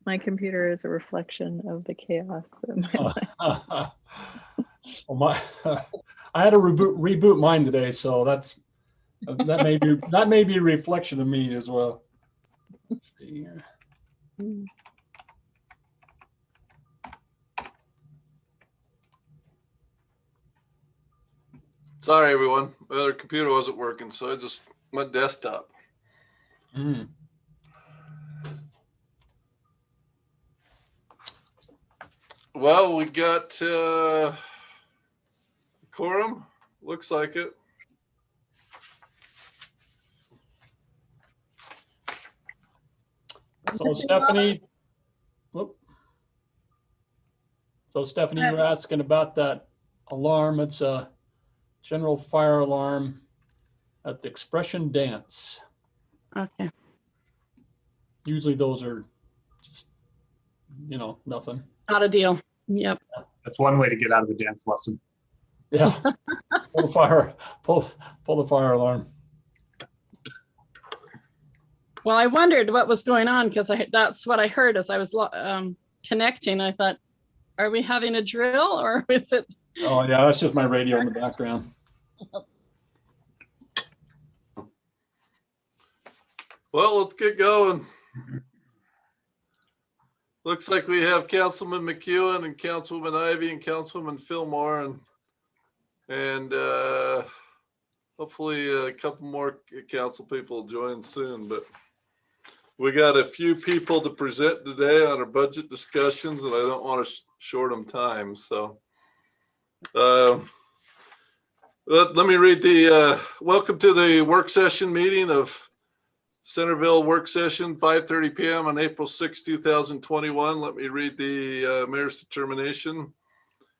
My computer is a reflection of the chaos that my life. Well, I had to reboot mine today, so that may be a reflection of me as well. Let's see here. Sorry, everyone. My other computer wasn't working, so I just went desktop. Well, we got quorum. Looks like it. So Stephanie, you were asking about that alarm. It's a general fire alarm at the Expression Dance. Okay. Usually those are just, nothing. Not a deal. Yep. That's one way to get out of a dance lesson. Yeah. pull the fire alarm. Well, I wondered what was going on because that's what I heard as I was connecting. I thought, are we having a drill or is it? Oh yeah, that's just my radio in the background. Well, let's get going. Looks like we have Councilman McEwen and Councilwoman Ivy and Councilwoman Fillmore and hopefully a couple more council people will join soon, but we got a few people to present today on our budget discussions and I don't want to short them time. So let me read the welcome to the work session meeting of Centerville work session, 5:30 p.m. on April 6, 2021. Let me read the mayor's determination.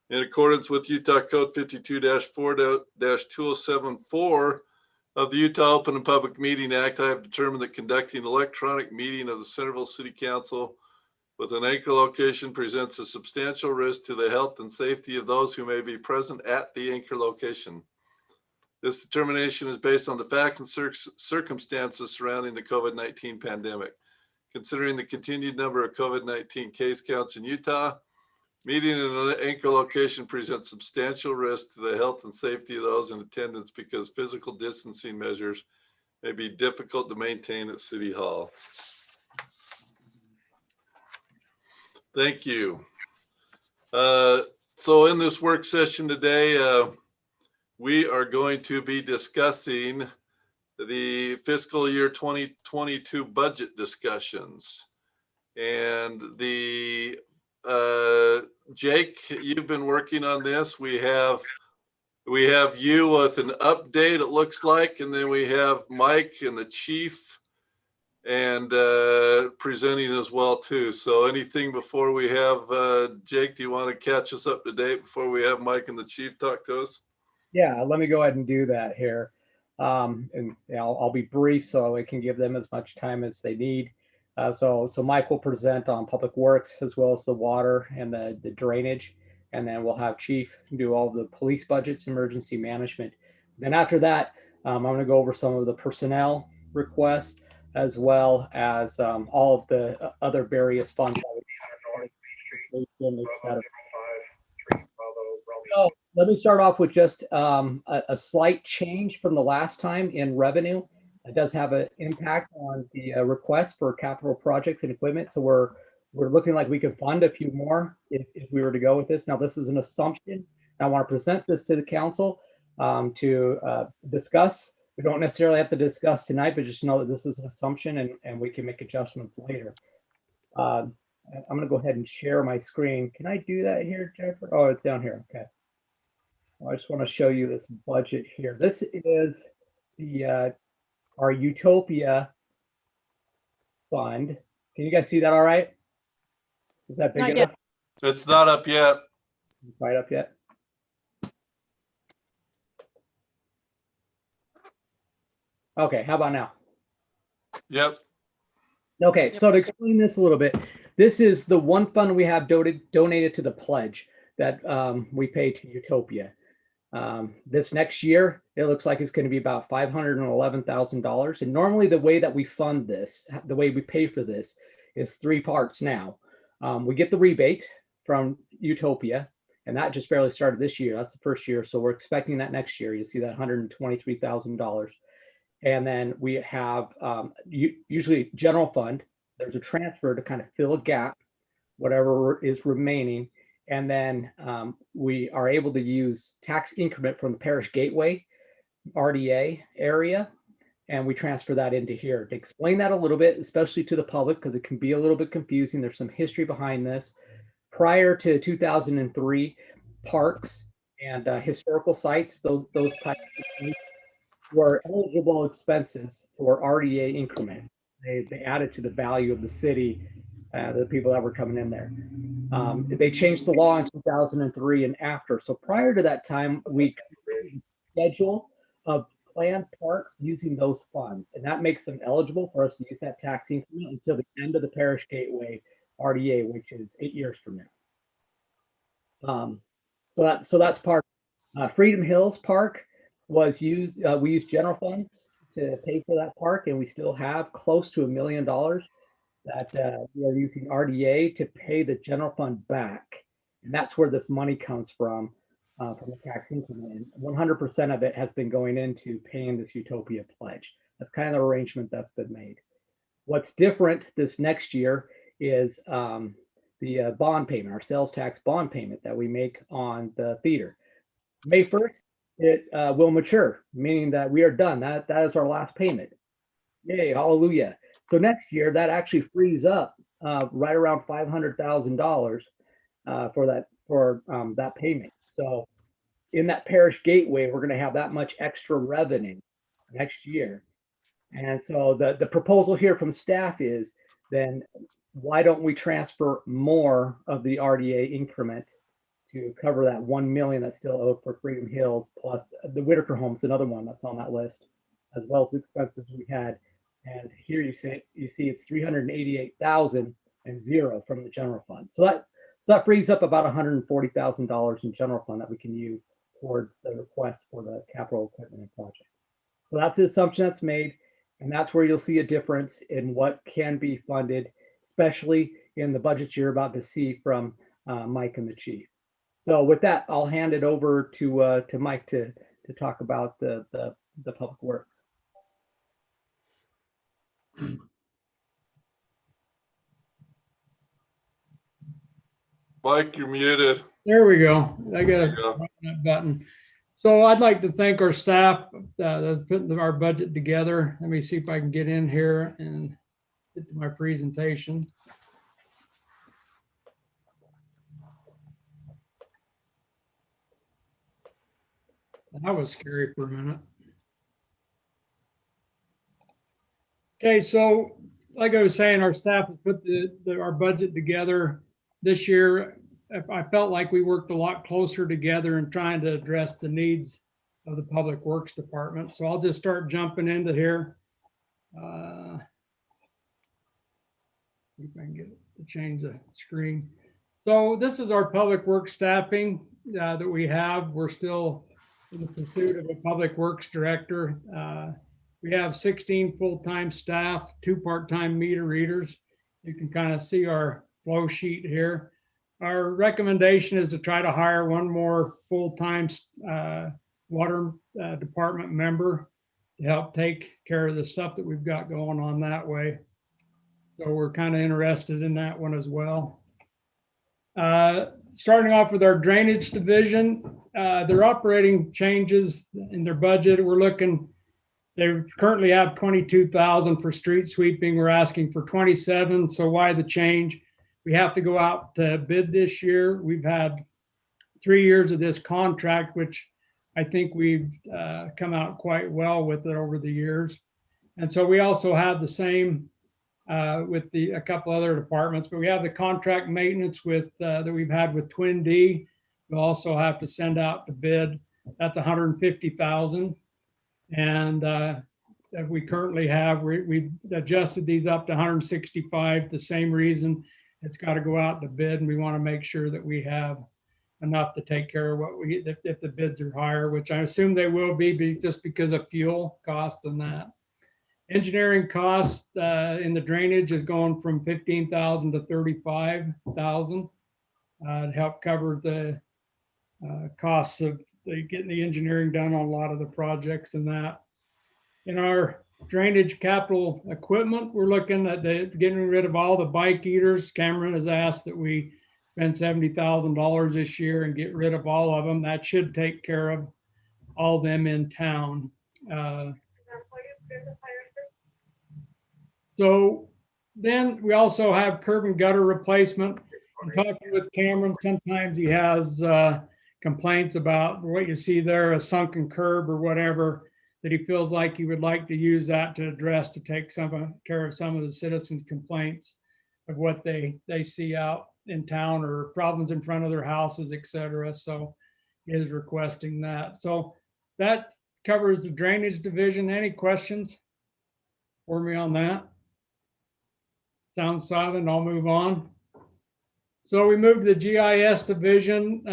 In accordance with Utah Code 52-4-2074 of the Utah Open and Public Meeting Act, I have determined that conducting an electronic meeting of the Centerville City Council with an anchor location presents a substantial risk to the health and safety of those who may be present at the anchor location. This determination is based on the facts and circumstances surrounding the COVID-19 pandemic. Considering the continued number of COVID-19 case counts in Utah, meeting in an anchor location presents substantial risk to the health and safety of those in attendance because physical distancing measures may be difficult to maintain at City Hall. Thank you. So in this work session today, we are going to be discussing the fiscal year 2022 budget discussions. And the Jake, you've been working on this. We have you with an update, it looks like, and then we have Mike and the chief and presenting as well too. So anything before we have Jake, do you want to catch us up to date before we have Mike and the chief talk to us? Yeah, let me go ahead and do that here. And I'll be brief so I can give them as much time as they need. So Mike will present on public works as well as the water and the drainage. And then we'll have Chief do all the police budgets, emergency management. Then after that, I'm going to go over some of the personnel requests as well as all of the other various funds. So let me start off with just a slight change from the last time in revenue. It does have an impact on the request for capital projects and equipment. So we're looking like we could fund a few more if we were to go with this. Now, this is an assumption. I want to present this to the council to discuss. We don't necessarily have to discuss tonight, but just know that this is an assumption and we can make adjustments later. I'm going to go ahead and share my screen. Can I do that here, Jennifer? Oh, it's down here. Okay. I just want to show you this budget here. This is the our Utopia fund. Can you guys see that all right? Is that big Not enough? yet. It's not up yet. Right up yet? Okay, how about now? Yep. Okay, so to explain this a little bit, this is the one fund we have donated to the pledge that we pay to Utopia. This next year, it looks like it's going to be about $511,000. And normally the way that we fund this, the way we pay for this, is three parts now. We get the rebate from Utopia, and that just barely started this year. That's the first year. So we're expecting that next year. You see that $123,000. And then we have usually general fund. There's a transfer to kind of fill a gap, whatever is remaining. And then we are able to use tax increment from the parish gateway RDA area, and we transfer that into here. To explain that a little bit, especially to the public, because it can be a little bit confusing. There's some history behind this. Prior to 2003, parks and historical sites, those types of things were eligible expenses for RDA increment. They added to the value of the city, the people that were coming in there. They changed the law in 2003 and after. So prior to that time, we created a schedule of planned parks using those funds, and that makes them eligible for us to use that tax increment until the end of the parish gateway RDA, which is 8 years from now. So that's part. Freedom Hills Park was used. We used general funds to pay for that park, and we still have close to $1 million that we are using RDA to pay the general fund back, and that's where this money comes from the tax increment. And 100% of it has been going into paying this Utopia pledge. That's kind of the arrangement that's been made. What's different this next year is the bond payment, our sales tax bond payment that we make on the theater. May 1st, it will mature, meaning that we are done. That is our last payment. Yay, hallelujah. So next year, that actually frees up right around $500,000 for that payment. So in that parish gateway, we're going to have that much extra revenue next year. And so the proposal here from staff is, then why don't we transfer more of the RDA increment to cover that 1 million that's still owed for Freedom Hills, plus the Whitaker home's another one that's on that list, as well as the expenses we had. And here you see it's 388,000 and zero from the general fund. So that frees up about $140,000 in general fund that we can use towards the request for the capital equipment and projects. So that's the assumption that's made, and that's where you'll see a difference in what can be funded, especially in the budgets you're about to see from Mike and the chief. So with that, I'll hand it over to Mike to talk about the public works. Mike, you're muted. There we go. I got There you go. that button. So I'd like to thank our staff that's putting our budget together. Let me see if I can get in here and get to my presentation. That was scary for a minute. Okay, so like I was saying, our staff has put our budget together this year. I felt like we worked a lot closer together in trying to address the needs of the Public Works Department. So I'll just start jumping into here. See if I can get it to change the screen. So this is our Public Works staffing that we have. We're still in the pursuit of a Public Works Director. We have 16 full-time staff, 2 part-time meter readers. You can kind of see our flow sheet here. Our recommendation is to try to hire 1 more full-time water department member to help take care of the stuff that we've got going on that way. So we're kind of interested in that one as well. Starting off with our drainage division, their operating changes in their budget. They currently have 22,000 for street sweeping. We're asking for 27. So why the change? We have to go out to bid this year. We've had 3 years of this contract, which I think we've come out quite well with it over the years. And so we also have the same with a couple other departments, but we have the contract maintenance with that we've had with Twin D. We'll also have to send out to bid. That's 150,000. And that we currently have, we adjusted these up to 165. The same reason, it's got to go out to bid, and we want to make sure that we have enough to take care of what if the bids are higher, which I assume they will be just because of fuel cost and that. Engineering costs in the drainage is going from 15,000 to 35,000 to help cover the costs of getting the engineering done on a lot of the projects and that. In our drainage capital equipment, we're looking at getting rid of all the bike eaters. Cameron has asked that we spend $70,000 this year and get rid of all of them. That should take care of all them in town. So then we also have curb and gutter replacement. I'm talking with Cameron, sometimes he has complaints about what you see there, a sunken curb or whatever, that he feels like he would like to use that to address, to take care of some of the citizens' complaints of what they see out in town or problems in front of their houses, etc. So he is requesting that. So that covers the drainage division. Any questions for me on that? Sounds silent, I'll move on. So we moved to the GIS division.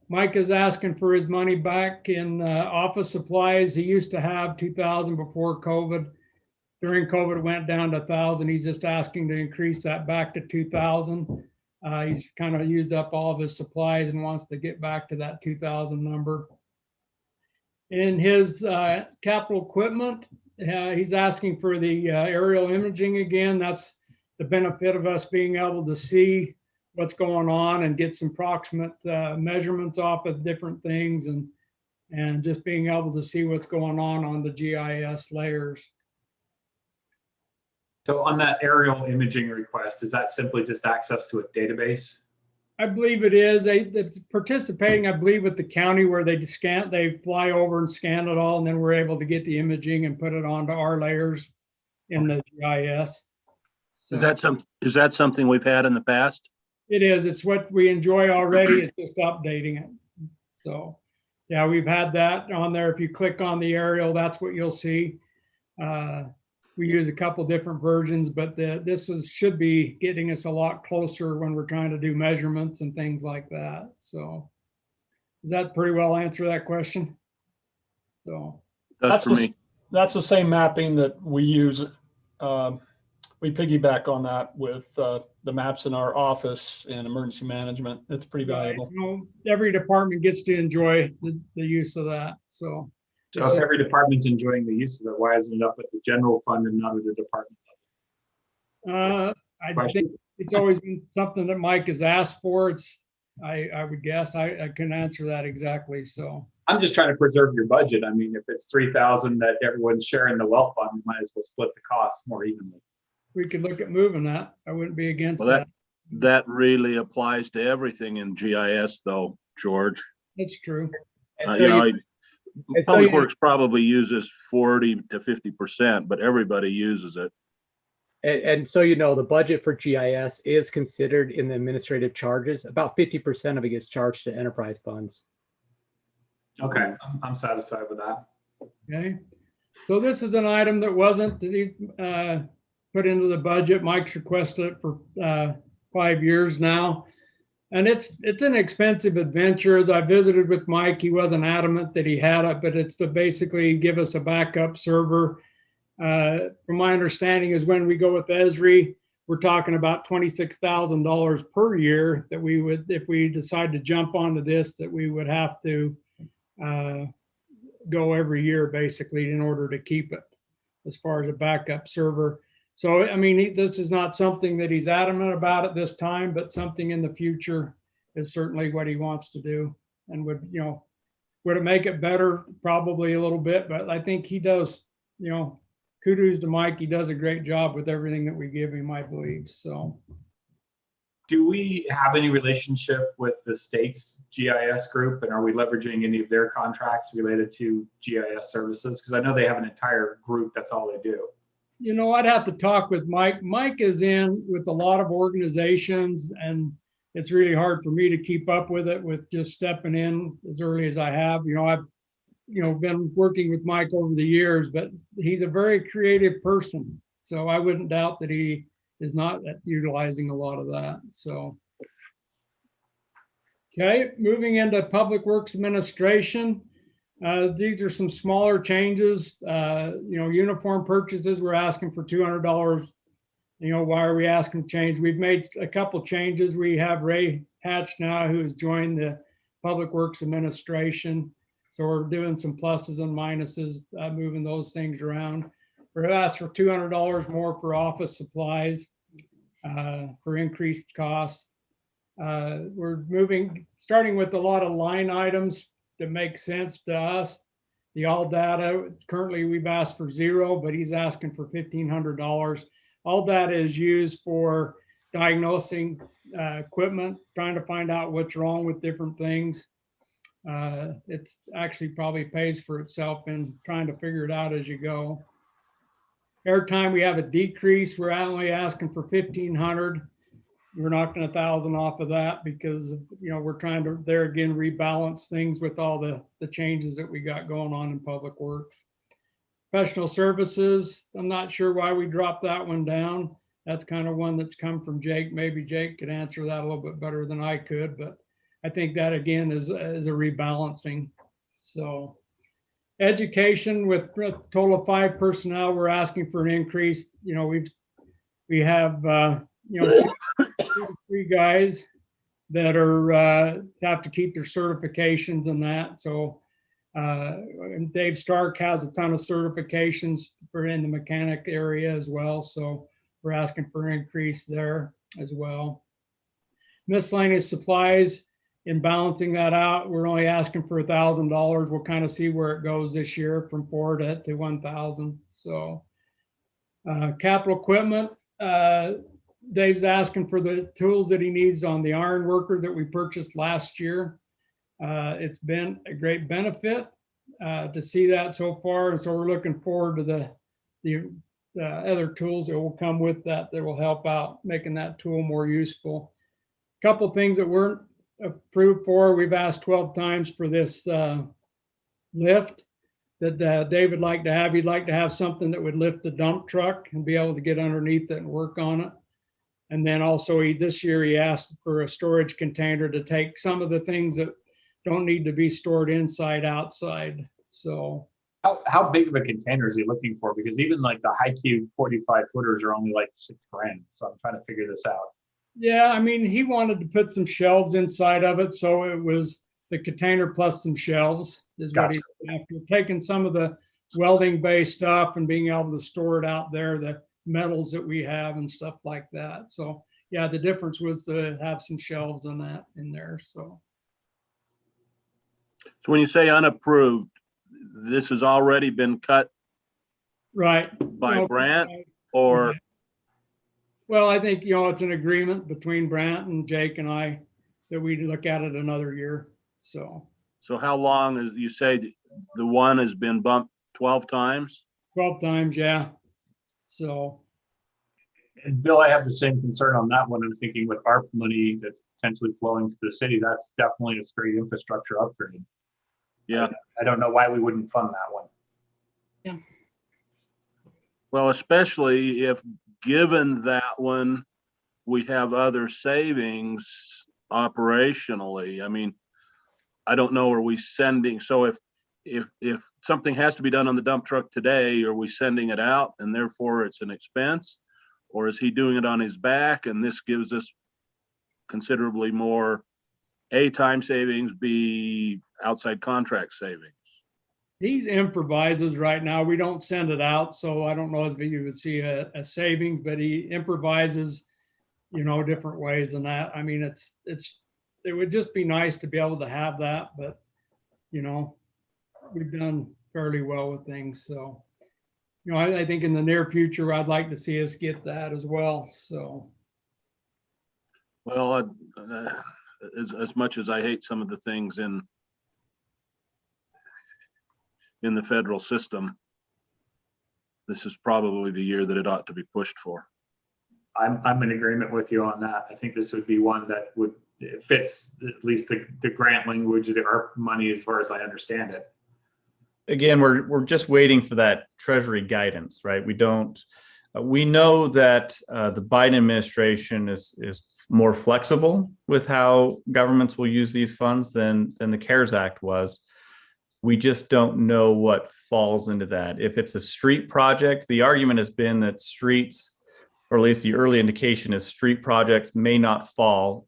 Mike is asking for his money back in office supplies. He used to have 2,000 before COVID. During COVID, it went down to 1,000. He's just asking to increase that back to 2,000. He's kind of used up all of his supplies and wants to get back to that 2,000 number. In his capital equipment, he's asking for the aerial imaging again. That's the benefit of us being able to see what's going on and get some proximate measurements off of different things and just being able to see what's going on the GIS layers. So on that aerial imaging request, is that simply just access to a database? I believe it is. It's participating, I believe, with the county where they fly over and scan it all, and then we're able to get the imaging and put it onto our layers in the GIS. So Is that something we've had in the past? it is. It's what we enjoy already. It's just updating it. So yeah, we've had that on there. If you click on the aerial, that's what you'll see. We use a couple different versions, but this should be getting us a lot closer when we're trying to do measurements and things like that. So does that pretty well answer that question? So That's for me. That's the same mapping that we use. We piggyback on that with the maps in our office and emergency management. It's pretty valuable. you know, every department gets to enjoy the use of that. So So if every department's enjoying the use of it, why isn't it up at the general fund and not at the department level? I think it's always been something that Mike has asked for. I would guess. I couldn't answer that exactly. So I'm just trying to preserve your budget. I mean, if it's 3,000 that everyone's sharing the wealth fund, we might as well split the costs more evenly. we could look at moving that. I wouldn't be against Well, that. that really applies to everything in GIS though, George. It's true. And You so know, you- and so Public you- Works probably uses 40 to 50%, but everybody uses it. And so, you know, the budget for GIS is considered in the administrative charges. About 50% of it gets charged to enterprise funds. Okay, I'm satisfied with that. Okay. So this is an item that wasn't put into the budget. Mike's requested it for 5 years now. And it's an expensive adventure. As I visited with Mike, he wasn't adamant that he had it, but it's to basically give us a backup server. From my understanding is when we go with Esri, we're talking about $26,000 per year that we would, if we decide to jump onto this, that we would have to go every year basically in order to keep it as far as a backup server. So, I mean, this is not something that he's adamant about at this time, but something in the future is certainly what he wants to do. And would it make it better? Probably a little bit, but I think he does, kudos to Mike. He does a great job with everything that we give him, I believe. So Do we have any relationship with the state's GIS group, and are we leveraging any of their contracts related to GIS services? Because I know they have an entire group, that's all they do. I'd have to talk with Mike. Mike is in with a lot of organizations, and it's really hard for me to keep up with it with just stepping in as early as I have. I've been working with Mike over the years, but he's a very creative person. So I wouldn't doubt that he is not utilizing a lot of that. So, okay, moving into Public Works Administration. These are some smaller changes. Uniform purchases, we're asking for $200. Why are we asking to change? We've made a couple changes. We have Ray Hatch now, who has joined the Public Works Administration. So we're doing some pluses and minuses, moving those things around. We're asked for $200 more for office supplies for increased costs. We're starting with a lot of line items that make sense to us. The all data, currently we've asked for 0, but he's asking for $1,500. All data is used for diagnosing equipment, trying to find out what's wrong with different things. It's actually probably pays for itself in trying to figure it out as you go. Airtime, we have a decrease. We're only asking for $1,500. We're knocking $1,000 off of that because we're trying to there again rebalance things with all the changes that we got going on in Public Works. Professional services, I'm not sure why we dropped that one down. That's kind of one that's come from Jake. Maybe Jake could answer that a little bit better than I could, but I think that again is a rebalancing. So education, with a total of 5 personnel, we're asking for an increase. We have 3 guys that are have to keep their certifications and that. So and Dave Stark has a ton of certifications for in the mechanic area as well. So we're asking for an increase there as well. Miscellaneous supplies, in balancing that out, we're only asking for $1,000. We'll kind of see where it goes this year from 4 to 1,000. So capital equipment, Dave's asking for the tools that he needs on the iron worker that we purchased last year. It's been a great benefit to see that so far. And so we're looking forward to the other tools that will come with that will help out making that tool more useful. A couple things that weren't approved for, we've asked 12 times for this lift that Dave would like to have. He'd like to have something that would lift the dump truck and be able to get underneath it and work on it. And then also this year he asked for a storage container to take some of the things that don't need to be stored inside, outside. So How big of a container is he looking for? Because even like the HiQ 45 footers are only like $6,000. So I'm trying to figure this out. yeah, I mean, he wanted to put some shelves inside of it. So it was the container plus some shelves is what he, after taking some of the welding based stuff and being able to store it out there, the metals that we have and stuff like that. So yeah, the difference was to have some shelves and that in there. So when you say unapproved, this has already been cut right by Brant, or? Well, I think, it's an agreement between Brant and Jake and I that we look at it another year. So how long is, you say the one has been bumped 12 times? 12 times, yeah. So. And Bill, I have the same concern on that one. I'm thinking with ARP money that's potentially flowing to the city, that's definitely a straight infrastructure upgrade. Yeah. I don't know why we wouldn't fund that one. Yeah. Well, especially if, given that one, we have other savings operationally. I mean, I don't know, are we sending, so if something has to be done on the dump truck today, are we sending it out and therefore it's an expense? Or is he doing it on his back and this gives us considerably more A, time savings, B, outside contract savings? He improvises right now. We don't send it out, so I don't know if you would see a savings, but he improvises, different ways than that. I mean, it would just be nice to be able to have that, but we've done fairly well with things. So, I think in the near future, I'd like to see us get that as well. So, well, as much as I hate some of the things in the federal system, this is probably the year that it ought to be pushed for. I'm in agreement with you on that. I think this would be one that would fits at least the grant language of the ARP money as far as I understand it. Again, we're just waiting for that Treasury guidance, right? We know that the Biden administration is more flexible with how governments will use these funds than the CARES Act was. We just don't know what falls into that. If it's a street project, the argument has been that streets, or at least the early indication is street projects may not fall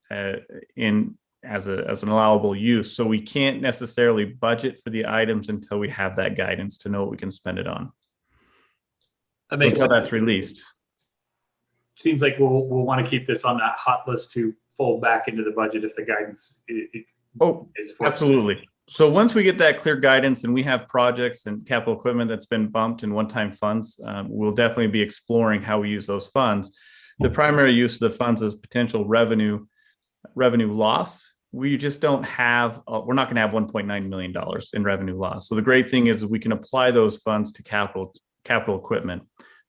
in as an allowable use. So we can't necessarily budget for the items until we have that guidance to know what we can spend it on. That So makes until sense. that's released. Seems like we'll want to keep this on that hot list to fold back into the budget if the guidance Oh, is fortunate. absolutely. So once we get that clear guidance and we have projects and capital equipment that's been bumped in one-time funds, we'll definitely be exploring how we use those funds. The primary use of the funds is potential revenue loss. We just don't have, we're not going to have $1.9 million in revenue loss. So the great thing is we can apply those funds to capital equipment,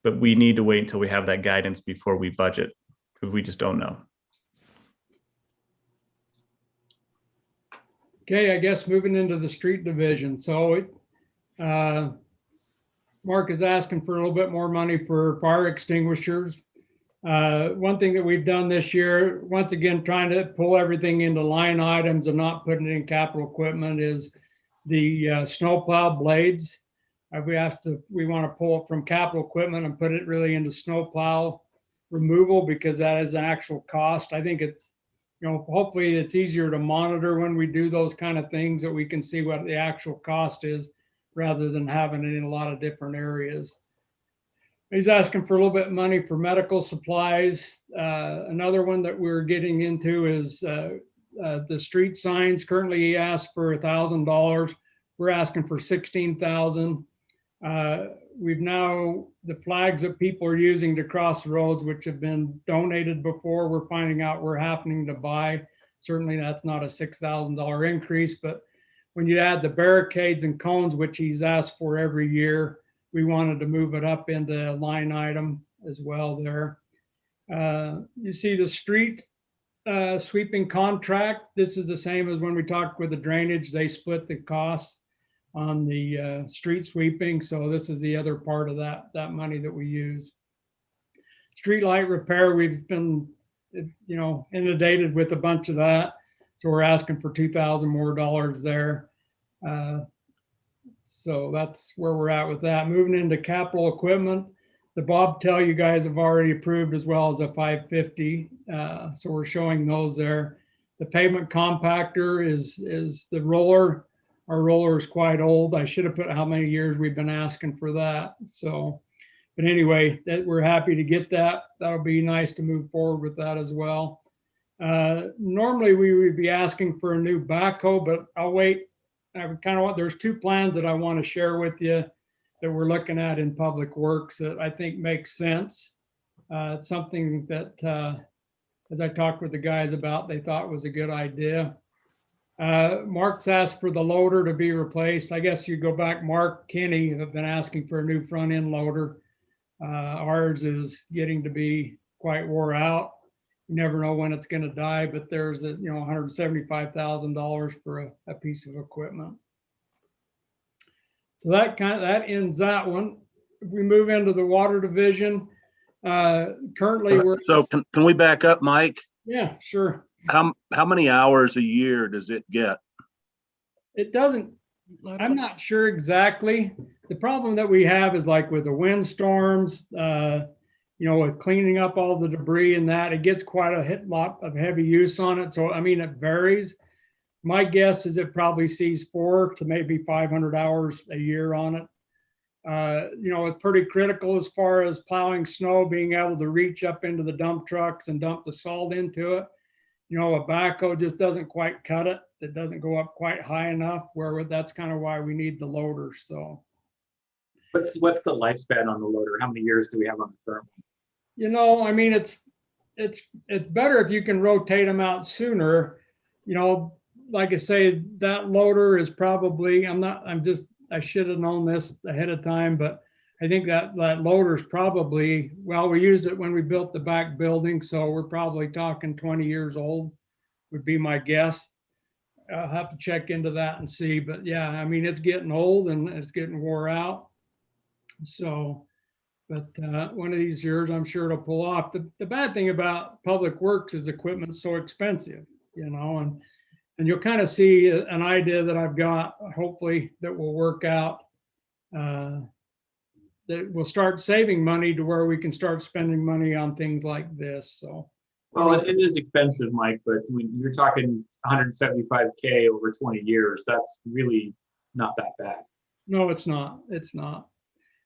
but we need to wait until we have that guidance before we budget, because we just don't know. Okay, I guess moving into the street division. So Mark is asking for a little bit more money for fire extinguishers. One thing that we've done this year, once again, trying to pull everything into line items and not putting it in capital equipment, is the snowplow blades. We want to pull it from capital equipment and put it really into snowplow removal, because that is an actual cost. I think it's, hopefully it's easier to monitor when we do those kind of things, that we can see what the actual cost is rather than having it in a lot of different areas. He's asking for a little bit of money for medical supplies. Another one that we're getting into is the street signs. Currently he asked for $1,000. We're asking for $16,000. We've now, the flags that people are using to cross the roads, which have been donated before, we're finding out we're happening to buy. Certainly that's not a $6,000 increase, but when you add the barricades and cones, which he's asked for every year, we wanted to move it up into a line item as well there. You see the street sweeping contract. This is the same as when we talked with the drainage. They split the cost on the street sweeping. So this is the other part of that money that we use. Street light repair, we've been, inundated with a bunch of that. So we're asking for $2,000 more there. So that's where we're at with that. Moving into capital equipment, the bobtail you guys have already approved, as well as a 550. So we're showing those there. The pavement compactor is the roller. Our roller is quite old. I should have put how many years we've been asking for that. So, but anyway, we're happy to get that. That'll be nice to move forward with that as well. Normally we would be asking for a new backhoe, but I'll wait. There's two plans that I want to share with you that we're looking at in Public Works that I think makes sense. It's something that, as I talked with the guys about, they thought was a good idea. Mark's asked for the loader to be replaced. I guess you go back, Mark, Kenny have been asking for a new front end loader. Ours is getting to be quite wore out. You never know when it's going to die, but there's $175,000 for a piece of equipment. So that ends that one. If we move into the water division, currently we're. So can we back up, Mike? Yeah, sure. How many hours a year does it get? It doesn't, I'm not sure exactly. The problem that we have is like with the windstorms, with cleaning up all the debris and that, it gets quite a lot of heavy use on it. So, it varies. My guess is it probably sees 400 to maybe 500 hours a year on it. It's pretty critical as far as plowing snow, being able to reach up into the dump trucks and dump the salt into it. A backhoe just doesn't quite cut it. It doesn't go up quite high enough, where that's kind of why we need the loader. So what's the lifespan on the loader? How many years do we have on the current one? It's better if you can rotate them out sooner. Like I say, that loader is probably, I should have known this ahead of time, but I think that loader is probably, we used it when we built the back building, so we're probably talking 20 years old would be my guess. I'll have to check into that and see, but yeah, it's getting old and it's getting wore out. So, but one of these years, I'm sure it'll pull off. The bad thing about Public Works is equipment's so expensive, and And you'll kind of see an idea that I've got, hopefully, that will work out. That we'll start saving money to where we can start spending money on things like this. So, Well, it is expensive, Mike, but when you're talking 175K over 20 years, that's really not that bad. no, it's not. It's not.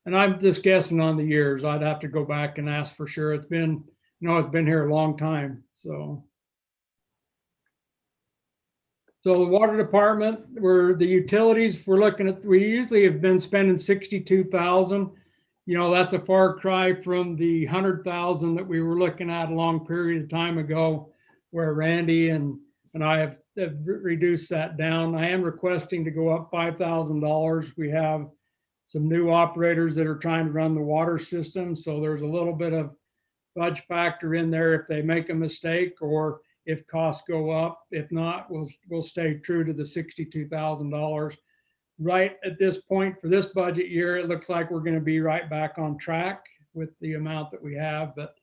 And I'm just guessing on the years. I'd have to go back and ask for sure. It's been, it's been here a long time. So the water department, the utilities, we usually have been spending 62,000. That's a far cry from the 100,000 that we were looking at a long period of time ago, where Randy and I have reduced that down. I am requesting to go up $5,000. We have some new operators that are trying to run the water system. So there's a little bit of fudge factor in there if they make a mistake or if costs go up. If not, we'll stay true to the $62,000. Right at this point for this budget year, it looks like we're going to be right back on track with the amount that we have, but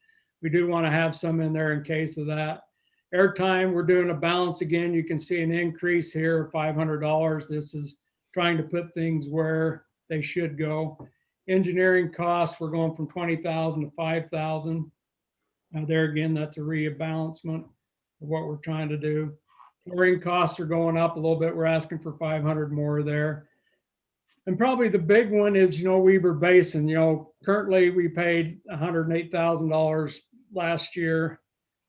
we do want to have some in there in case of that. Airtime, we're doing a balance again. You can see an increase here of $500. This is trying to put things where they should go. Engineering costs, we're going from 20,000 to 5,000. There again, that's a rebalancement of what we're trying to do. Chlorine costs are going up a little bit. We're asking for 500 more there. And probably the big one is, Weber Basin. Currently we paid $108,000 last year.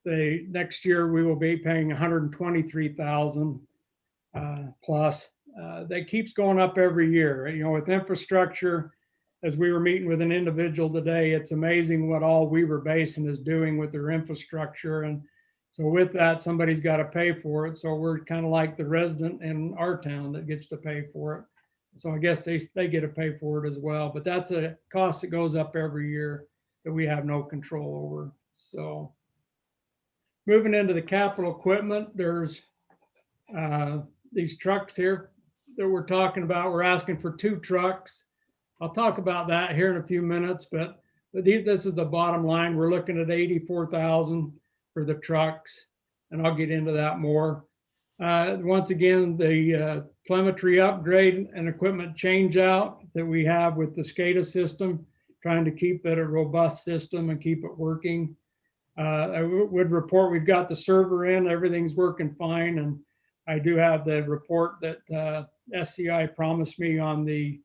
The next year we will be paying $123,000 plus. That keeps going up every year. With infrastructure, as we were meeting with an individual today, it's amazing what all Weber Basin is doing with their infrastructure. And so with that, somebody's got to pay for it. So we're kind of like the resident in our town that gets to pay for it. So I guess they get to pay for it as well. But that's a cost that goes up every year that we have no control over. So moving into the capital equipment, there's these trucks here that we're talking about. We're asking for 2 trucks. I'll talk about that here in a few minutes, but this is the bottom line. We're looking at 84,000 for the trucks, and I'll get into that more. Once again, the telemetry upgrade and equipment change out that we have with the SCADA system, trying to keep it a robust system and keep it working. I would report we've got the server in, everything's working fine, and I do have the report that SCI promised me on the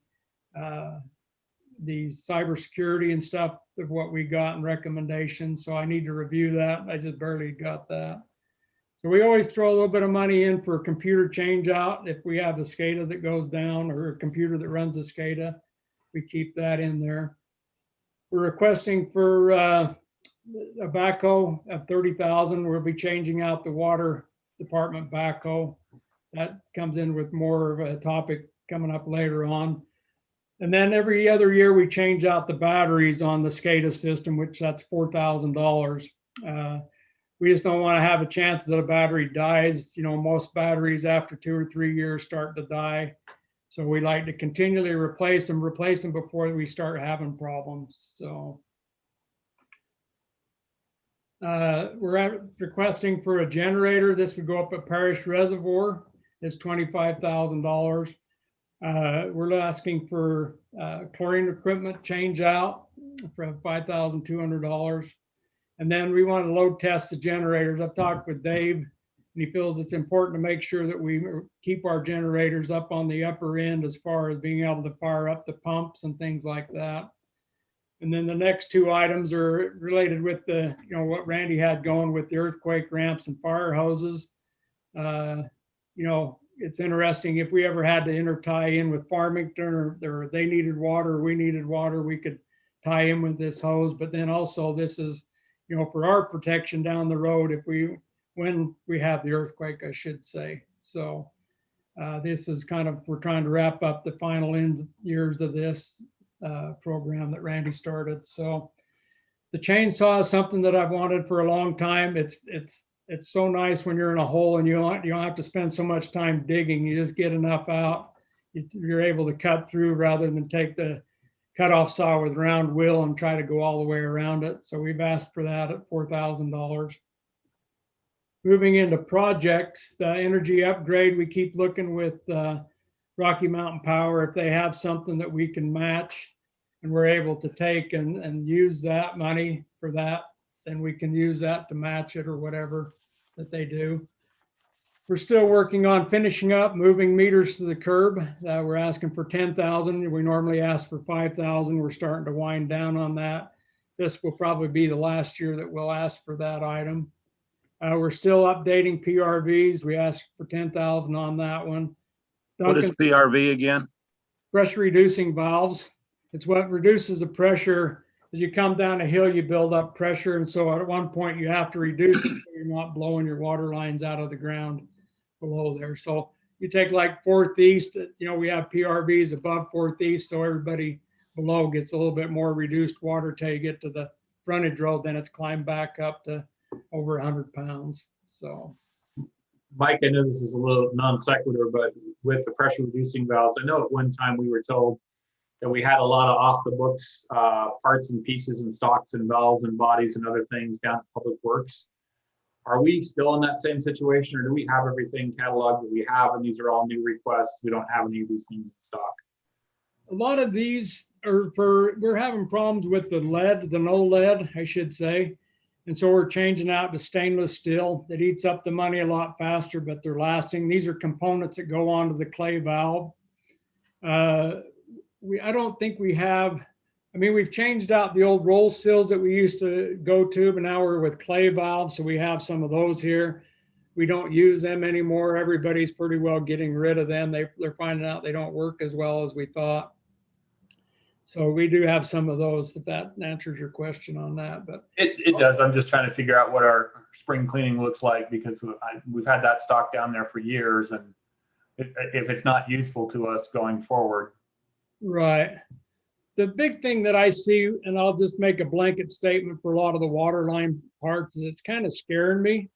cybersecurity and stuff of what we got and recommendations. So I need to review that. I just barely got that. So we always throw a little bit of money in for a computer change out. If we have a SCADA that goes down or a computer that runs a SCADA, we keep that in there. We're requesting for a backhoe of 30,000. We'll be changing out the water department backhoe. That comes in with more of a topic coming up later on. And then every other year we change out the batteries on the SCADA system, which that's $4,000. We just don't want to have a chance that a battery dies. Most batteries after 2 or 3 years start to die. So we like to continually replace them before we start having problems. So we're requesting for a generator. This would go up at Parish Reservoir. It's $25,000. We're asking for chlorine equipment change out for $5,200. And then we want to load test the generators. I've talked with Dave, and he feels it's important to make sure that we keep our generators up on the upper end as far as being able to fire up the pumps and things like that. And then the next 2 items are related with the, what Randy had going with the earthquake ramps and fire hoses. It's interesting, if we ever had to intertie in with Farmington or they needed water, or we needed water, we could tie in with this hose. But then also this is, for our protection down the road, when we have the earthquake, I should say. So this is we're trying to wrap up the final years of this program that Randy started. So the chainsaw is something that I've wanted for a long time. It's so nice when you're in a hole and you don't have to spend so much time digging. You just get enough out. You're able to cut through rather than take the cutoff saw with round wheel and try to go all the way around it. So we've asked for that at $4,000. moving into projects, the energy upgrade, we keep looking with Rocky Mountain Power. If they have something that we can match and we're able to take and use that money for that, then we can use that to match it or whatever that they do. We're still working on finishing up moving meters to the curb. We're asking for 10,000. We normally ask for 5,000. We're starting to wind down on that. This will probably be the last year that we'll ask for that item. We're still updating PRVs. We asked for 10,000 on that one. What is PRV again? Pressure reducing valves. It's what reduces the pressure. As you come down a hill, you build up pressure. And so at one point you have to reduce it so you're not blowing your water lines out of the ground below there. So you take like 4th East, we have PRVs above 4th East. So everybody below gets a little bit more reduced water till you get to the frontage road. Then it's climbed back up to over 100 pounds. So Mike, I know this is a little non sequitur, but with the pressure reducing valves, I know at one time we were told that we had a lot of off the books parts and pieces and stocks and valves and bodies and other things down at Public Works. Are we still in that same situation, or do we have everything cataloged that we have and these are all new requests? We don't have any of these things in stock. a lot of these are we're having problems with the lead, the no lead, I should say. And so we're changing out to stainless steel. That eats up the money a lot faster, but they're lasting. These are components that go onto the clay valve. I don't think we have, we've changed out the old roll seals that we used to go to, but now we're with clay valves. So we have some of those here. We don't use them anymore. Everybody's pretty well getting rid of them. They're finding out they don't work as well as we thought. So we do have some of those, if that answers your question on that. But it does. I'm just trying to figure out what our spring cleaning looks like, because we've had that stock down there for years, and if it's not useful to us going forward. Right. The big thing that I see, and I'll just make a blanket statement for a lot of the water line parts, is it's kind of scaring me.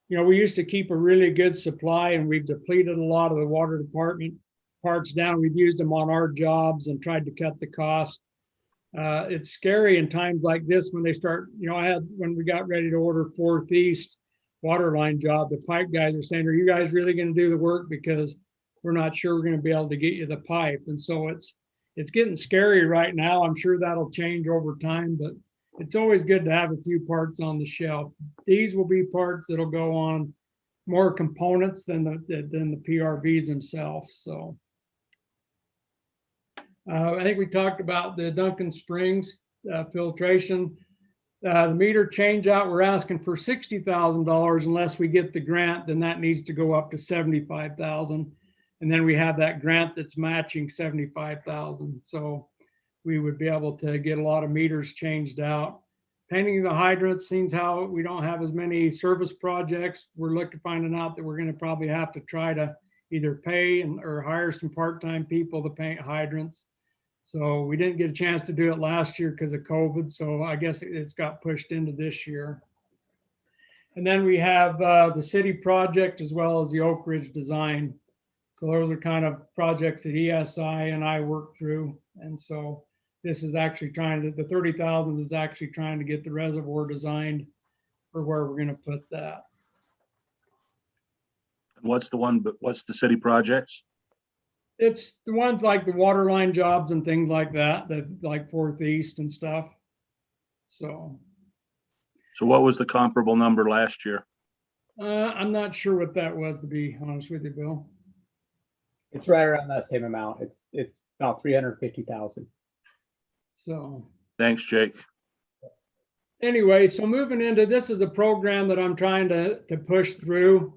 We used to keep a really good supply, and we've depleted a lot of the water department parts down. We've used them on our jobs and tried to cut the cost. It's scary in times like this when they start, when we got ready to order 4th East water line job, the pipe guys are saying, are you guys really going to do the work? Because we're not sure we're going to be able to get you the pipe. And so it's getting scary right now. I'm sure that'll change over time, but it's always good to have a few parts on the shelf. These will be parts that'll go on more components than the PRVs themselves. So I think we talked about the Duncan Springs filtration. The meter change out, we're asking for $60,000 unless we get the grant, then that needs to go up to $75,000. And then we have that grant that's matching $75,000. So we would be able to get a lot of meters changed out. Painting the hydrants, seems how we don't have as many service projects. We're finding out that we're going to probably have to try to either pay or hire some part-time people to paint hydrants. So we didn't get a chance to do it last year because of COVID. So I guess it's got pushed into this year. And then we have the city project as well as the Oak Ridge design. So those are kind of projects that ESI and I work through. And so this is actually the 30,000 is actually trying to get the reservoir designed for where we're going to put that. What's the city projects? It's the ones like the water line jobs and things like that like 4th East and stuff. So what was the comparable number last year? I'm not sure what that was, to be honest with you, Bill. It's right around that same amount. It's about 350,000. So thanks, Jake. Anyway, so moving into this is a program that I'm trying to push through.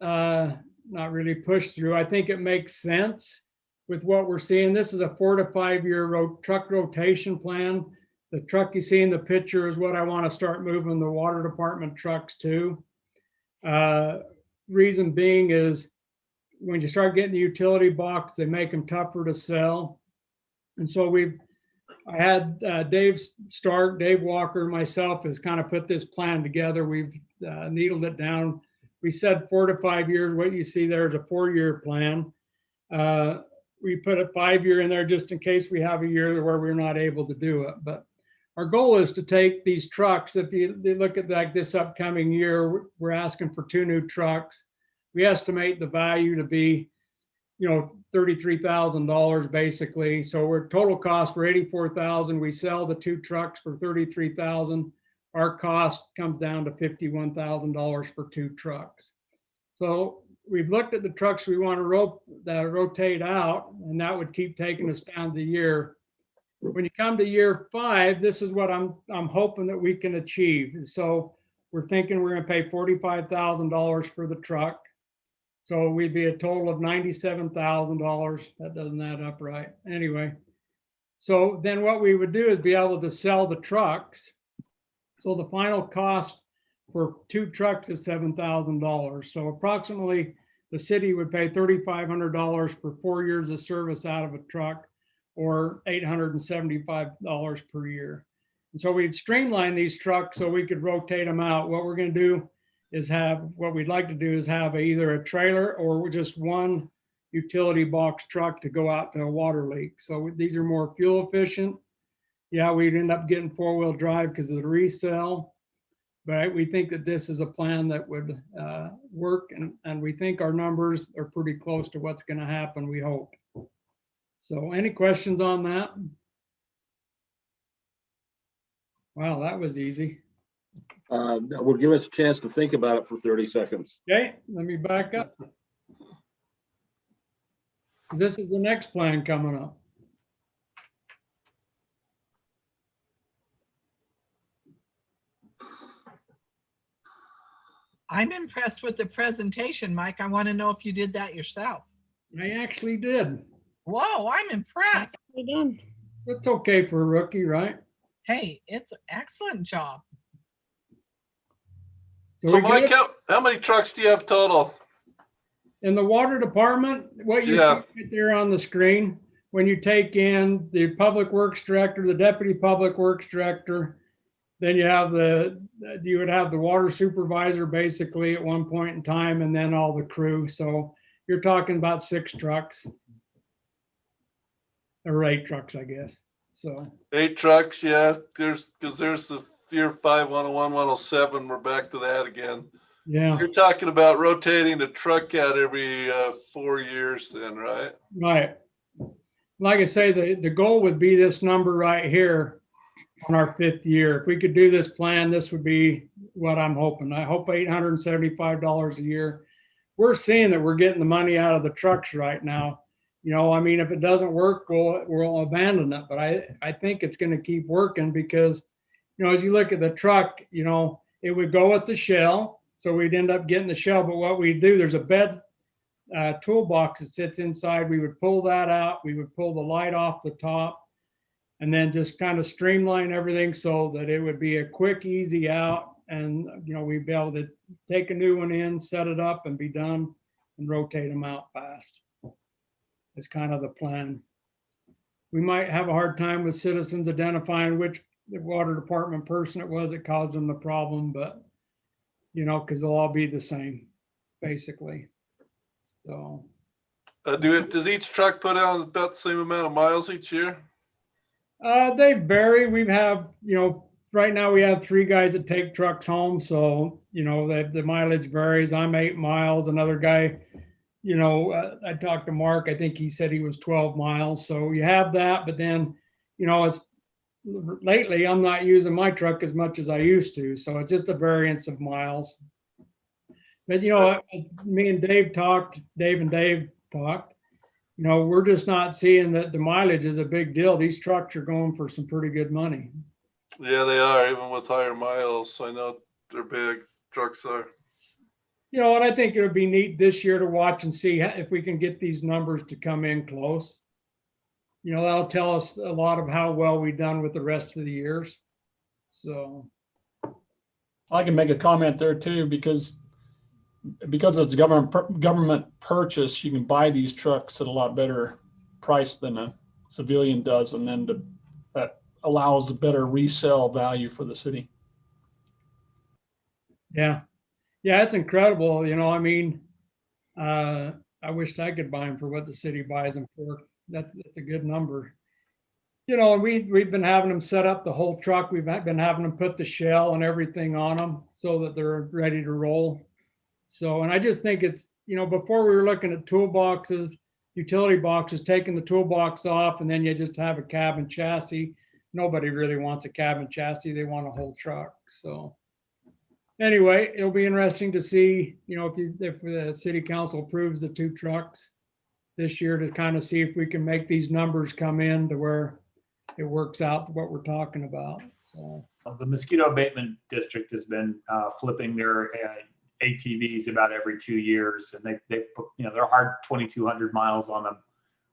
Not really push through. I think it makes sense with what we're seeing. This is a 4 to 5 year truck rotation plan. The truck you see in the picture is what I want to start moving the water department trucks to. Reason being is when you start getting the utility box, they make them tougher to sell. And so I had Dave Stark, Dave Walker, myself has kind of put this plan together. We've needled it down. We said 4 to 5 years. What you see there is a 4-year plan. We put a 5-year in there just in case we have a year where we're not able to do it. But our goal is to take these trucks. If you look at like this upcoming year, we're asking for 2 new trucks. We estimate the value to be, $33,000 basically. So we're total cost for $84,000. We sell the 2 trucks for $33,000. Our cost comes down to $51,000 for 2 trucks. So we've looked at the trucks we want to rotate out, and that would keep taking us down the year. When you come to year 5, this is what I'm hoping that we can achieve. So we're thinking we're going to pay $45,000 for the truck. So we'd be a total of $97,000. That doesn't add up right. Anyway, so then what we would do is be able to sell the trucks. So the final cost for 2 trucks is $7,000. So approximately the city would pay $3,500 for 4 years of service out of a truck, or $875 per year. And so we'd streamline these trucks so we could rotate them out. What we're going to do is what we'd like to do is have either a trailer or just one utility box truck to go out to a water leak. So these are more fuel efficient. Yeah, we'd end up getting 4-wheel drive because of the resale, but we think that this is a plan that would work, and we think our numbers are pretty close to what's going to happen, we hope. So any questions on that? Wow, that was easy. Well, give us a chance to think about it for 30 seconds. Okay, let me back up. This is the next plan coming up. I'm impressed with the presentation, Mike. I want to know if you did that yourself. I actually did. Whoa, I'm impressed. Well done. That's okay for a rookie, right? Hey, it's an excellent job. So we Mike, good? how many trucks do you have total? In the water department, what you Yeah. see right there on the screen, when you take in the public works director, the deputy public works director, then you would have the water supervisor basically at one point in time, and then all the crew. So you're talking about 6 trucks. Or 8 trucks, I guess. So 8 trucks, yeah. There's the year 5, 101, 107. We're back to that again. yeah, So you're talking about rotating the truck out every 4 years then, right? right. Like I say, the goal would be this number right here on our 5th year. If we could do this plan, this would be what I'm hoping. I hope $875 a year. We're seeing that we're getting the money out of the trucks right now. I mean, if it doesn't work, we'll abandon it. But I think it's going to keep working because, as you look at the truck, it would go with the shell. So we'd end up getting the shell. But what we do, there's a bed toolbox that sits inside. We would pull that out. We would pull the light off the top and then just kind of streamline everything so that it would be a quick, easy out. And, we'd be able to take a new one in, set it up and be done and rotate them out fast. It's kind of the plan. We might have a hard time with citizens identifying which the water department person it was that caused them the problem, but because they'll all be the same, basically. So. Does each truck put out about the same amount of miles each year? They vary. We have, right now we have 3 guys that take trucks home. So, the mileage varies. I'm 8 miles. Another guy, I talked to Mark, I think he said he was 12 miles. So you have that, but then, it's lately I'm not using my truck as much as I used to. So it's just a variance of miles. But, me and Dave talked, we're just not seeing that the mileage is a big deal. These trucks are going for some pretty good money. Yeah, they are, even with higher miles. I know they're big, trucks are. And I think it would be neat this year to watch and see if we can get these numbers to come in close. That'll tell us a lot of how well we've done with the rest of the years. So. I can make a comment there too, because it's government purchase, you can buy these trucks at a lot better price than a civilian does, and then that allows a better resale value for the city. Yeah, it's incredible. I wished I could buy them for what the city buys them for. That's a good number. you know, we've been having them set up the whole truck. We've been having them put the shell and everything on them so that they're ready to roll. So, and I just think it's, you know, before we were looking at toolboxes, utility boxes, taking the toolbox off, and then you just have a cab and chassis. Nobody really wants a cab and chassis. They want a whole truck. So anyway, it'll be interesting to see, you know, if the city council approves the 2 trucks this year, to kind of see if we can make these numbers come in to where it works out to what we're talking about. So The mosquito abatement district has been flipping their ATVs about every 2 years, and they put, you know, they're hard 2,200 miles on them,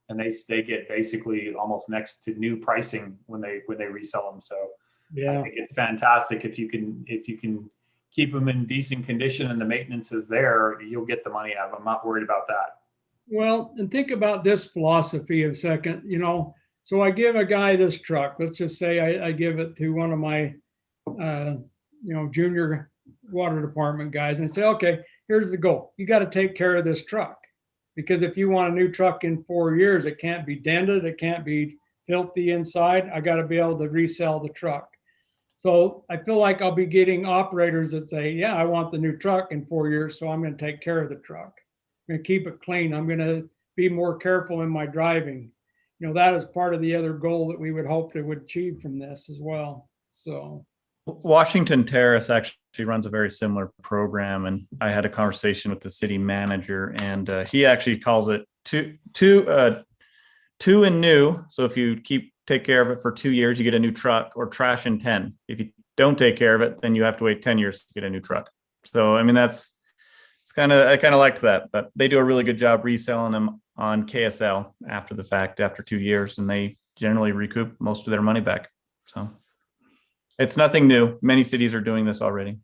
and they get basically almost next to new pricing when they resell them. So I yeah, think it's fantastic if you can keep them in decent condition and the maintenance is there, you'll get the money out of them. I'm not worried about that. well, and think about this philosophy a second, you know. So I give a guy this truck. Let's just say I give it to one of my, you know, junior water department guys, and I say, okay, here's the goal. You got to take care of this truck, because if you want a new truck in 4 years, it can't be dented, it can't be filthy inside. I got to be able to resell the truck. So I feel like I'll be getting operators that say, yeah, I want the new truck in 4 years, so I'm going to take care of the truck. I'm going to keep it clean. I'm going to be more careful in my driving. You know, that is part of the other goal that we would hope to would achieve from this as well. So Washington Terrace actually runs a very similar program, and I had a conversation with the city manager, and he actually calls it two and new. So if you take care of it for 2 years, you get a new truck, or trash in 10. If you don't take care of it, then you have to wait 10 years to get a new truck. So I mean, I kind of liked that, but they do a really good job reselling them on KSL after the fact, after 2 years, and they generally recoup most of their money back. So it's nothing new. Many cities are doing this already.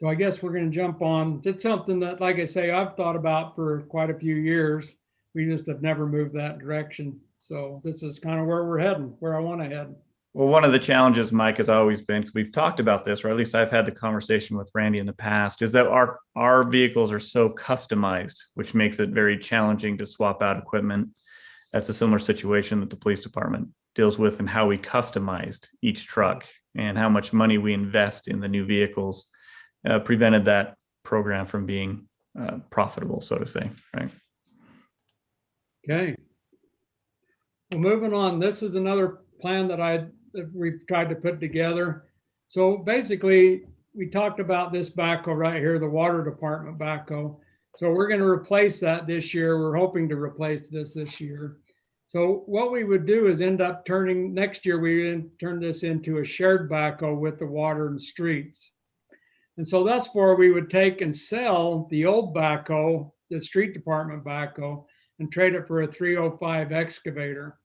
So I guess we're going to jump on. It's something that, like I say, I've thought about for quite a few years. We just have never moved that direction. So this is kind of where we're heading, where I want to head. Well, one of the challenges, Mike, has always been, because we've talked about this, or at least I've had the conversation with Randy in the past, is that our vehicles are so customized, which makes it very challenging to swap out equipment. That's a similar situation that the police department deals with, and how we customized each truck and how much money we invest in the new vehicles prevented that program from being profitable, so to say, right? Okay. Well, moving on, this is another plan that we've tried to put together. So basically, we talked about this backhoe right here, the water department backhoe. So we're going to replace that this year. We're hoping to replace this year. So what we would do is end up next year, we turn this into a shared backhoe with the water and streets. And so that's where we would take and sell the old backhoe, the street department backhoe, and trade it for a 305 excavator.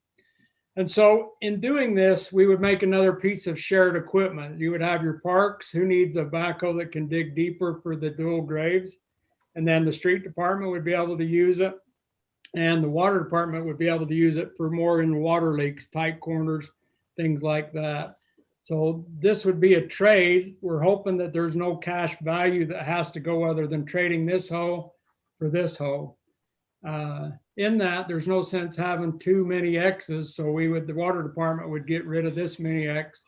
And so in doing this, we would make another piece of shared equipment. You would have your parks, who needs a backhoe that can dig deeper for the dual graves. And then the street department would be able to use it. And the water department would be able to use it for more in water leaks, tight corners, things like that. So this would be a trade. We're hoping that there's no cash value that has to go other than trading this hoe for this hoe. In that, there's no sense having too many X's. So the water department would get rid of this many X,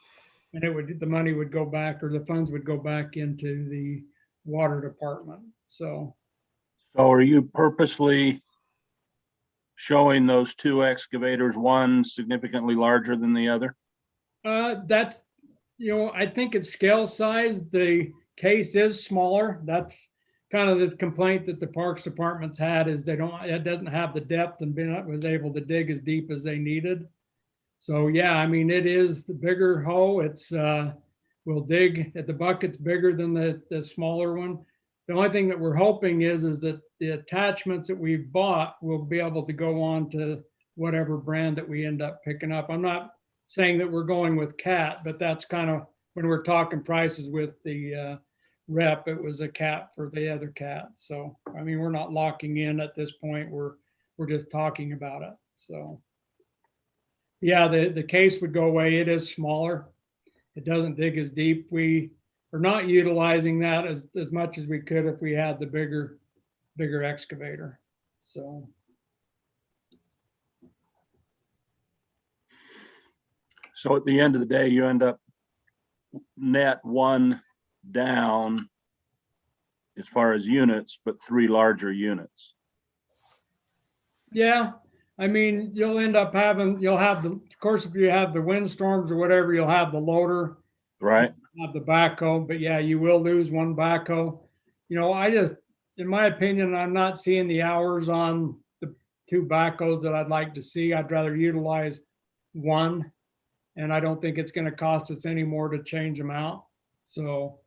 and the money would go back, or the funds would go back into the water department. So are you purposely showing those 2 excavators, one significantly larger than the other? That's, you know, I think it's scale size. The case is smaller. That's kind of the complaint that the Parks Department's had, is it doesn't have the depth and was able to dig as deep as they needed. So yeah, I mean, it is the bigger hoe. It's will dig at the bucket's bigger than the smaller one. The only thing that we're hoping is that the attachments that we've bought will be able to go on to whatever brand that we end up picking up. I'm not saying that we're going with Cat, but that's kind of when we're talking prices with the rep, it was a Cat for the other Cat. So, I mean, we're not locking in at this point. We're just talking about it. So yeah, the case would go away. It is smaller. It doesn't dig as deep. We are not utilizing that as much as we could if we had the bigger excavator. So So at the end of the day, you end up net 1 down as far as units, but 3 larger units. Yeah, I mean, you'll end up having, you'll have the, of course, if you have the windstorms or whatever, you'll have the loader, Right? have the backhoe, but yeah, you will lose one backhoe. You know, I just, in my opinion, I'm not seeing the hours on the 2 backhoes that I'd like to see. I'd rather utilize one. And I don't think it's going to cost us any more to change them out. So,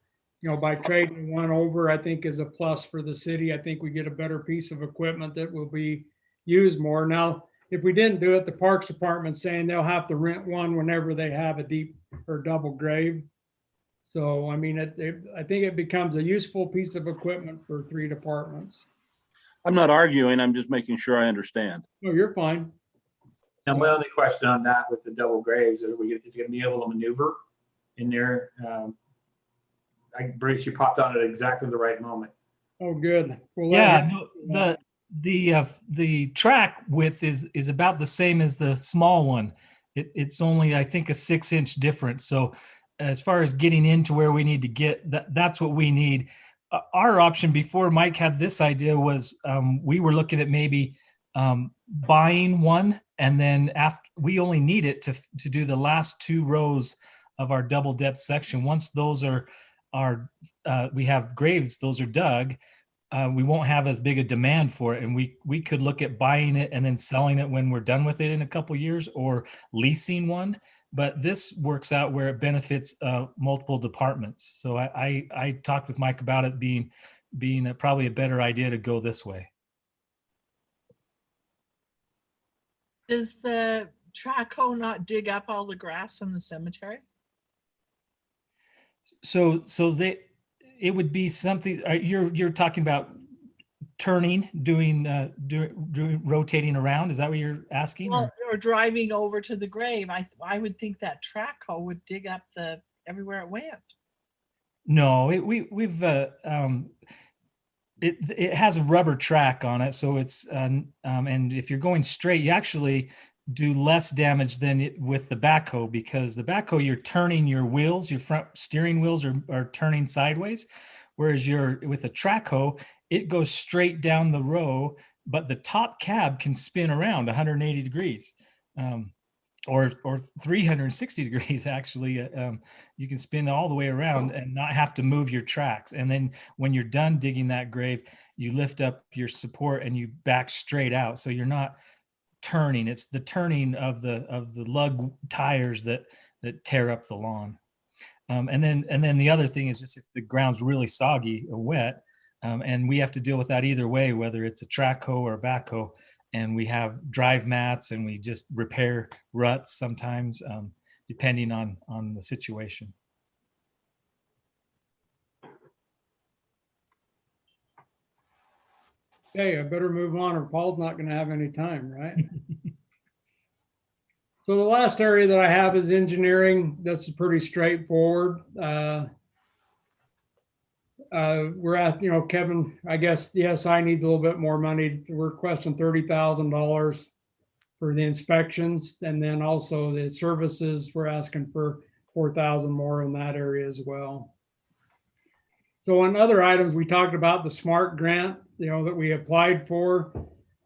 you know, by trading one over, I think is a plus for the city. I think we get a better piece of equipment that will be used more. Now, if we didn't do it, the Parks Department's saying they'll have to rent one whenever they have a deep or double grave. So, I mean, I think it becomes a useful piece of equipment for 3 departments. I'm not arguing. I'm just making sure I understand. No, you're fine. Now, my only question on that with the double graves, is it going to be able to maneuver in there? Bruce, you popped on at exactly the right moment. Oh, good. Well, Yeah, no, the track width is about the same as the small one. It's only, I think, a 6-inch difference. So as far as getting into where we need to get, that's what we need. Our option before Mike had this idea was we were looking at maybe buying one, and then after we only need it to do the last 2 rows of our double depth section. Once those are we have graves, those are dug, we won't have as big a demand for it, and we could look at buying it and then selling it when we're done with it in a couple years, or leasing one. But this works out where it benefits multiple departments. So I talked with Mike about it being probably a better idea to go this way. Does the track hoe not dig up all the grass in the cemetery? So it would be something you're talking about turning, doing rotating around. Is that what you're asking? Well, or driving over to the grave. I would think that track hoe would dig up everywhere it went. No, it has a rubber track on it, so it's and if you're going straight, you actually do less damage than with the backhoe, because the backhoe, you're turning your wheels, your front steering wheels are turning sideways, whereas with a track hoe, it goes straight down the row, but the top cab can spin around 180 degrees. Or 360 degrees, actually. You can spin all the way around and not have to move your tracks. And then when you're done digging that grave, you lift up your support and you back straight out. So you're not turning. It's the turning of the lug tires that tear up the lawn. And then the other thing is just if the ground's really soggy or wet, and we have to deal with that either way, whether it's a track hoe or a backhoe. And we have drive mats, and we just repair ruts sometimes, depending on the situation. Okay, I better move on, or Paul's not going to have any time, right? So the last area that I have is engineering. This is pretty straightforward. We're at, Kevin, I guess the SI needs a little bit more money. We're requesting $30,000 for the inspections. And then also the services, we're asking for $4,000 more in that area as well. So on other items, we talked about the SMART grant, that we applied for.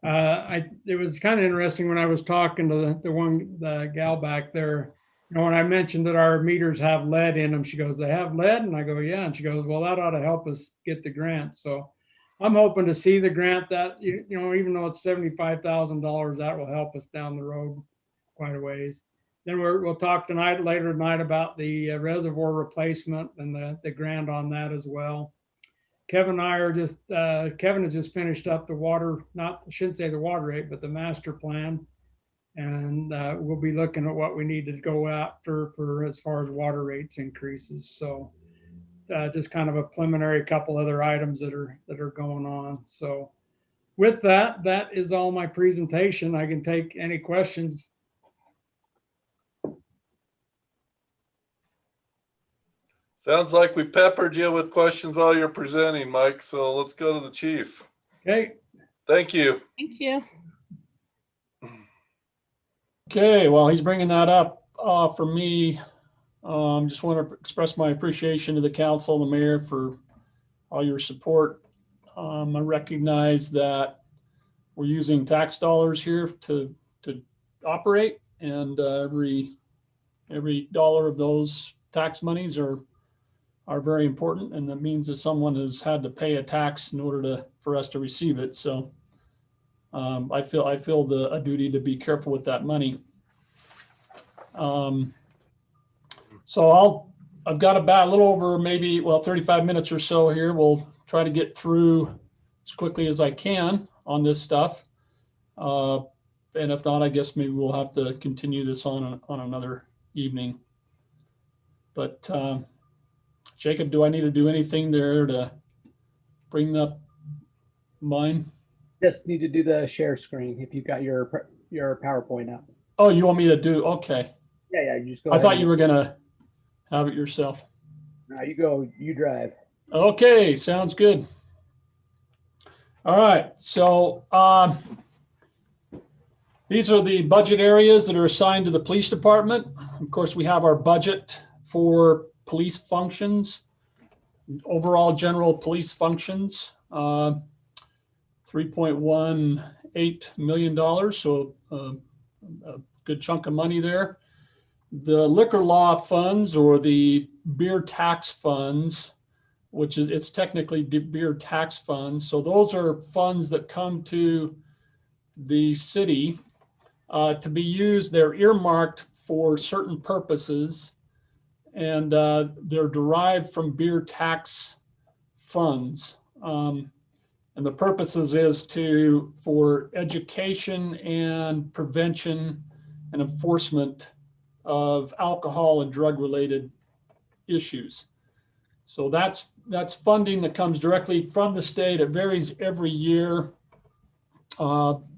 It was kind of interesting when I was talking to the gal back there. When I mentioned that our meters have lead in them, she goes, "They have lead?" And I go, "Yeah." And she goes, "Well, that ought to help us get the grant." So I'm hoping to see the grant that, even though it's $75,000, that will help us down the road quite a ways. Then we'll talk later tonight about the reservoir replacement and the grant on that as well. Kevin and I are Kevin has just finished up I shouldn't say the water rate, but the master plan. And we'll be looking at what we need to go after for as far as water rates increases. So just kind of a preliminary couple other items that are going on. So with that is all my presentation. I can take any questions. Sounds like we peppered you with questions while you're presenting, Mike. So let's go to the chief. Okay. Thank you. Thank you. Okay, while he's bringing that up, for me. Just want to express my appreciation to the council and the mayor for all your support. I recognize that we're using tax dollars here to operate, and every dollar of those tax monies are very important, and that means that someone has had to pay a tax in order for us to receive it. So I feel a duty to be careful with that money. So I've got about a little over maybe 35 minutes or so here. We'll try to get through as quickly as I can on this stuff. And if not, I guess maybe we'll have to continue this on another evening. But Jacob, do I need to do anything there to bring up mine? Just need to do the share screen if you've got your PowerPoint up. Oh, you want me to do? Okay. Yeah, you just go. I thought you were gonna have it yourself. No, you go. You drive. Okay, sounds good. All right, so these are the budget areas that are assigned to the police department. Of course, we have our budget for police functions, overall general police functions, $3.18 million, so a good chunk of money there. The liquor law funds, or the beer tax funds, which is, it's technically beer tax funds. So those are funds that come to the city to be used. They're earmarked for certain purposes, and they're derived from beer tax funds. And the purposes is for education and prevention and enforcement of alcohol and drug related issues. So that's funding that comes directly from the state. It varies every year.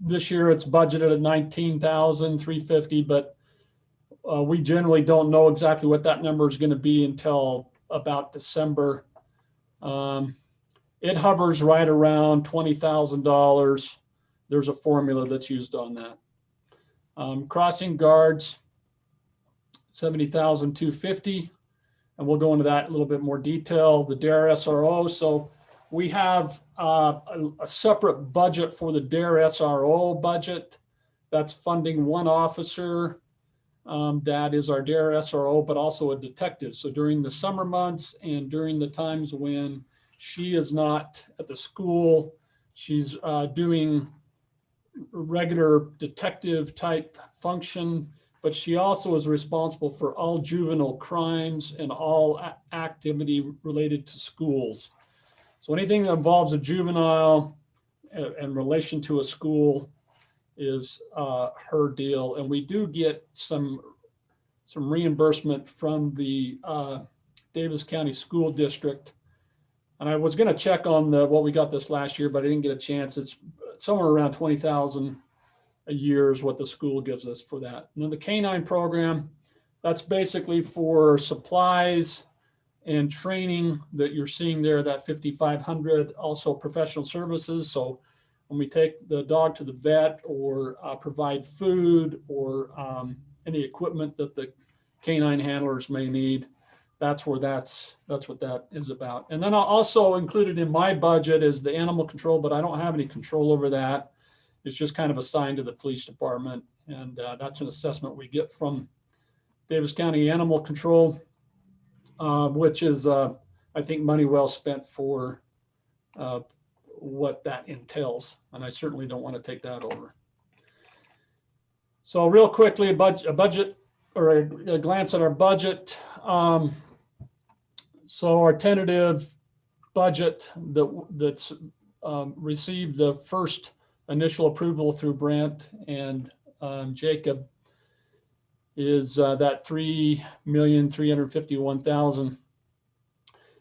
This year it's budgeted at $19,350, but we generally don't know exactly what that number is going to be until about December. It hovers right around $20,000. There's a formula that's used on that. Crossing guards, $70,250, and we'll go into that in a little bit more detail. The DARE SRO, so we have a separate budget for the DARE SRO budget. That's funding one officer. That is our DARE SRO, but also a detective. So during the summer months and during the times when she is not at the school, she's doing regular detective type function, but she also is responsible for all juvenile crimes and all activity related to schools. So anything that involves a juvenile in relation to a school is her deal. And we do get some reimbursement from the Davis County School District. And I was going to check on what we got this last year, but I didn't get a chance. It's somewhere around $20,000 a year is what the school gives us for that. And then the K-9 program, that's basically for supplies and training that you're seeing there, that $5,500, also professional services. So when we take the dog to the vet or provide food or any equipment that the K-9 handlers may need, that's what that is about. And then also included in my budget is the animal control, but I don't have any control over that. It's just kind of assigned to the police department. And that's an assessment we get from Davis County Animal Control, which is, I think, money well spent for what that entails. And I certainly don't want to take that over. So real quickly, a budget or a glance at our budget. So our tentative budget that's received the first initial approval through Brent and Jacob is that $3,351,000.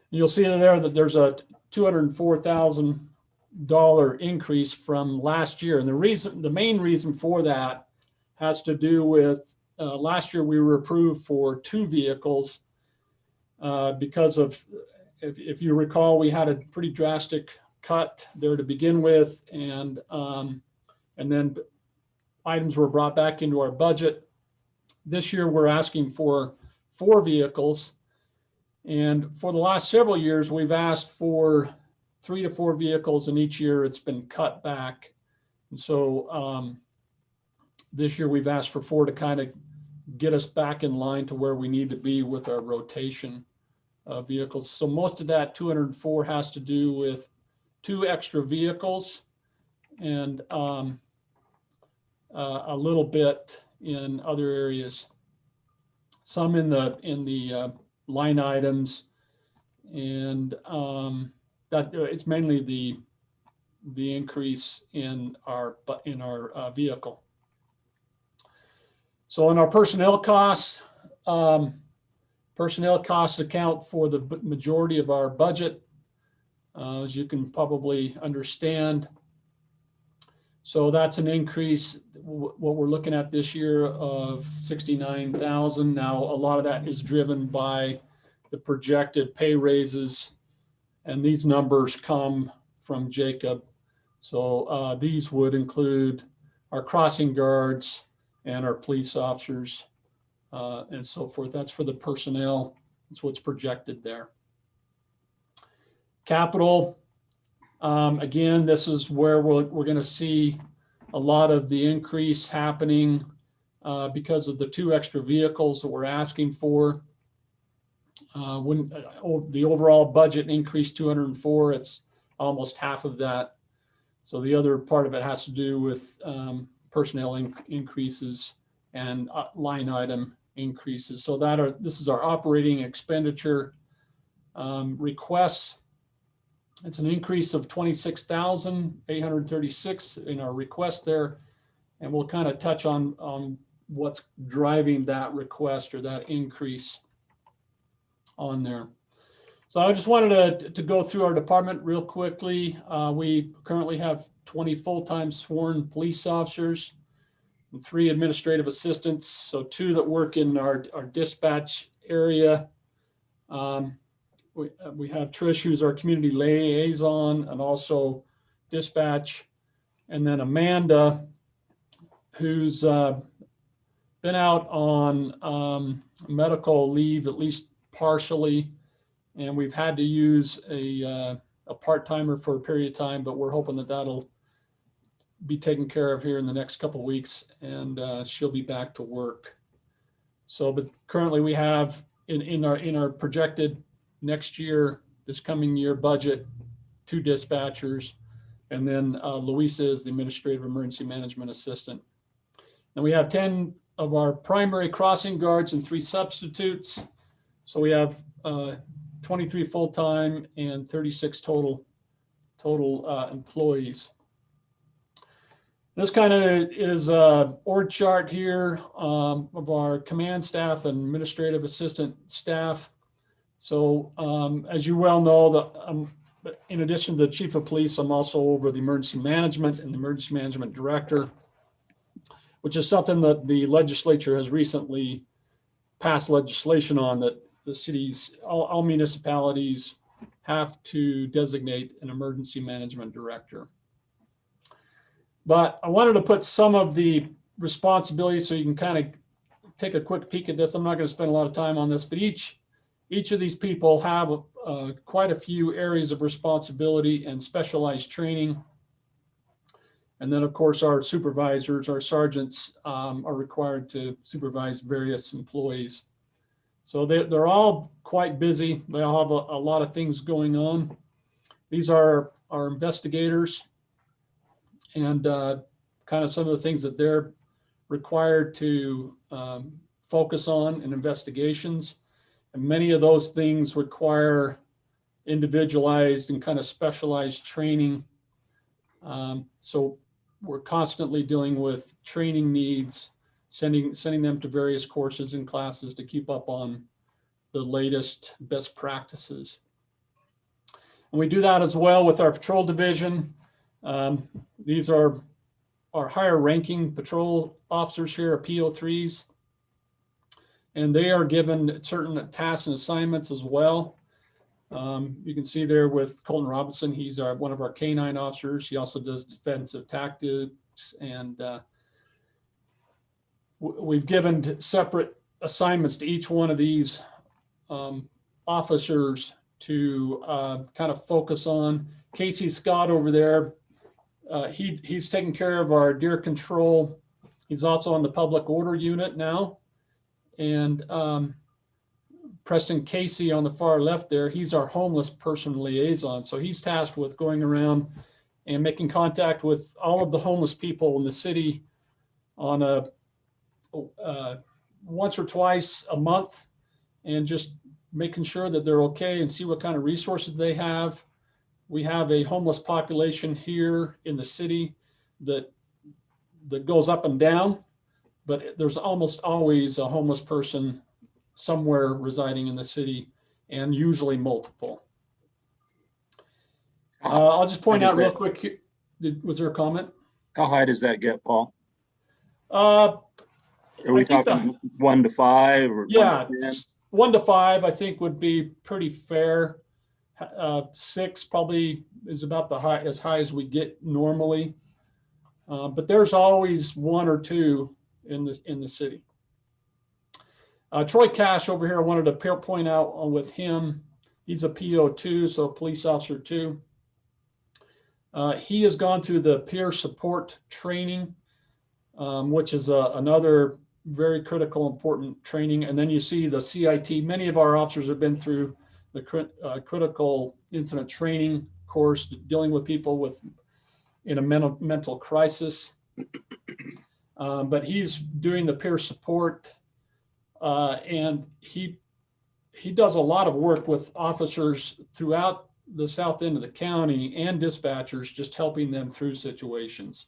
You'll see there that there's a $204,000 increase from last year, and the main reason for that has to do with last year we were approved for 2 vehicles because of, if you recall, we had a pretty drastic cut there to begin with, and then items were brought back into our budget this year we're asking for 4 vehicles. And for the last several years, we've asked for 3 to 4 vehicles, and each year it's been cut back. And so this year we've asked for 4 to kind of get us back in line to where we need to be with our rotation of vehicles. So most of that 204 has to do with 2 extra vehicles and a little bit in other areas. Some in the line items, and that it's mainly the increase in our vehicle. So in our personnel costs account for the majority of our budget, as you can probably understand. So that's an increase, what we're looking at this year, of 69,000. Now, a lot of that is driven by the projected pay raises, and these numbers come from Jacob. So these would include our crossing guards and our police officers and so forth. That's for the personnel. That's what's projected there. Capital, again, this is where we're going to see a lot of the increase happening because of the 2 extra vehicles that we're asking for. When the overall budget increased 204, it's almost half of that. So the other part of it has to do with personnel increases and line item increases. So this is our operating expenditure requests. It's an increase of 26,836 in our request there. And we'll kind of touch on what's driving that request or that increase on there. So I just wanted to go through our department real quickly. We currently have 20 full-time sworn police officers and 3 administrative assistants. So 2 that work in our dispatch area. We have Trish, who's our community liaison, and also dispatch. And then Amanda, who's been out on medical leave, at least partially. And we've had to use a part-timer for a period of time, but we're hoping that that'll be taken care of here in the next couple of weeks, and she'll be back to work. So, but currently we have in our projected next year, this coming year budget, 2 dispatchers, and then Louisa is the administrative emergency management assistant. And we have 10 of our primary crossing guards and 3 substitutes. So we have 23 full-time and 36 total employees. This kind of is a org chart here of our command staff and administrative assistant staff. So as you well know, in addition to the chief of police, I'm also over the emergency management and the emergency management director, which is something that the legislature has recently passed legislation on, that the cities, all municipalities have to designate an emergency management director. But I wanted to put some of the responsibilities so you can kind of take a quick peek at this. I'm not going to spend a lot of time on this, but each of these people have quite a few areas of responsibility and specialized training. And then, of course, our supervisors, our sergeants, are required to supervise various employees. So they're all quite busy. They all have a lot of things going on. These are our investigators, and kind of some of the things that they're required to focus on in investigations. And many of those things require individualized and kind of specialized training. So we're constantly dealing with training needs, sending them to various courses and classes to keep up on the latest best practices. And we do that as well with our patrol division. These are our higher ranking patrol officers here, our PO3s. And they are given certain tasks and assignments as well. You can see there with Colton Robinson, he's one of our K9 officers. He also does defensive tactics and we've given separate assignments to each one of these officers to kind of focus on. Casey Scott over there, he's taking care of our deer control. He's also on the public order unit now. And Preston Casey on the far left there, he's our homeless person liaison. So he's tasked with going around and making contact with all of the homeless people in the city on a once or twice a month, and just making sure that they're okay and see what kind of resources they have. We have a homeless population here in the city that goes up and down, but there's almost always a homeless person somewhere residing in the city, and usually multiple. I'll just point out real quick here, was there a comment? How high does that get, Paul? Are we talking 1 to 5 or yeah, 1 to 10? 1 to 5 I think would be pretty fair. 6 probably is about as high as we get normally, but there's always 1 or 2 in the city. Troy Cash over here, I wanted to point out with him. He's a PO2, so a police officer too. He has gone through the peer support training, which is another very critical, important training. And then you see the CIT. Many of our officers have been through the critical incident training course, dealing with people in a mental crisis. But he's doing the peer support, and he does a lot of work with officers throughout the south end of the county and dispatchers, just helping them through situations.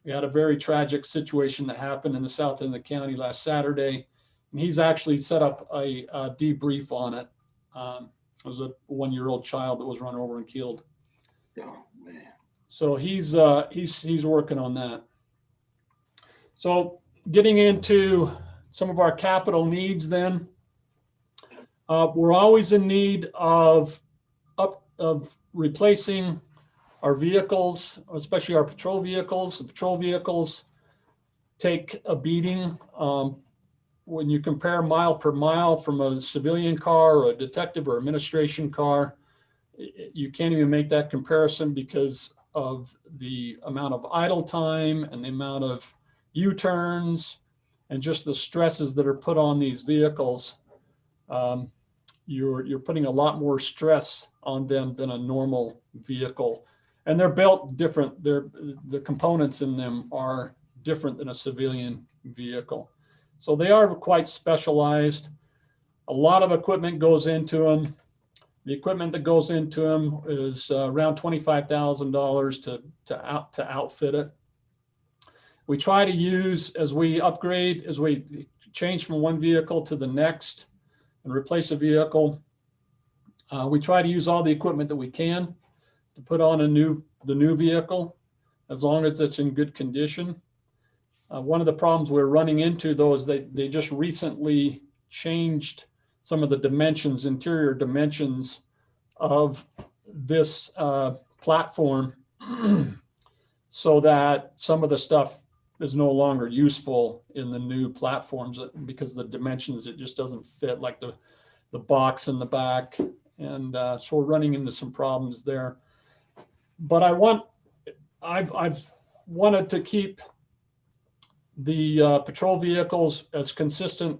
We had a very tragic situation that happened in the south end of the county last Saturday, and he's actually set up a debrief on it. It was a 1-year-old child that was run over and killed. Oh, man. So he's working on that. So getting into some of our capital needs then, we're always in need of replacing our vehicles, especially our patrol vehicles. The patrol vehicles take a beating. When you compare mile per mile from a civilian car or a detective or administration car, you can't even make that comparison because of the amount of idle time and the amount of U-turns and just the stresses that are put on these vehicles. You're putting a lot more stress on them than a normal vehicle. And they're built different. The components in them are different than a civilian vehicle. So they are quite specialized. A lot of equipment goes into them. The equipment that goes into them is around $25,000 to outfit it. We try to use, as we upgrade, as we change from one vehicle to the next and replace a vehicle, we try to use all the equipment that we can to put on the new vehicle, as long as it's in good condition. One of the problems we're running into, though, is they just recently changed some of the dimensions, interior dimensions of this platform so that some of the stuff is no longer useful in the new platforms because the dimensions, it just doesn't fit, like the box in the back. And so we're running into some problems there. But I've wanted to keep the patrol vehicles as consistent,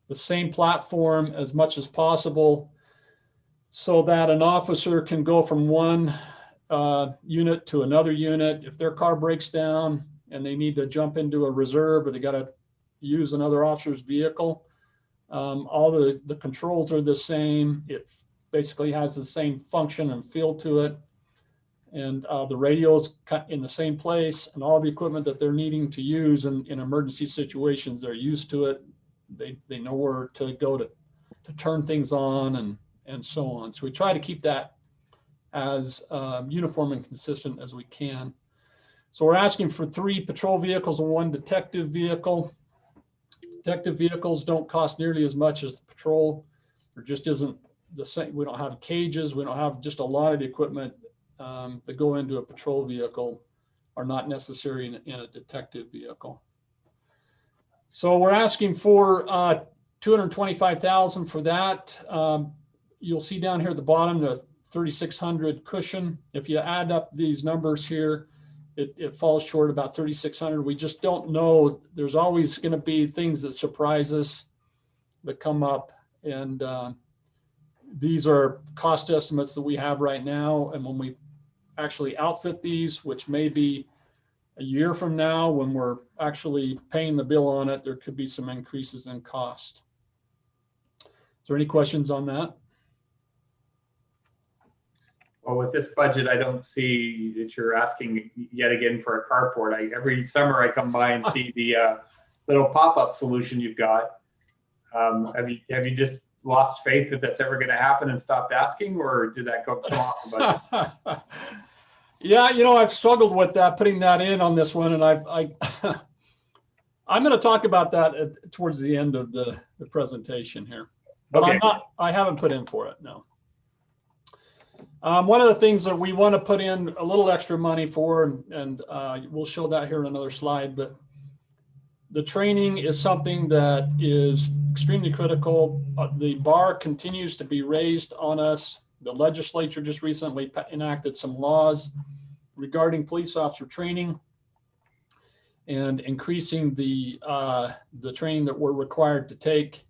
the same platform as much as possible, so that an officer can go from one unit to another unit. If their car breaks down and they need to jump into a reserve or they got to use another officer's vehicle, all the controls are the same. It basically has the same function and feel to it. And the radios in the same place, and all the equipment that they're needing to use in emergency situations, they're used to it. They know where to go to turn things on and so on. So we try to keep that as uniform and consistent as we can. So we're asking for 3 patrol vehicles and 1 detective vehicle. Detective vehicles don't cost nearly as much as the patrol. There just isn't the same. We don't have cages. We don't have just a lot of the equipment that go into a patrol vehicle are not necessary in a detective vehicle. So we're asking for 225,000 for that. You'll see down here at the bottom the 3,600 cushion. If you add up these numbers here, it falls short about 3,600. We just don't know. There's always going to be things that surprise us that come up, and these are cost estimates that we have right now. And when we actually outfit these, which may be a year from now, when we're actually paying the bill on it, there could be some increases in cost. Is there any questions on that? Well, with this budget, I don't see that you're asking yet again for a carport. Every summer I come by and see the little pop-up solution you've got. Have you just lost faith that that's ever going to happen and stopped asking, or did that come off the budget? Yeah, you know, I've struggled with that, putting that in on this one, and I'm going to talk about that towards the end of the presentation here. But Okay. I haven't put in for it, no. One of the things that we want to put in a little extra money for, and we'll show that here in another slide, but the training is something that is extremely critical. The bar continues to be raised on us. The legislature just recently enacted some laws regarding police officer training and increasing the training that we're required to take.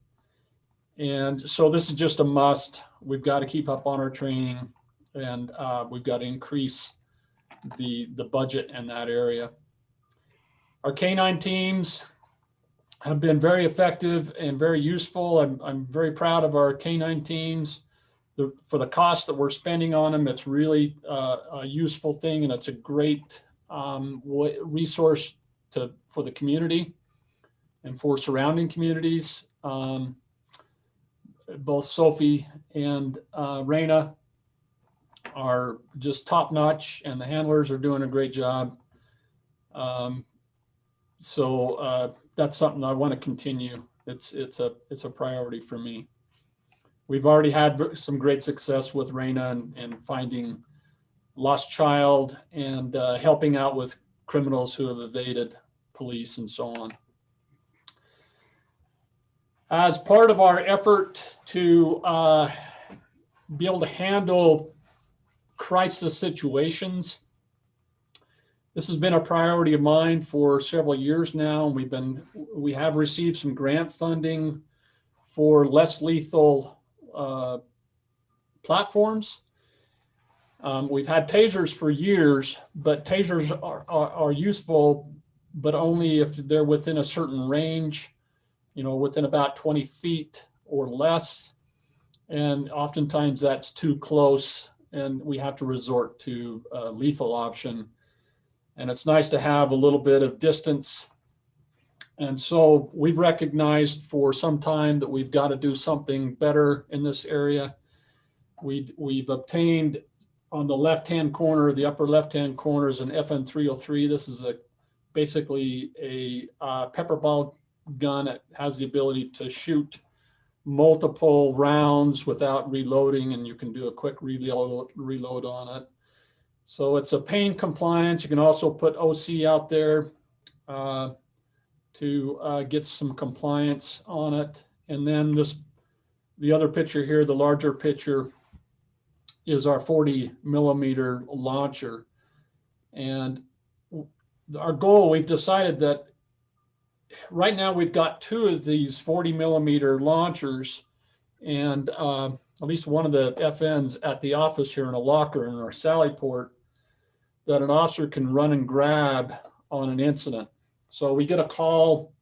And so this is just a must. We've got to keep up on our training, and we've got to increase the budget in that area. Our K-9 teams have been very effective and very useful. I'm very proud of our K-9 teams. For the cost that we're spending on them, it's really a useful thing, and it's a great resource for the community and for surrounding communities. Both Sophie and Raina are just top notch, and the handlers are doing a great job. So that's something I want to continue. It's a priority for me. We've already had some great success with Raina and finding lost child and helping out with criminals who have evaded police and so on. As part of our effort to be able to handle crisis situations, this has been a priority of mine for several years now. We have received some grant funding for less lethal platforms. We've had tasers for years, but tasers are useful, but only if they're within a certain range, you know, within about 20 feet or less. And oftentimes that's too close, and we have to resort to a lethal option. And it's nice to have a little bit of distance. And so we've recognized for some time that we've got to do something better in this area. We've obtained on the left-hand corner, the upper left-hand corner, is an FN 303. This is basically a pepper ball gun. It has the ability to shoot multiple rounds without reloading, and you can do a quick reload on it. So it's a pain compliance. You can also put OC out there to get some compliance on it. And then the other picture here, the larger picture, is our 40 millimeter launcher. And our goal, we've decided that right now we've got 2 of these 40 millimeter launchers, and at least one of the FNs at the office here in a locker in our Sally Port that an officer can run and grab on an incident. So we get a call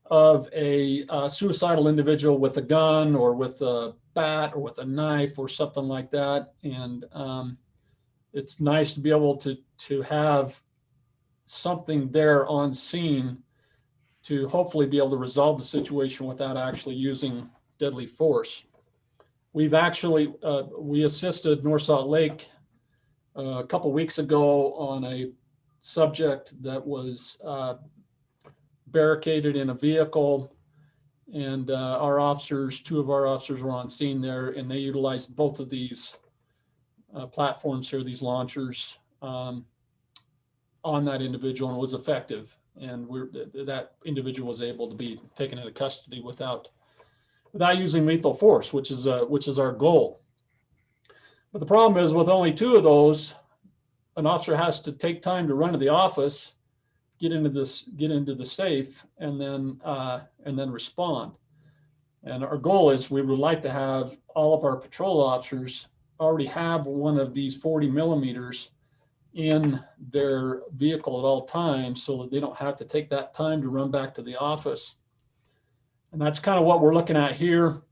of a suicidal individual with a gun or with a bat or with a knife or something like that. And it's nice to be able to have something there on scene to hopefully be able to resolve the situation without actually using deadly force. We've actually, we assisted North Salt Lake a couple weeks ago on a subject that was barricaded in a vehicle, and our officers, 2 of our officers were on scene there, and they utilized both of these platforms here, these launchers, on that individual, and it was effective. and that individual was able to be taken into custody without using lethal force, which is our goal. But the problem is, with only 2 of those, an officer has to take time to run to the office, get into the safe, and then respond. And our goal is, we would like to have all of our patrol officers already have one of these 40 millimeters in their vehicle at all times, so that they don't have to take that time to run back to the office. And that's kind of what we're looking at here.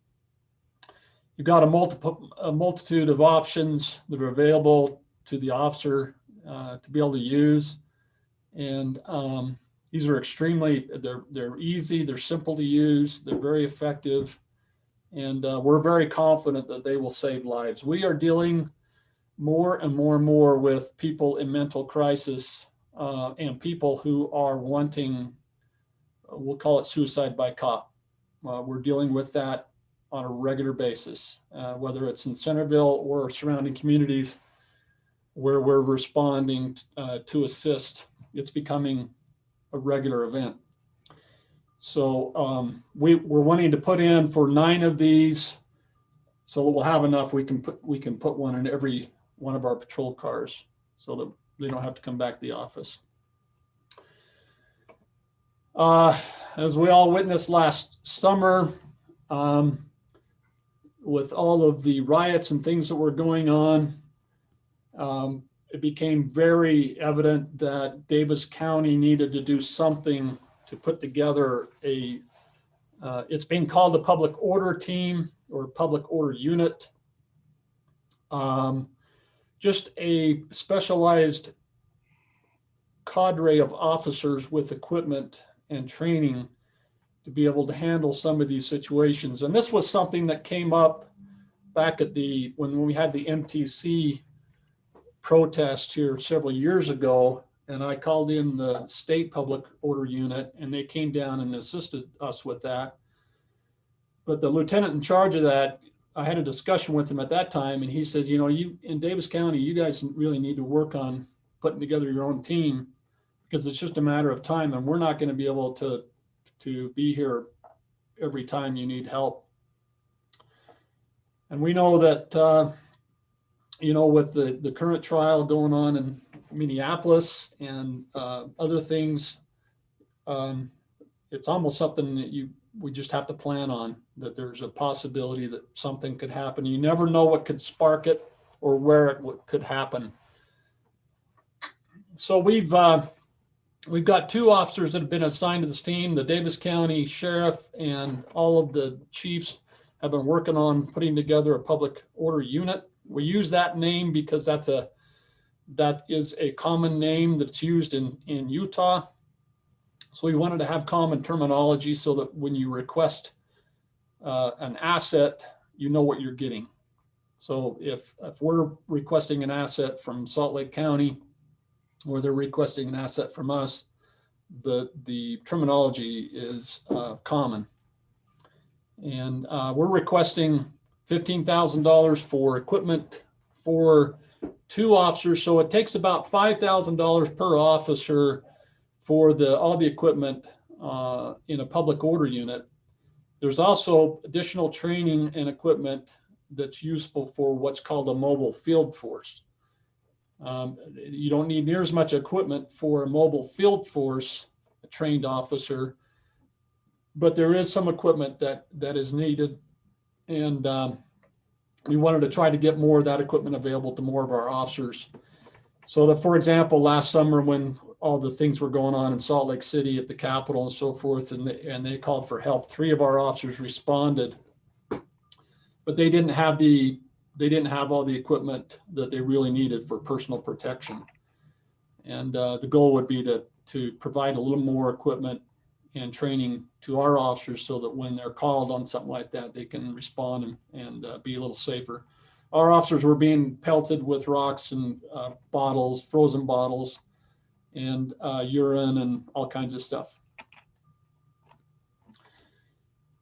You've got a multitude of options that are available to the officer to be able to use. And these are they're easy, they're simple to use, they're very effective. And we're very confident that they will save lives. We are dealing more and more with people in mental crisis and people who are wanting, we'll call it suicide by cop. We're dealing with that on a regular basis, whether it's in Centerville or surrounding communities where we're responding to assist. It's becoming a regular event. So we're wanting to put in for 9 of these, so that we'll have enough. We can put one in every one of our patrol cars, so that they don't have to come back to the office. As we all witnessed last summer, with all of the riots and things that were going on, it became very evident that Davis County needed to do something to put together it's being called a public order team or public order unit. Just a specialized cadre of officers with equipment and training to be able to handle some of these situations. And this was something that came up back at when we had the MTC protest here several years ago, and I called in the state public order unit, and they came down and assisted us with that. But the lieutenant in charge of that, I had a discussion with him at that time, and he said, you know, you in Davis County, you guys really need to work on putting together your own team, because it's just a matter of time, and we're not going to be able to be here every time you need help. And we know that, you know, with the current trial going on in Minneapolis and other things, it's almost something that we just have to plan on, that there's a possibility that something could happen. You never know what could spark it or where it could happen. So we've got 2 officers that have been assigned to this team. The Davis County Sheriff and all of the chiefs have been working on putting together a public order unit. We use that name because that is a common name that's used in Utah. So we wanted to have common terminology so that when you request an asset, you know what you're getting. So if we're requesting an asset from Salt Lake County, or they're requesting an asset from us, the terminology is common. And we're requesting $15,000 for equipment for 2 officers. So it takes about $5,000 per officer for all the equipment in a public order unit. There's also additional training and equipment that's useful for what's called a mobile field force. You don't need near as much equipment for a mobile field force, a trained officer, but there is some equipment that is needed. And we wanted to try to get more of that equipment available to more of our officers. So that, for example, last summer when all the things were going on in Salt Lake City at the Capitol and so forth, and they called for help, 3 of our officers responded, but they didn't have all the equipment that they really needed for personal protection. And the goal would be to provide a little more equipment and training to our officers so that when they're called on something like that, they can respond and be a little safer. Our officers were being pelted with rocks and bottles, frozen bottles, and urine and all kinds of stuff.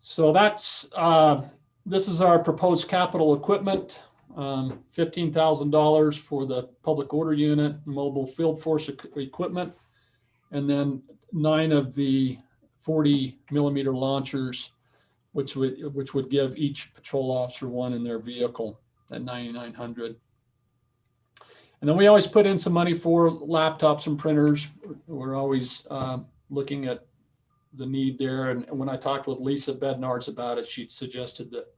So this is our proposed capital equipment. $15,000 for the public order unit, mobile field force equipment. and then 9 of the 40 millimeter launchers, which would give each patrol officer one in their vehicle at 9,900. And then we always put in some money for laptops and printers. We're always looking at the need there. And when I talked with Lisa Bednarz about it, she suggested that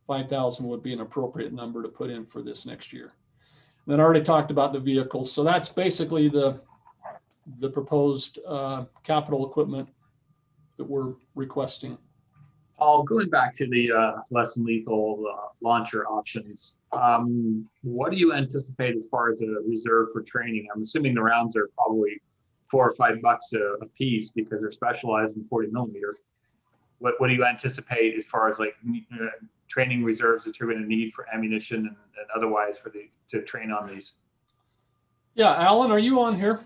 5,000 would be an appropriate number to put in for this next year. And then I already talked about the vehicles. So that's basically the proposed capital equipment that we're requesting. Paul, going back to the less than lethal launcher options, what do you anticipate as far as a reserve for training? I'm assuming the rounds are probably $4 or $5 a piece because they're specialized in 40 millimeter. What do you anticipate as far as like training reserves that you're going to need for ammunition and otherwise to train on these? Yeah, Alan, are you on here?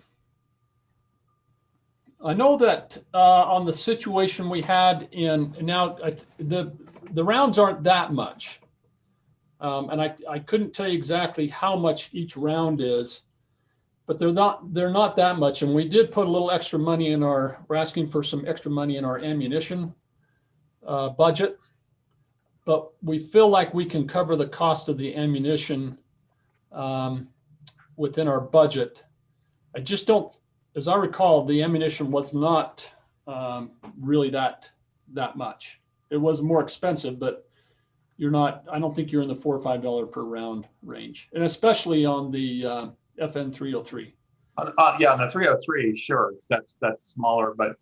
I know that on the situation we had in now, the rounds aren't that much, and I couldn't tell you exactly how much each round is, but they're not that much. And we did put a little extra money in we're asking for some extra money in our ammunition budget, but we feel like we can cover the cost of the ammunition within our budget. I just don't. As I recall, the ammunition was not really that much. It was more expensive, but I don't think you're in the $4 or $5 per round range. And especially on the FN 303. Yeah, on the 303, sure, that's smaller, but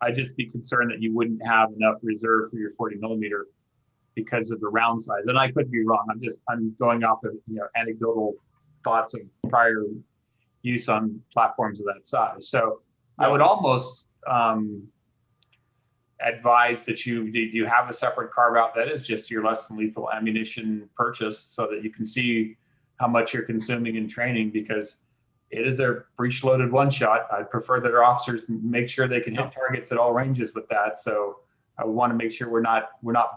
I'd just be concerned that you wouldn't have enough reserve for your 40 millimeter because of the round size. And I could be wrong. I'm going off of anecdotal thoughts of prior use on platforms of that size. So I would almost advise that you have a separate carve out that is just your less than lethal ammunition purchase so that you can see how much you're consuming in training, because it is a breech loaded one shot. I'd prefer that our officers make sure they can hit targets at all ranges with that. So I would want to make sure we're not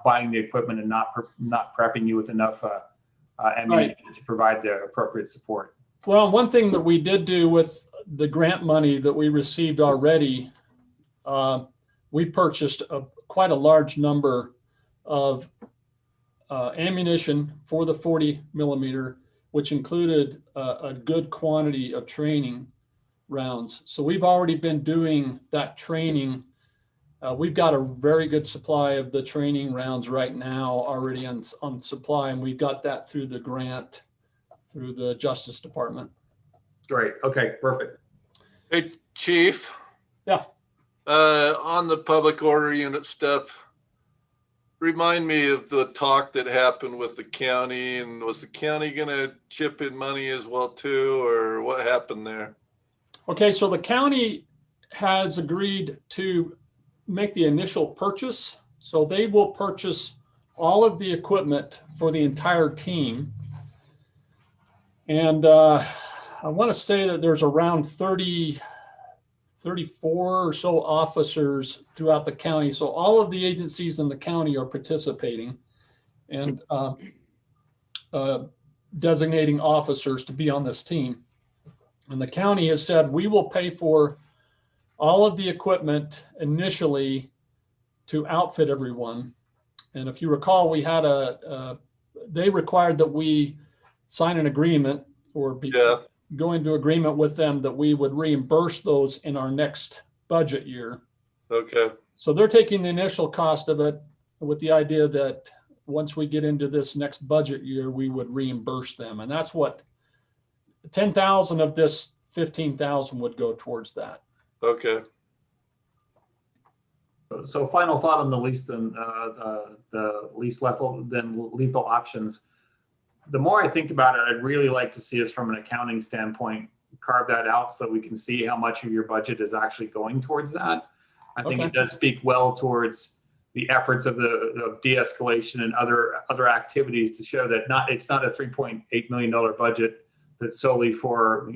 buying the equipment and not prepping you with enough ammunition to provide the appropriate support. Well, one thing that we did do with the grant money that we received already, we purchased quite a large number of ammunition for the 40 millimeter, which included a good quantity of training rounds. So we've already been doing that training. We've got a very good supply of the training rounds right now already on supply, and we got that through the grant through the Justice Department. Great. Okay, perfect. Hey, Chief. Yeah. On the public order unit stuff, remind me of the talk that happened with the county, and was the county going to chip in money as well too, or what happened there? Okay, so the county has agreed to make the initial purchase. So they will purchase all of the equipment for the entire team. And I want to say that there's around 34 or so officers throughout the county. So all of the agencies in the county are participating and designating officers to be on this team. And the county has said, we will pay for all of the equipment initially to outfit everyone. And if you recall, we had they required that we sign an agreement or go into agreement with them that we would reimburse those in our next budget year. Okay. So they're taking the initial cost of it with the idea that once we get into this next budget year, we would reimburse them. And that's what 10,000 of this 15,000 would go towards that. Okay. So final thought on the least lethal options. The more I think about it, I'd really like to see us from an accounting standpoint carve that out so that we can see how much of your budget is actually going towards that. I think it does speak well towards the efforts of de-escalation and other activities to show that it's not a $3.8 million budget that's solely for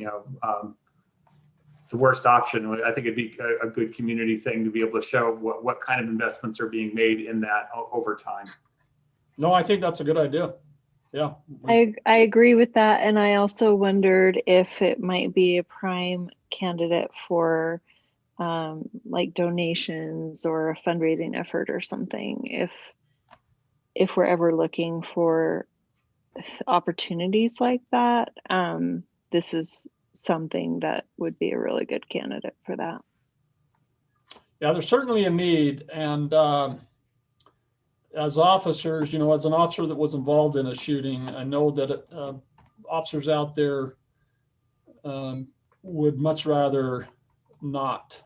the worst option. I think it'd be a good community thing to be able to show what kind of investments are being made in that over time. No, I think that's a good idea. Yeah. I agree with that. And I also wondered if it might be a prime candidate for like donations or a fundraising effort or something, if we're ever looking for opportunities like that, this is something that would be a really good candidate for that. Yeah, there's certainly a need. And as officers, as an officer that was involved in a shooting, I know that officers out there would much rather not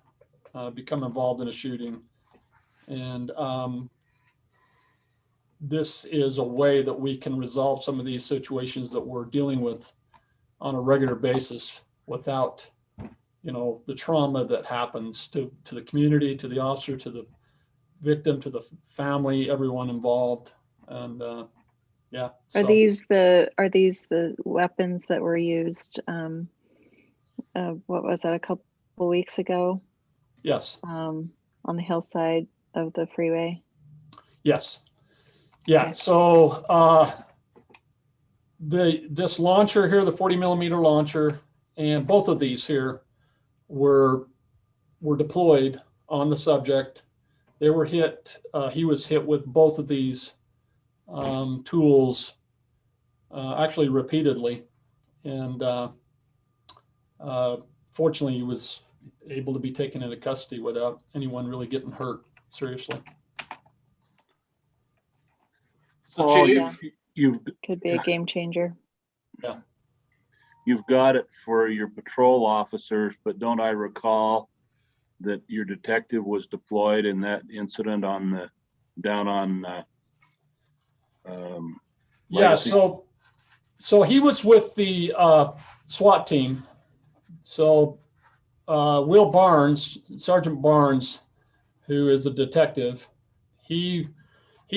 become involved in a shooting. And this is a way that we can resolve some of these situations that we're dealing with on a regular basis without, the trauma that happens to the community, to the officer, to the victim, to the family, everyone involved. And yeah. Are these the weapons that were used? What was that, a couple weeks ago? Yes. On the hillside of the freeway. Yes. Yeah. Okay. So this launcher here, the 40mm launcher, and both of these here were deployed on the subject. They were hit. He was hit with both of these tools, actually repeatedly, and fortunately, he was able to be taken into custody without anyone really getting hurt seriously. So Yeah. you've Could be a game changer. Yeah. You've got it for your patrol officers, but don't I recall that your detective was deployed in that incident down on yeah, Legacy? so he was with the SWAT team. So Will Barnes, Sergeant Barnes, who is a detective, he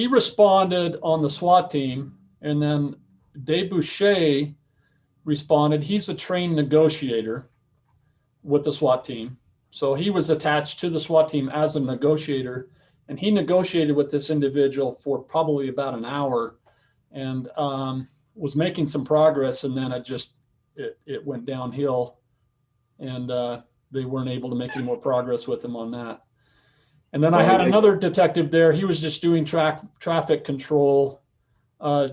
responded on the SWAT team, and then Dave Boucher responded. He's a trained negotiator with the SWAT team. So he was attached to the SWAT team as a negotiator, and he negotiated with this individual for probably about an hour, and was making some progress, and then it went downhill, and they weren't able to make any more progress with him on that. And then I had another detective there. He was just doing traffic control.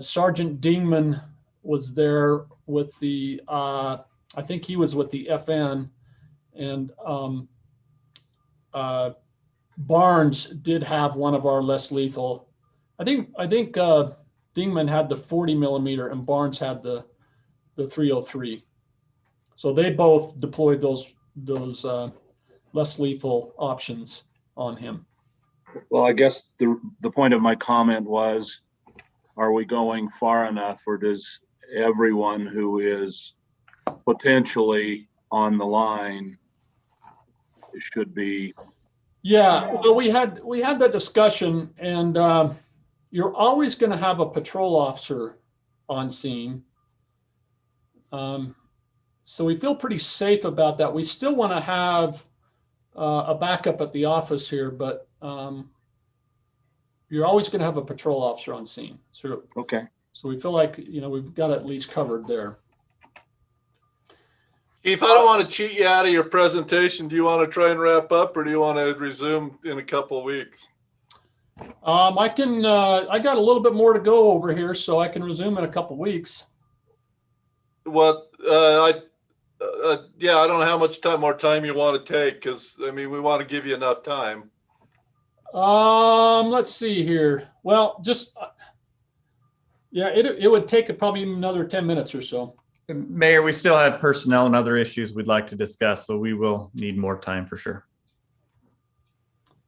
Sergeant Dingman was there with the, I think he was with the FN, and Barnes did have one of our less lethal. I think Dingman had the 40mm and Barnes had the 303. So they both deployed those less lethal options on him. Well, I guess the point of my comment was, are we going far enough, or does everyone who is potentially on the line should be? Yeah, well, we had that discussion, and you're always going to have a patrol officer on scene. So we feel pretty safe about that. We still want to have a backup at the office here, but you're always going to have a patrol officer on scene. So, okay. So we feel like, we've got at least covered there. Chief, I don't want to cheat you out of your presentation. Do you want to try and wrap up, or do you want to resume in a couple of weeks? I got a little bit more to go over here, so I can resume in a couple of weeks. What, yeah, I don't know how much more time you want to take, because, we want to give you enough time. Let's see here. Well, just, yeah, it would take probably another 10 minutes or so. Mayor, we still have personnel and other issues we'd like to discuss, so we will need more time for sure.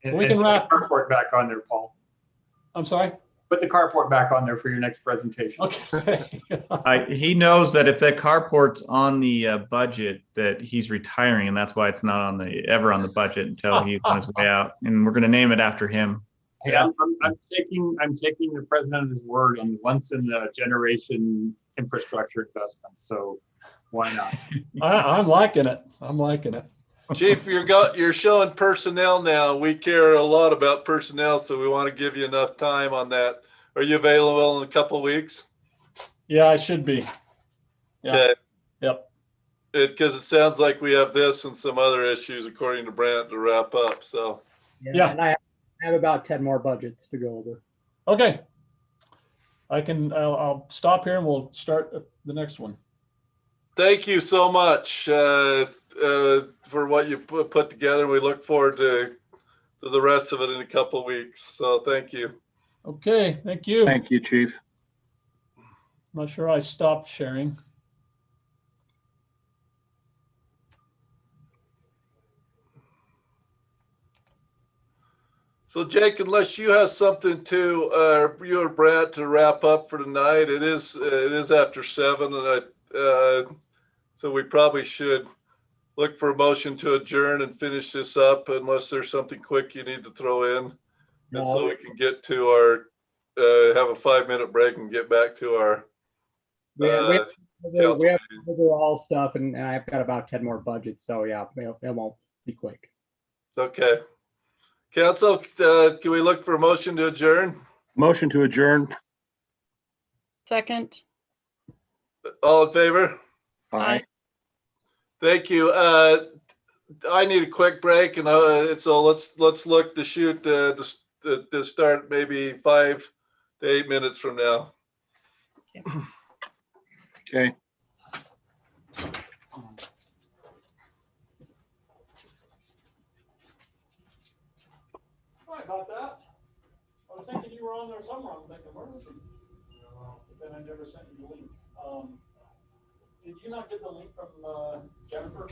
So we can wrap. Put the carport back on there, Paul. I'm sorry? Put the carport back on there for your next presentation. Okay. He knows that if that carport's on the budget, that he's retiring, and that's why it's not ever on the budget until he's on his way out. And we're going to name it after him. Hey, I'm taking the president of his word on once in a generation infrastructure investment. So why not? I'm liking it. I'm liking it. Chief, you're showing personnel now. We care a lot about personnel, so we want to give you enough time on that. Are you available in a couple of weeks? Yeah, I should be. Yeah. Okay. Yep. because it sounds like we have this and some other issues according to Brant to wrap up. So, Yeah. And I have about 10 more budgets to go over. Okay. I'll stop here and we'll start the next one. thank you so much for what you put together. We look forward to the rest of it in a couple of weeks. So thank you. Okay, thank you. Thank you, Chief. Not sure I stopped sharing. So Jake, unless you have something to, you or Brad to wrap up for tonight, it is after 7, and so we probably should look for a motion to adjourn and finish this up, unless there's something quick you need to throw in, and so we can get to our have a 5-minute break and get back to our We have council meeting. overall stuff, and I've got about 10 more budgets. So yeah, it won't be quick. Okay. Council, can we look for a motion to adjourn? Motion to adjourn. Second. All in favor? Aye. Thank you. I need a quick break, and so let's look to shoot to start maybe 5 to 8 minutes from now. Okay. Sorry about that. I was thinking you were on there somewhere. I'm thinking, where is he? But then I never sent you the link. Did you not get the link from Jennifer?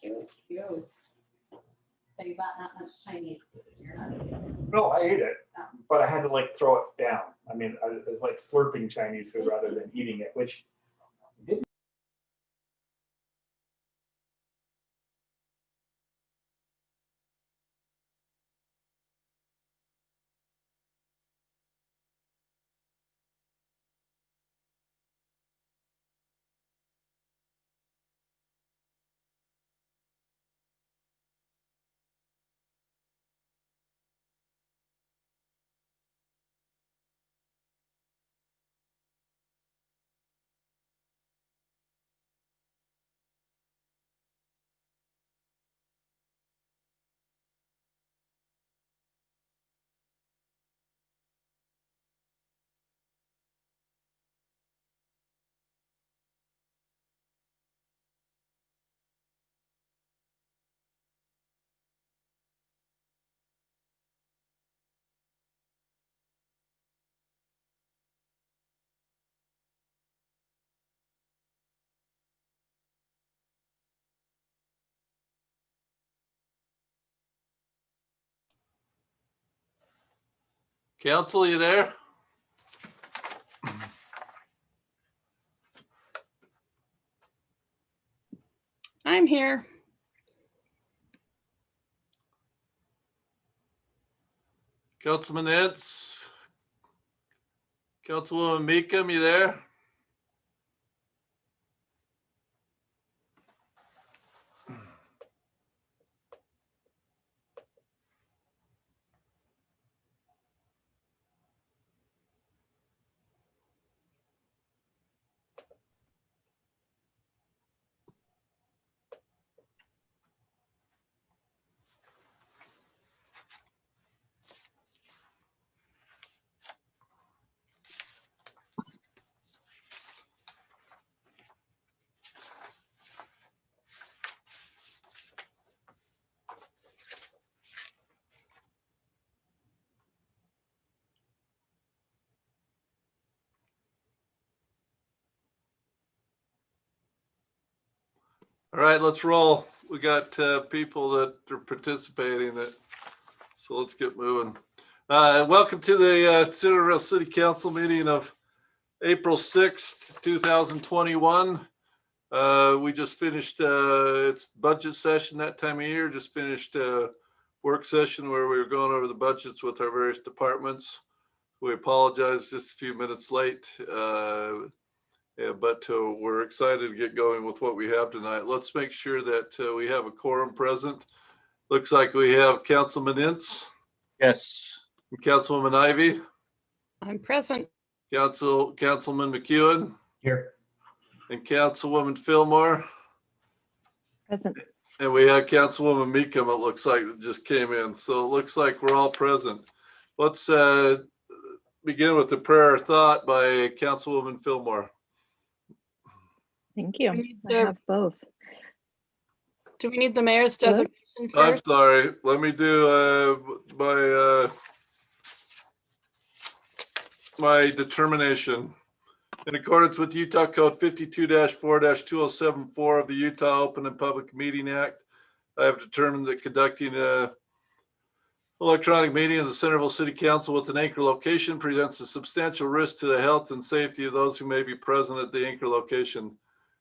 Cute, cute. So you bought not much Chinese food. You're not eating it. No, I ate it, Oh. but I had to like throw it down. I mean, it was like slurping Chinese food rather than eating it, which didn't. Council, you there? I'm here. Councilman Ince? Councilwoman Meekum, you there? All right, let's roll. We got people that are participating, so let's get moving. Welcome to the Centerville City Council meeting of April 6th, 2021. We just finished, it's budget session that time of year, just finished a work session where we were going over the budgets with our various departments. We apologize, just a few minutes late. But we're excited to get going with what we have tonight. Let's make sure that we have a quorum present. Looks like we have Councilman Ince. Yes. And Councilwoman Ivy. I'm present. Councilman McEwen. Here. And Councilwoman Fillmore. Present. And we have Councilwoman Meekum, it looks like, that just came in. So it looks like we're all present. Let's begin with the prayer or thought by Councilwoman Fillmore. Thank you. I the- have both. Do we need the mayor's Hello? designation I'm first? sorry. Let me do my determination. In accordance with Utah Code 52-4-2074 of the Utah Open and Public Meeting Act, I have determined that conducting a electronic meeting of the Centerville City Council with an anchor location presents a substantial risk to the health and safety of those who may be present at the anchor location.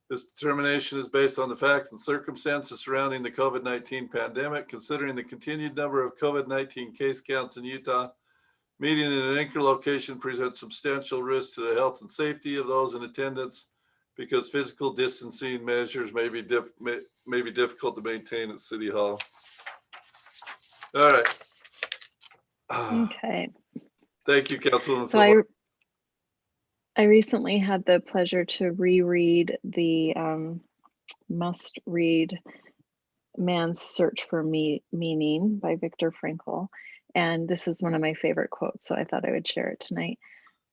This determination is based on the facts and circumstances surrounding the COVID-19 pandemic. Considering the continued number of COVID-19 case counts in Utah, meeting in an anchor location presents substantial risk to the health and safety of those in attendance because physical distancing measures may be difficult to maintain at City Hall. All right. Okay. Thank you, Councilwoman. So I recently had the pleasure to reread the must-read Man's Search for Meaning by Viktor Frankl. And this is one of my favorite quotes, so I thought I would share it tonight.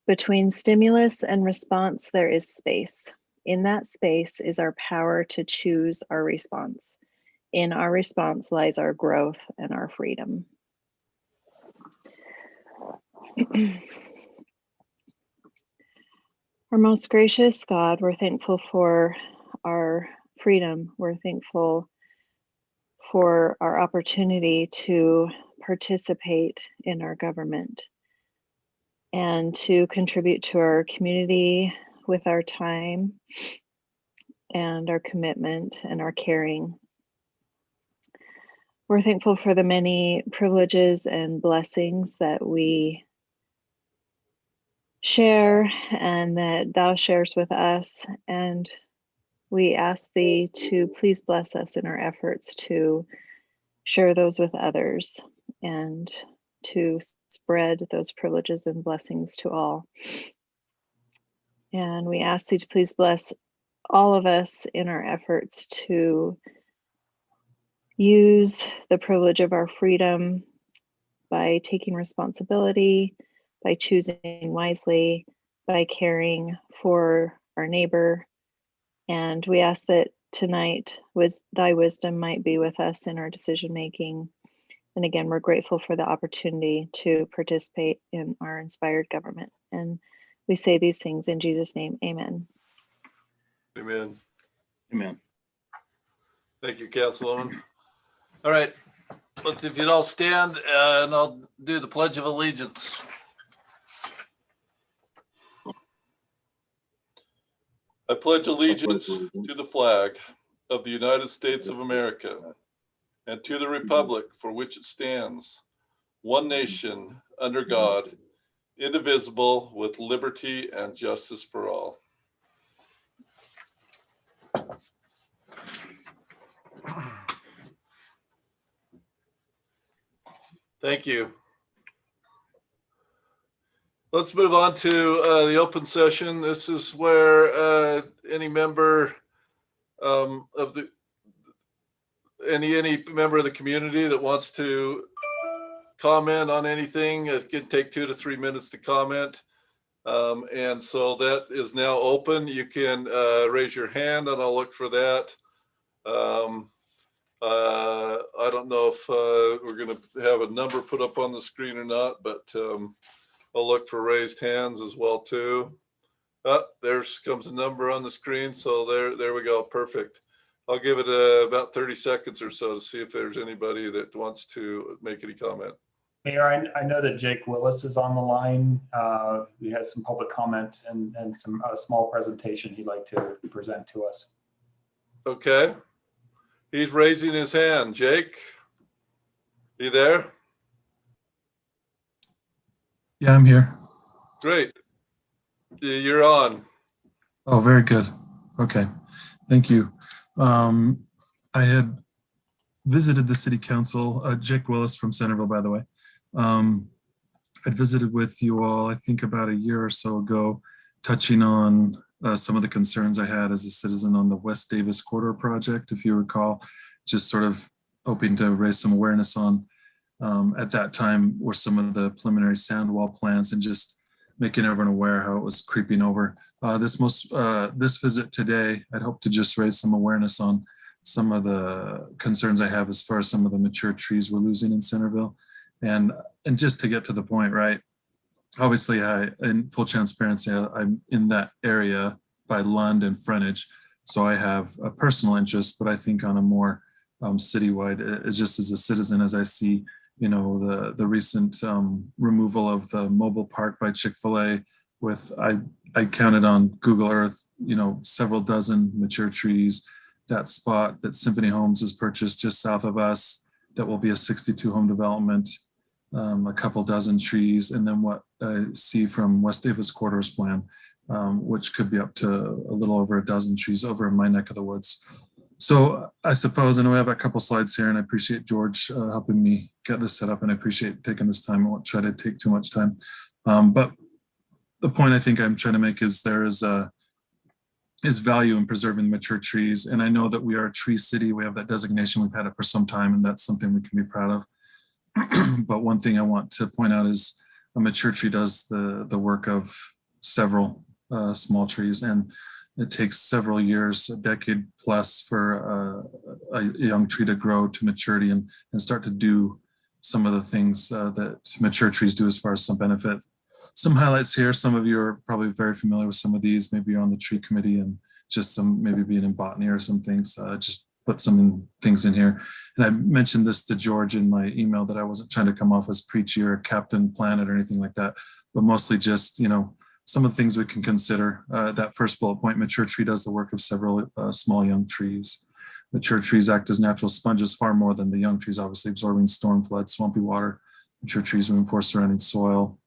Between stimulus and response, there is space. In that space is our power to choose our response. In our response lies our growth and our freedom. Our most gracious God, we're thankful for our freedom. We're thankful for our opportunity to participate in our government and to contribute to our community with our time and our commitment and our caring. We're thankful for the many privileges and blessings that we share and that thou shares with us. And we ask thee to please bless us in our efforts to share those with others and to spread those privileges and blessings to all. And we ask thee to please bless all of us in our efforts to use the privilege of our freedom by taking responsibility, by choosing wisely, by caring for our neighbor. And we ask that tonight thy wisdom might be with us in our decision making. And again, we're grateful for the opportunity to participate in our inspired government. And we say these things in Jesus' name, amen. Amen. Amen. Thank you, Councilwoman. All right, if you'd all stand and I'll do the Pledge of Allegiance. I pledge allegiance to the flag of the United States of America and to the republic for which it stands, one nation, under God, indivisible, with liberty and justice for all. Thank you. Let's move on to the open session. This is where any member of the any member of the community that wants to comment on anything, it can take 2 to 3 minutes to comment. And so that is now open. You can raise your hand and I'll look for that. I don't know if we're going to have a number put up on the screen or not, but I'll look for raised hands as well too. There comes a number on the screen. So there we go. Perfect. I'll give it about 30 seconds or so to see if there's anybody that wants to make any comment. Mayor, I know that Jake Willis is on the line. He has some public comment and some small presentation he'd like to present to us. Okay. He's raising his hand. Jake, you there? Yeah, I'm here. Great. You're on. Oh, very good. Okay. Thank you. I had visited the city council, Jake Willis from Centerville, by the way. I'd visited with you all, I think about a year or so ago, touching on some of the concerns I had as a citizen on the West Davis Corridor project, if you recall, just sort of hoping to raise some awareness on, at that time, were some of the preliminary sand wall plans and just making everyone aware how it was creeping over. This visit today, I'd hope to just raise some awareness on some of the concerns I have as far as some of the mature trees we're losing in Centerville. And just to get to the point, right? Obviously, in full transparency, I'm in that area by Lund and frontage. So I have a personal interest, but I think on a more citywide, just as a citizen, as I see, you know, the recent removal of the mobile park by Chick-fil-A with, I counted on Google Earth, you know, several dozen mature trees. That spot that Symphony Homes has purchased just south of us, that will be a 62 home development, a couple dozen trees, and then what I see from West Davis Corridor's plan, which could be up to a little over a dozen trees over in my neck of the woods. So I suppose, and we have a couple slides here, and I appreciate George helping me get this set up, and I appreciate taking this time. I won't try to take too much time. But the point I think I'm trying to make is there is value in preserving mature trees. And I know that we are a tree city. We have that designation. We've had it for some time, and that's something we can be proud of. But one thing I want to point out is a mature tree does the work of several small trees, and it takes several years, a decade plus, for a young tree to grow to maturity and start to do some of the things that mature trees do as far as some benefit. Some highlights here. Some of you are probably very familiar with some of these. Maybe you're on the tree committee and just some, maybe being in botany or some things. Just put some things in here. And I mentioned this to George in my email that I wasn't trying to come off as preachy or Captain Planet or anything like that, but mostly just, some of the things we can consider. That first bullet point, mature tree does the work of several small young trees. Mature trees act as natural sponges far more than the young trees, obviously absorbing storm, flood, swampy water. Mature trees reinforce surrounding soil.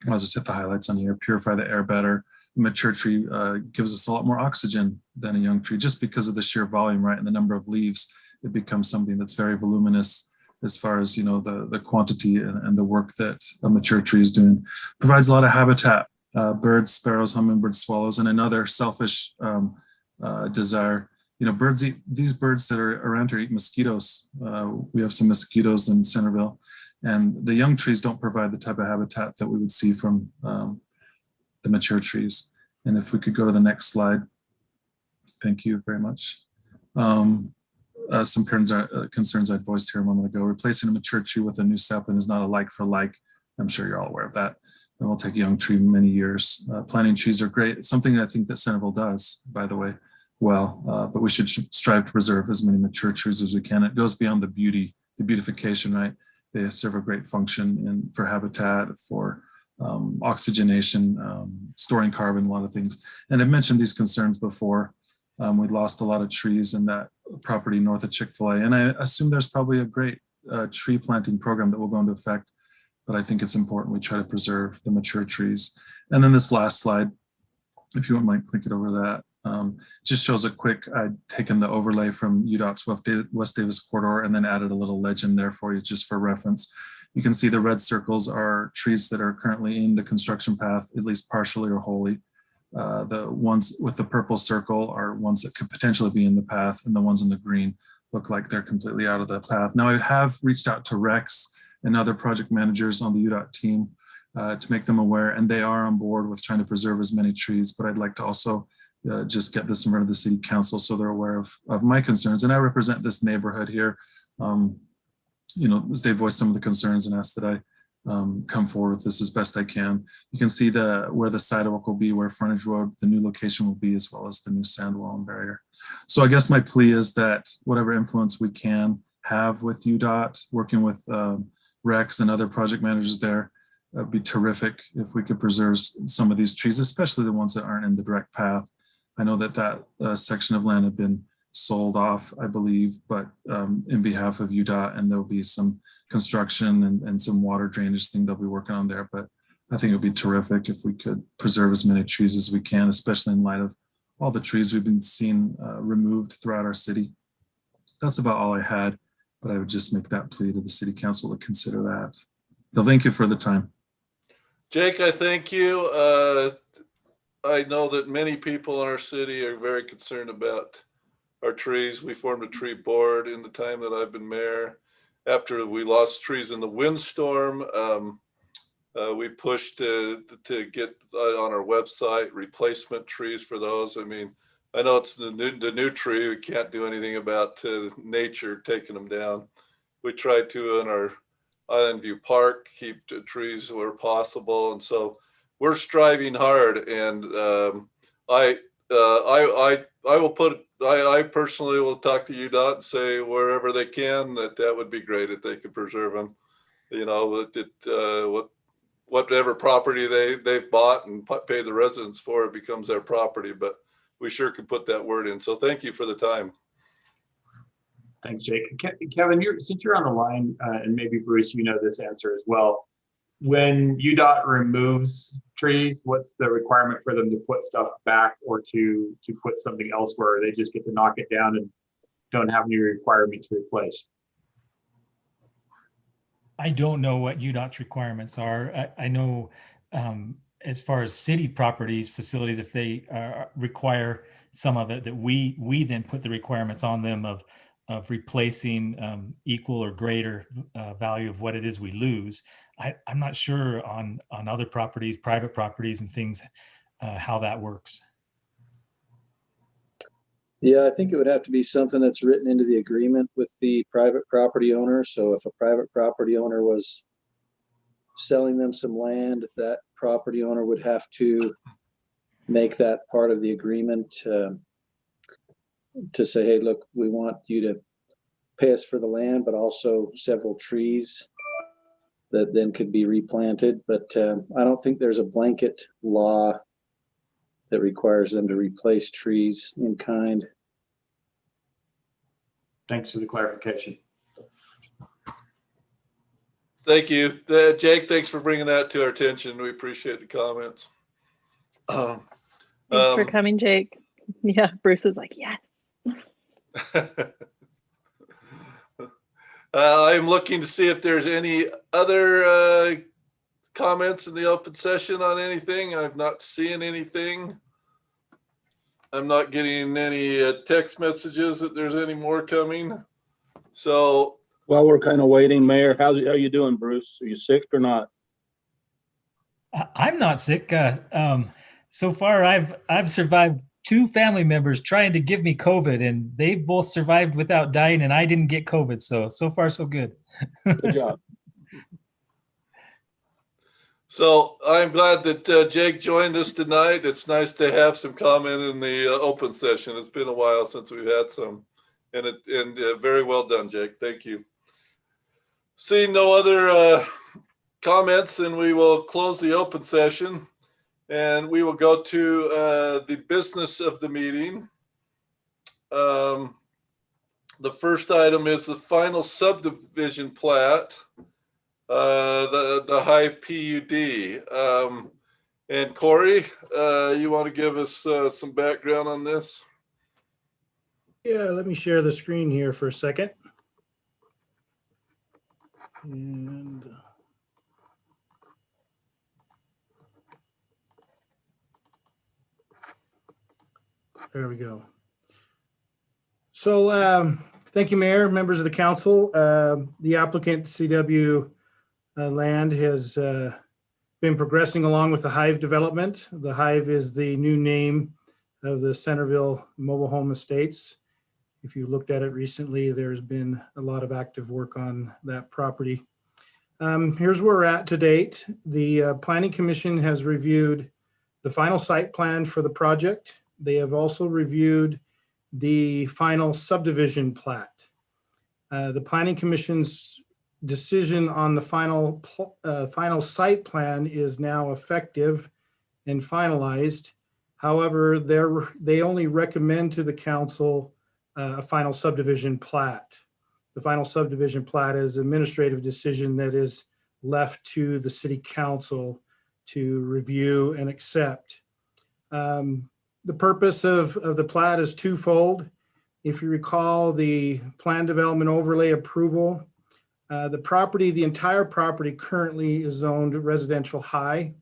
I'll just hit the highlights on here. Purify the air better. A mature tree gives us a lot more oxygen than a young tree, just because of the sheer volume, right? And the number of leaves, it becomes something that's very voluminous as far as, the quantity and the work that a mature tree is doing. Provides a lot of habitat, birds, sparrows, hummingbirds, swallows, and another selfish desire. These birds that are around here eat mosquitoes. We have some mosquitoes in Centerville, and the young trees don't provide the type of habitat that we would see from the mature trees. And if we could go to the next slide. Thank you very much. Some concerns I'd voiced here a moment ago. Replacing a mature tree with a new sapling is not a like for like. I'm sure you're all aware of that. It will take a young tree many years. Planting trees are great. It's something I think that Centerville does, by the way, well, but we should strive to preserve as many mature trees as we can. It goes beyond the beautification, right? They serve a great function for habitat, for oxygenation, storing carbon, a lot of things. And I've mentioned these concerns before. We lost a lot of trees in that property north of Chick-fil-A, and I assume there's probably a great tree planting program that will go into effect, but I think it's important we try to preserve the mature trees. And then this last slide, if you wouldn't mind click it over that, just shows a quick, I'd taken the overlay from UDOT's West Davis corridor and then added a little legend there for you just for reference. You can see the red circles are trees that are currently in the construction path, at least partially or wholly. The ones with the purple circle are ones that could potentially be in the path, and the ones in the green look like they're completely out of the path. Now, I have reached out to Rex and other project managers on the UDOT team to make them aware, and they are on board with trying to preserve as many trees, but I'd like to also just get this in front of the city council so they're aware of my concerns. And I represent this neighborhood here. As they voiced some of the concerns and asked that I come forward with this as best I can. You can see where the sidewalk will be, where frontage road, the new location will be, as well as the new sand wall and barrier. So I guess my plea is that whatever influence we can have with UDOT, working with Rex and other project managers there, it'd be terrific if we could preserve some of these trees, especially the ones that aren't in the direct path. I know that section of land had been sold off, I believe, but in behalf of UDOT, and there'll be some construction and some water drainage thing they'll be working on there. But I think it would be terrific if we could preserve as many trees as we can, especially in light of all the trees we've been seeing removed throughout our city. That's about all I had, but I would just make that plea to the city council to consider that. So thank you for the time. Jake, I thank you. I know that many people in our city are very concerned about our trees. We formed a tree board in the time that I've been mayor. After we lost trees in the windstorm, we pushed to get on our website replacement trees for those. I mean, I know it's the new tree. We can't do anything about nature taking them down. We tried to in our Island View Park keep the trees where possible, and so we're striving hard. And I personally will talk to UDOT and say wherever they can that would be great if they could preserve them. Whatever property they've bought and pay the residents for, it becomes their property. But we sure can put that word in. So thank you for the time. Thanks, Jake. Kevin, since you're on the line, and maybe Bruce, you know this answer as well. When UDOT removes trees, what's the requirement for them to put stuff back or to put something elsewhere? Or they just get to knock it down and don't have any requirement to replace? I don't know what UDOT's requirements are. I know as far as city properties, facilities, if they require some of it, that we then put the requirements on them of replacing equal or greater value of what it is we lose. I'm not sure on other properties, private properties and things, how that works. Yeah, I think it would have to be something that's written into the agreement with the private property owner. So if a private property owner was selling them some land, that property owner would have to make that part of the agreement. to say, hey, look, we want you to pay us for the land, but also several trees that then could be replanted. But I don't think there's a blanket law that requires them to replace trees in kind. Thanks for the clarification. Thank you. Jake, thanks for bringing that to our attention. We appreciate the comments. Thanks for coming, Jake. Yeah, Bruce is like, yes. I'm looking to see if there's any other comments in the open session on anything. I'm not seeing anything. I'm not getting any text messages that there's any more coming. So While we're kind of waiting, Mayor, how you doing, Bruce? Are you sick or not? I'm not sick. So far, I've survived 2 family members trying to give me COVID, and they both survived without dying, and I didn't get COVID. So far, so good. Good job. So I'm glad that Jake joined us tonight. It's nice to have some comment in the open session. It's been a while since we've had some, and very well done, Jake. Thank you. Seeing no other comments, then we will close the open session, and we will go to the business of the meeting. The first item is the final subdivision plat. The Hive PUD. And Corey, you want to give us some background on this? Yeah, let me share the screen here for a second. And there we go. So thank you, Mayor, members of the council. The applicant, CW Land, has been progressing along with the Hive development. The Hive is the new name of the Centerville Mobile Home Estates. If you looked at it recently, there's been a lot of active work on that property. Here's where we're at to date. The Planning Commission has reviewed the final site plan for the project. They have also reviewed the final subdivision plat. The Planning Commission's decision on the final site plan is now effective and finalized. However, they only recommend to the council a final subdivision plat. The final subdivision plat is an administrative decision that is left to the city council to review and accept. The purpose of the plat is twofold. If you recall the plan development overlay approval, the entire property currently is zoned residential high.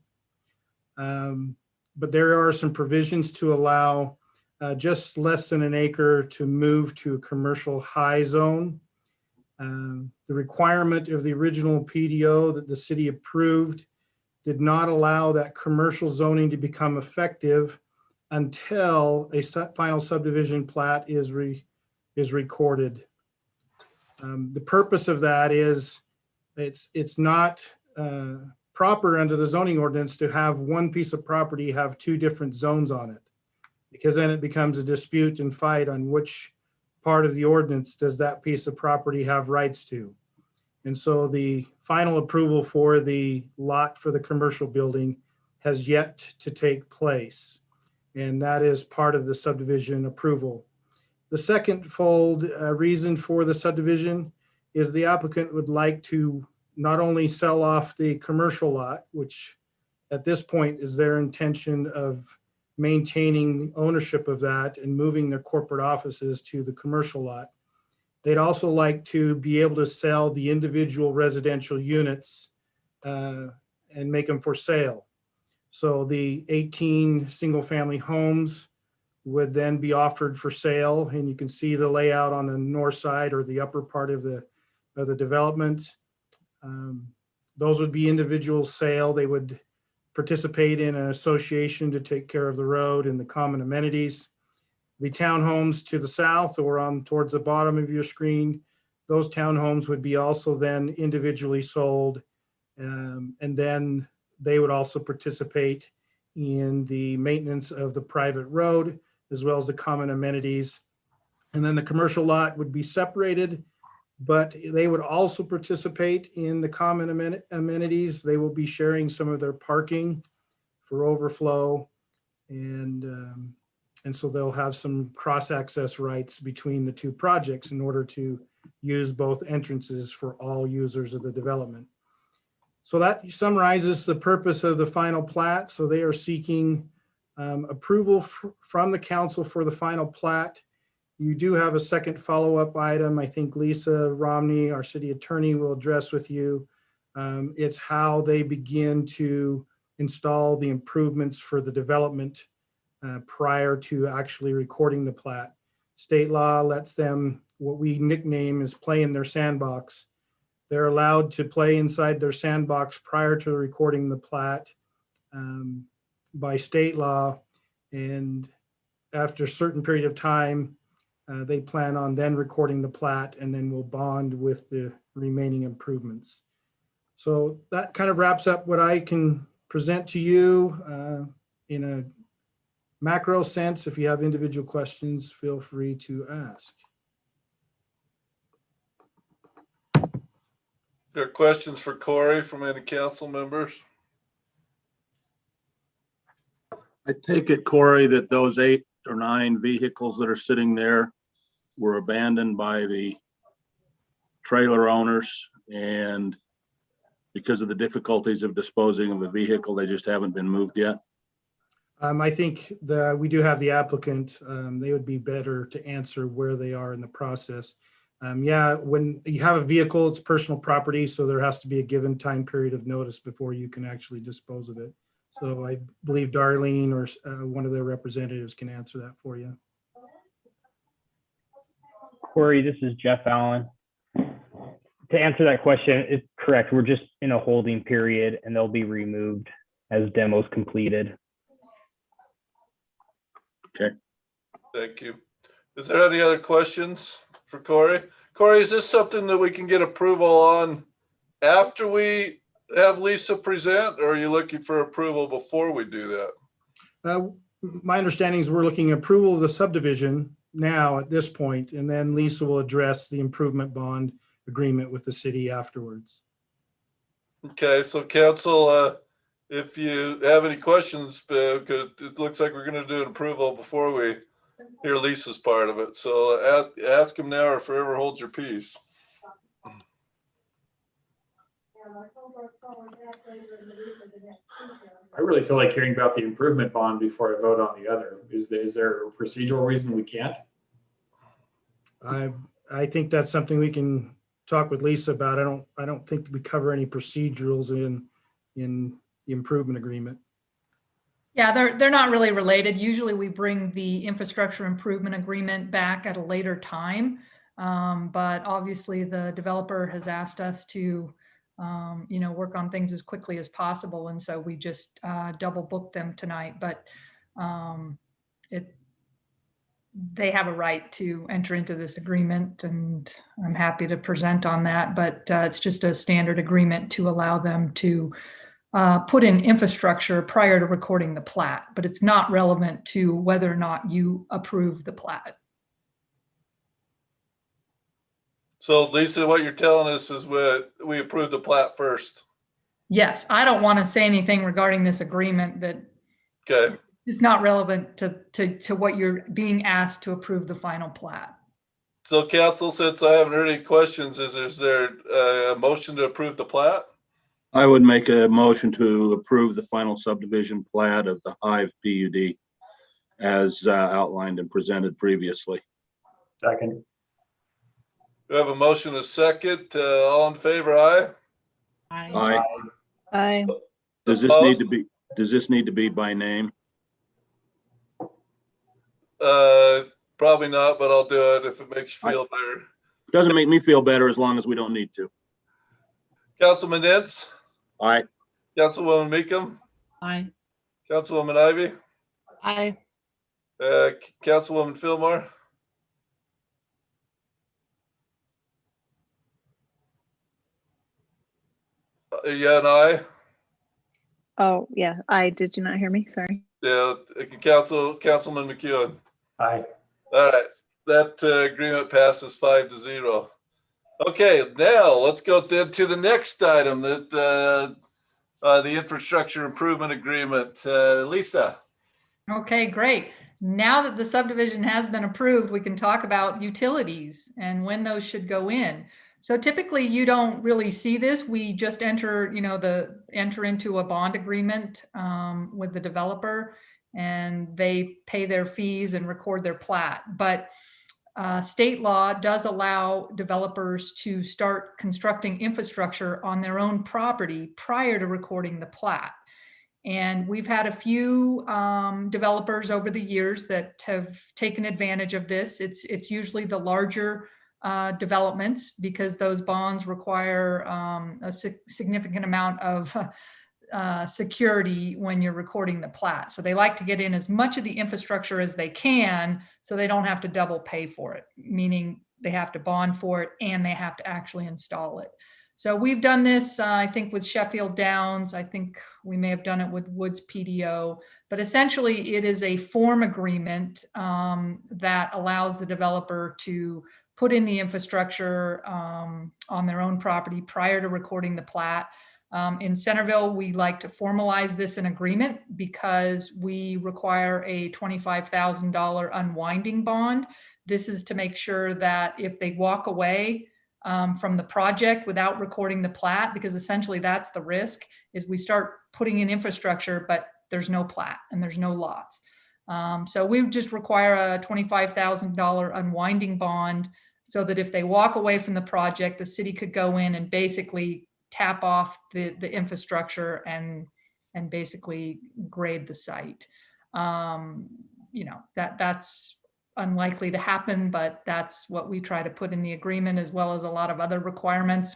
But there are some provisions to allow just less than an acre to move to a commercial high zone. The requirement of the original PDO that the city approved did not allow that commercial zoning to become effective until a final subdivision plat is recorded. The purpose of that is it's not proper under the zoning ordinance to have one piece of property have 2 different zones on it, because then it becomes a dispute and fight on which part of the ordinance does that piece of property have rights to. And so the final approval for the lot for the commercial building has yet to take place. And that is part of the subdivision approval. The second fold reason for the subdivision is the applicant would like to not only sell off the commercial lot, which at this point is their intention of maintaining ownership of that and moving their corporate offices to the commercial lot. They'd also like to be able to sell the individual residential units and make them for sale. So the 18 single-family homes would then be offered for sale, and you can see the layout on the north side or the upper part of the development. Those would be individual sale. They would participate in an association to take care of the road and the common amenities. The townhomes to the south or on towards the bottom of your screen, those townhomes would be also then individually sold, and then they would also participate in the maintenance of the private road as well as the common amenities And then the commercial lot would be separated, but they would also participate in the common amenities. They will be sharing some of their parking for overflow. And so they'll have some cross-access rights between the two projects in order to use both entrances for all users of the development. So that summarizes the purpose of the final plat. So they are seeking approval from the council for the final plat. You do have a second follow-up item. I think Lisa Romney, our city attorney, will address with you. It's how they begin to install the improvements for the development prior to actually recording the plat. State law lets them, what we nickname is play in their sandbox. They're allowed to play inside their sandbox prior to recording the plat by state law. And after a certain period of time, they plan on then recording the plat and then will bond with the remaining improvements. So that kind of wraps up what I can present to you in a macro sense. If you have individual questions, feel free to ask. There are questions for Corey from any council members? I take it, Corey, that those 8 or 9 vehicles that are sitting there were abandoned by the trailer owners, and because of the difficulties of disposing of a vehicle, they just haven't been moved yet? I think we do have the applicant. They would be better to answer where they are in the process. Yeah, when you have a vehicle, it's personal property, so there has to be a given time period of notice before you can actually dispose of it. So I believe Darlene or one of their representatives can answer that for you. Corey, this is Jeff Allen. To answer that question, it's correct. We're just in a holding period and they'll be removed as demos completed. Okay. Thank you. Is there any other questions for Corey? Corey, is this something that we can get approval on after we have Lisa present, or are you looking for approval before we do that? My understanding is we're looking at approval of the subdivision now at this point, and then Lisa will address the improvement bond agreement with the city afterwards. Okay, so council, if you have any questions, because it looks like we're going to do an approval before we hear Lisa's part of it. So ask him now or forever hold your peace. I really feel like hearing about the improvement bond before I vote on the other. Is there a procedural reason we can't? I think that's something we can talk with Lisa about. I don't think we cover any procedurals in the improvement agreement. Yeah, they're not really related. Usually we bring the infrastructure improvement agreement back at a later time. But obviously the developer has asked us to work on things as quickly as possible. And so we just double booked them tonight, but they have a right to enter into this agreement, and I'm happy to present on that, but it's just a standard agreement to allow them to put in infrastructure prior to recording the plat, but it's not relevant to whether or not you approve the plat. So Lisa, what you're telling us is we approved the plat first. Yes, I don't want to say anything regarding this agreement that Okay. is not relevant to what you're being asked to approve the final plat. So council, since I haven't heard any questions, is there a motion to approve the plat? I would make a motion to approve the final subdivision plat of the Hive PUD as outlined and presented previously. Second. We have a motion, a second. All in favor, aye? Aye. Aye. Does this need to be by name? Probably not, but I'll do it if it makes you feel better. Doesn't make me feel better as long as we don't need to. Councilman Dents? Aye. Councilwoman Meekum? Aye. Councilwoman Ivy? Aye. Councilwoman Fillmore? Yeah, and aye? Oh, yeah. Did you not hear me? Sorry. Yeah, Councilman McEwen? Aye. All right. that agreement passes 5-0. Okay, now let's go then to the next item, the infrastructure improvement agreement. Lisa. Okay, great. Now that the subdivision has been approved, we can talk about utilities and when those should go in. So typically you don't really see this. We just enter into a bond agreement with the developer, and they pay their fees and record their plat. But state law does allow developers to start constructing infrastructure on their own property prior to recording the plat. And we've had a few developers over the years that have taken advantage of this. It's usually the larger developments, because those bonds require a significant amount of security when you're recording the plat. So they like to get in as much of the infrastructure as they can so they don't have to double pay for it, meaning they have to bond for it and they have to actually install it. So we've done this, I think, with Sheffield Downs. I think we may have done it with Woods PDO, but essentially it is a form agreement that allows the developer to put in the infrastructure on their own property prior to recording the plat. In Centerville, we like to formalize this in agreement because we require a $25,000 unwinding bond. This is to make sure that if they walk away from the project without recording the plat, because essentially that's the risk, is we start putting in infrastructure, but there's no plat and there's no lots. So we just require a $25,000 unwinding bond so that if they walk away from the project, the city could go in and basically tap off the infrastructure and basically grade the site. That's unlikely to happen, but that's what we try to put in the agreement, as well as a lot of other requirements.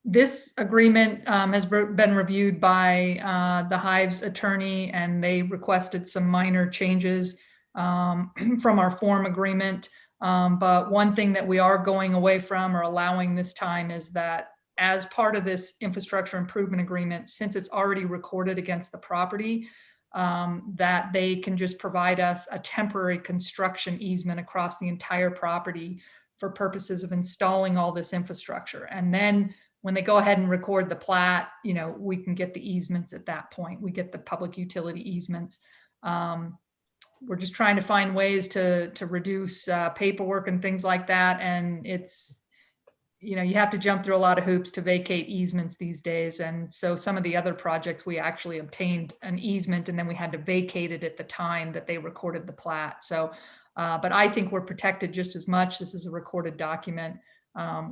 This agreement has been reviewed by the Hive's attorney, and they requested some minor changes from our form agreement. But one thing that we are going away from or allowing this time is that as part of this infrastructure improvement agreement, since it's already recorded against the property, that they can just provide us a temporary construction easement across the entire property for purposes of installing all this infrastructure. And then when they go ahead and record the plat, we can get the easements at that point. We get the public utility easements. We're just trying to find ways to reduce paperwork and things like that. And it's, you have to jump through a lot of hoops to vacate easements these days. And so some of the other projects, we actually obtained an easement and then we had to vacate it at the time that they recorded the plat. So, but I think we're protected just as much. This is a recorded document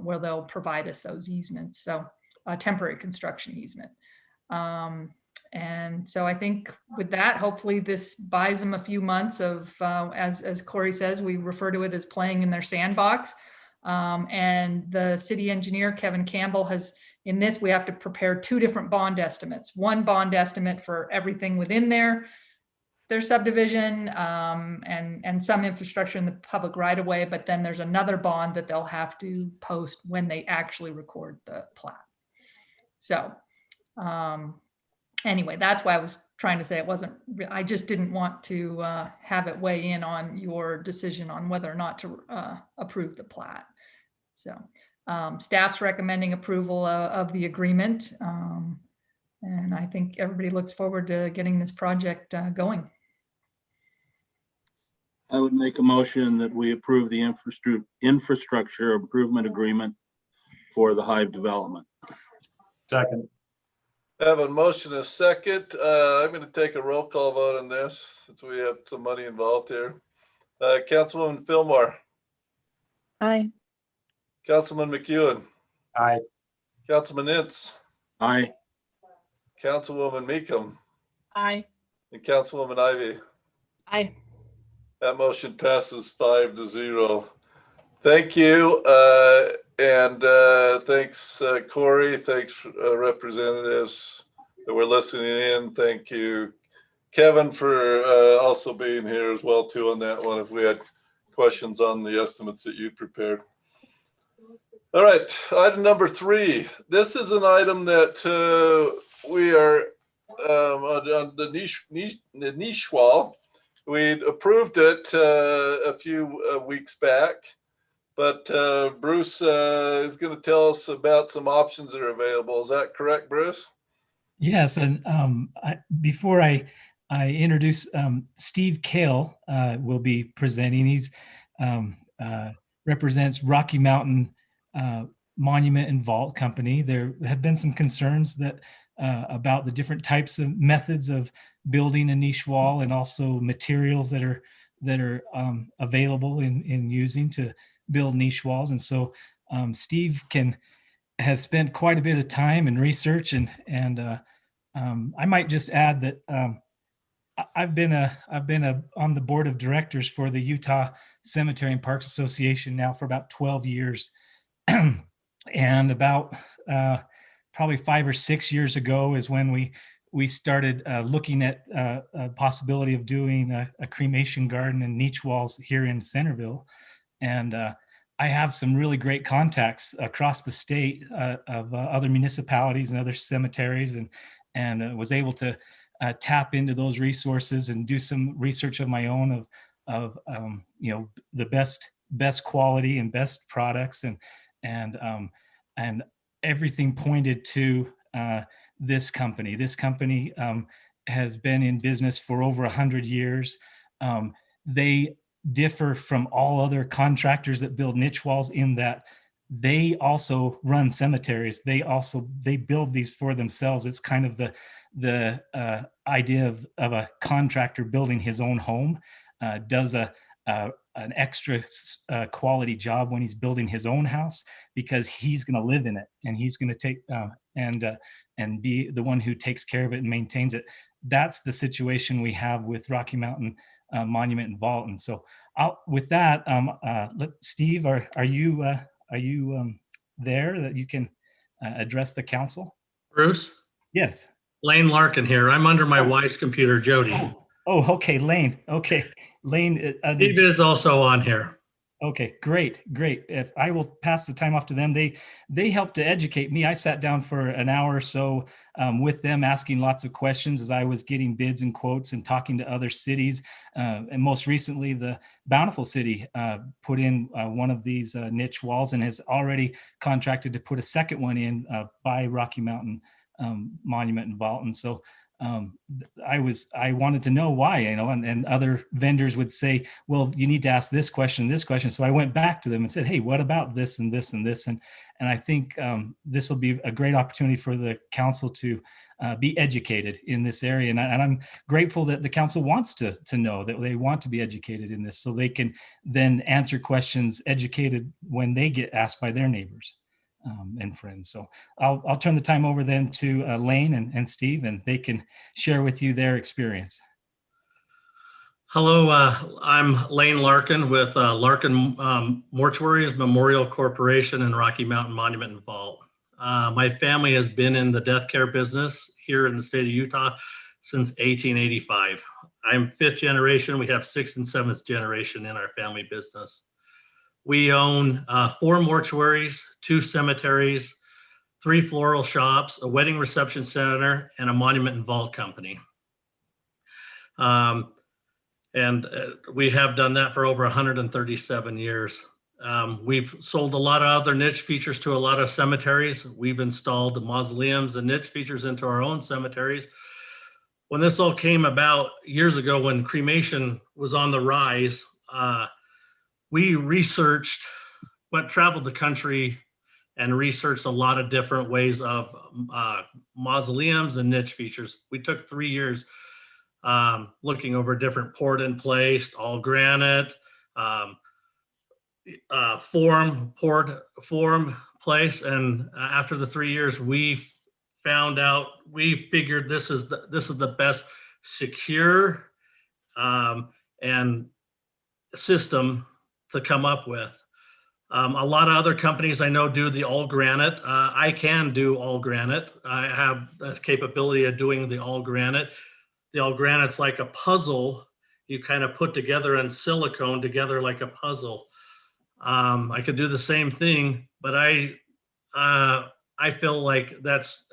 where they'll provide us those easements. So a temporary construction easement. And so I think with that, hopefully this buys them a few months of, as Corey says, we refer to it as playing in their sandbox. And the city engineer, Kevin Campbell, has, in this, we have to prepare two different bond estimates. One bond estimate for everything within their subdivision and some infrastructure in the public right of way, but then there's another bond that they'll have to post when they actually record the plat. So anyway, that's why I was trying to say I just didn't want to have it weigh in on your decision on whether or not to approve the plat. So staff's recommending approval of the agreement. And I think everybody looks forward to getting this project going. I would make a motion that we approve the infrastructure improvement agreement for the Hive development. Second. I have a motion and a second. I'm going to take a roll call vote on this since we have some money involved here. Councilwoman Fillmore. Aye. Councilman McEwen. Aye. Councilman Ince. Aye. Councilwoman Meekum. Aye. And Councilwoman Ivy. Aye. That motion passes 5-0. Thank you. And thanks, Corey. Thanks, representatives that were listening in. Thank you, Kevin, for also being here as well, too, on that one, if we had questions on the estimates that you prepared. All right, item number 3. This is an item that we are on the Nishwal, we approved it a few weeks back, but Bruce is going to tell us about some options that are available. Is that correct, Bruce? Yes, and before I introduce Steve Kale will be presenting. He's represents Rocky Mountain Monument and Vault Company. There have been some concerns that about the different types of methods of building a niche wall, and also materials that are available in using to build niche walls. And so Steve has spent quite a bit of time and research, and I might just add that I've been on the board of directors for the Utah Cemetery and Parks Association now for about 12 years. And about probably 5 or 6 years ago is when we started looking at a possibility of doing a cremation garden and niche walls here in Centerville. And I have some really great contacts across the state of other municipalities and other cemeteries, and was able to tap into those resources and do some research of my own of the best quality and best products, and everything pointed to this company. This company has been in business for over 100 years. They differ from all other contractors that build niche walls in that they also run cemeteries. They build these for themselves. It's kind of the idea of a contractor building his own home, does an extra quality job when he's building his own house, because he's going to live in it, and he's going to take and be the one who takes care of it and maintains it. That's the situation we have with Rocky Mountain Monument and Vault. And so with that, Steve, are you there that you can address the council? Bruce? Yes. Lane Larkin here. I'm under my wife's computer, Jody. Oh, okay, Lane. Okay, Lane. Steve is also on here. Okay, great. If I will pass the time off to them. They helped to educate me. I sat down for an hour or so with them, asking lots of questions as I was getting bids and quotes and talking to other cities. And most recently, the Bountiful City put in one of these niche walls and has already contracted to put a second one in by Rocky Mountain Monument and Vault. And so I wanted to know why, and other vendors would say, well, you need to ask this question. So I went back to them and said, hey, what about this and this and this? And I think this will be a great opportunity for the council to be educated in this area. And I'm grateful that the council wants to know, that they want to be educated in this, so they can then answer questions educated when they get asked by their neighbors and friends. So I'll turn the time over then to Lane and Steve, and they can share with you their experience. Hello, I'm Lane Larkin with Larkin Mortuaries Memorial Corporation and Rocky Mountain Monument and Vault. My family has been in the death care business here in the state of Utah since 1885. I'm 5th generation. We have 6th and 7th generation in our family business. We own 4 mortuaries, 2 cemeteries, 3 floral shops, a wedding reception center, and a monument and vault company. And we have done that for over 137 years. We've sold a lot of other niche features to a lot of cemeteries. We've installed mausoleums and niche features into our own cemeteries. When this all came about years ago, when cremation was on the rise, we traveled the country and researched a lot of different ways of mausoleums and niche features. We took 3 years looking over different poured in place, all granite, form place. And after the 3 years, we figured this is the best secure and system to come up with. A lot of other companies I know do the all granite. I can do all granite. I have the capability of doing the all granite. The all granite's like a puzzle you kind of put together in silicone together like a puzzle. I could do the same thing, but I feel like that's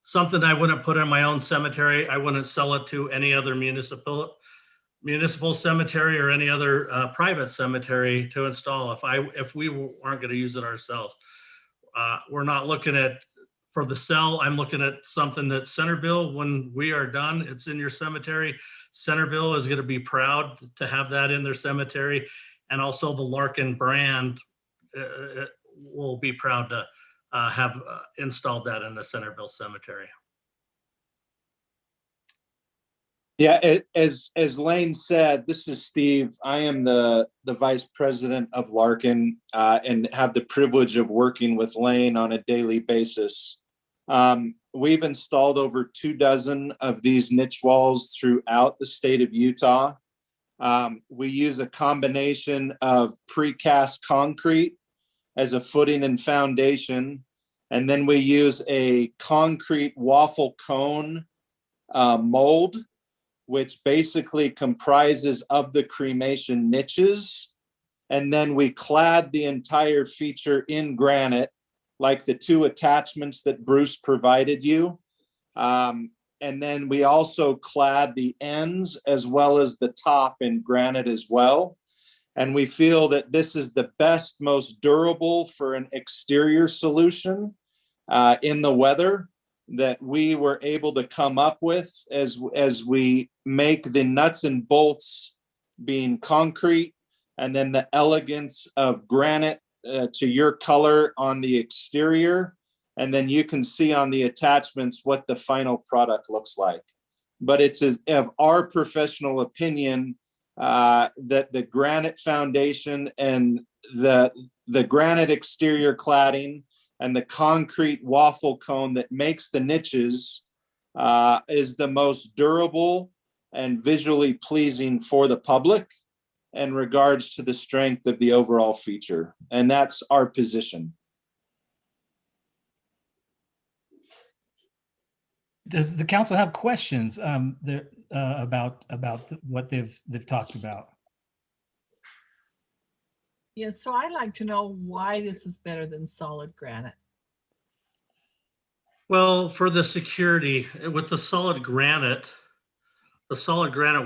something I wouldn't put in my own cemetery. I wouldn't sell it to any other municipal cemetery or any other private cemetery to install if we aren't going to use it ourselves. We're not looking at for the sell. I'm looking at something that Centerville, when we are done, it's in your cemetery. Centerville is going to be proud to have that in their cemetery, and also the Larkin brand will be proud to have installed that in the Centerville cemetery. Yeah, as Lane said, this is Steve. I am the vice president of Larkin and have the privilege of working with Lane on a daily basis. We've installed over 24 of these niche walls throughout the state of Utah. We use a combination of precast concrete as a footing and foundation, and then we use a concrete waffle cone mold, which basically comprises of the cremation niches. And then we clad the entire feature in granite, like the 2 attachments that Bruce provided you. And then we also clad the ends as well as the top in granite as well. And we feel that this is the best, most durable for an exterior solution in the weather that we were able to come up with as we make the nuts and bolts being concrete, and then the elegance of granite to your color on the exterior. And then you can see on the attachments what the final product looks like. But it's of our professional opinion that the granite foundation and the granite exterior cladding and the concrete waffle cone that makes the niches is the most durable and visually pleasing for the public in regards to the strength of the overall feature. And that's our position. Does the council have questions about what they've talked about? Yeah, so I'd like to know why this is better than solid granite. Well, for the security with the solid granite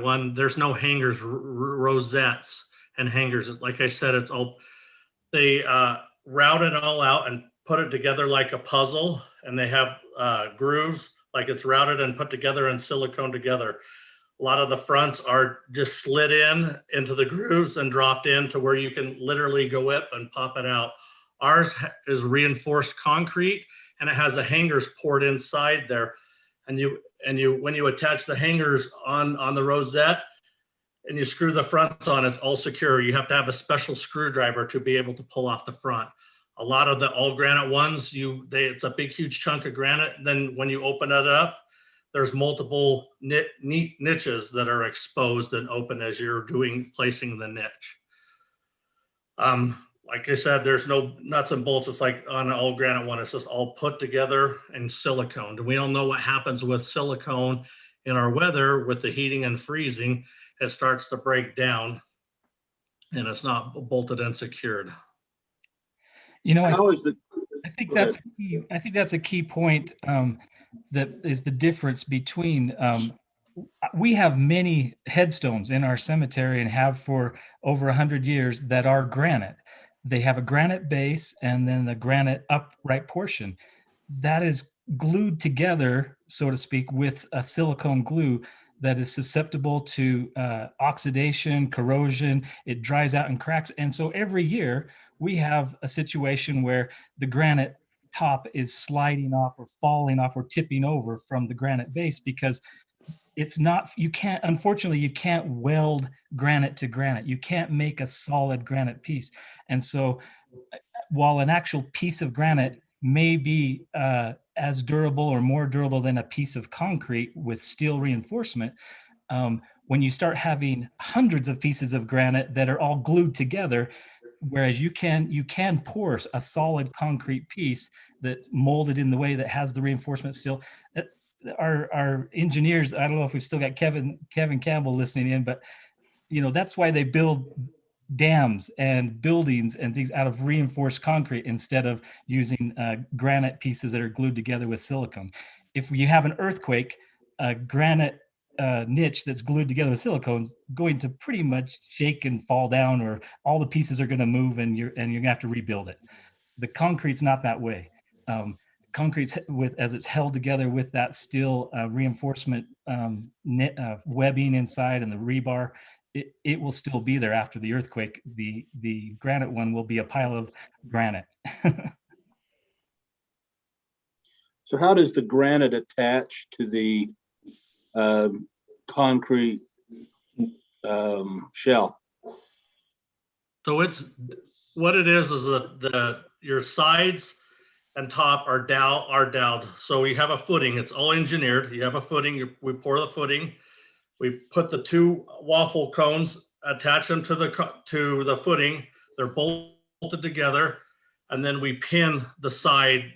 one, there's no hangers, rosettes and hangers. Like I said, it's all, they route it all out and put it together like a puzzle, and they have grooves, like it's routed and put together and silicone together. A lot of the fronts are just slid into the grooves and dropped in to where you can literally go up and pop it out. Ours is reinforced concrete, and it has the hangers poured inside there. And when you attach the hangers on the rosette and you screw the fronts on, it's all secure. You have to have a special screwdriver to be able to pull off the front. A lot of the all granite ones, it's a big, huge chunk of granite. Then when you open it up, there's multiple niches that are exposed and open as you're placing the niche. Like I said, there's no nuts and bolts. It's like on an all granite one, it's just all put together and siliconed. And we all know what happens with silicone in our weather with the heating and freezing. It starts to break down and it's not bolted and secured. You know, I think that's a key point. That is the difference between we have many headstones in our cemetery and have for over 100 years that are granite. They have a granite base and then the granite upright portion that is glued together, so to speak, with a silicone glue that is susceptible to oxidation, corrosion. It dries out and cracks. And so every year we have a situation where the granite top is sliding off or falling off or tipping over from the granite base because it's not, unfortunately, you can't weld granite to granite. You can't make a solid granite piece. And so while an actual piece of granite may be as durable or more durable than a piece of concrete with steel reinforcement, when you start having hundreds of pieces of granite that are all glued together, whereas you can pour a solid concrete piece that's molded in the way that has the reinforcement still. Our engineers, I don't know if we've still got Kevin Campbell listening in, but that's why they build dams and buildings and things out of reinforced concrete instead of using granite pieces that are glued together with silicone. If you have an earthquake, a granite niche that's glued together with silicone is going to pretty much shake and fall down, or all the pieces are going to move, and you're gonna have to rebuild it. The concrete's not that way. Concrete's as it's held together with that steel reinforcement webbing inside and the rebar, it will still be there after the earthquake. The granite one will be a pile of granite. So how does the granite attach to the concrete shell? So it's what it is that your sides and top are doweled. So we have a footing. It's all engineered. You have a footing. We pour the footing. We put the two waffle cones, attach them to the footing. They're bolted together, and then we pin the side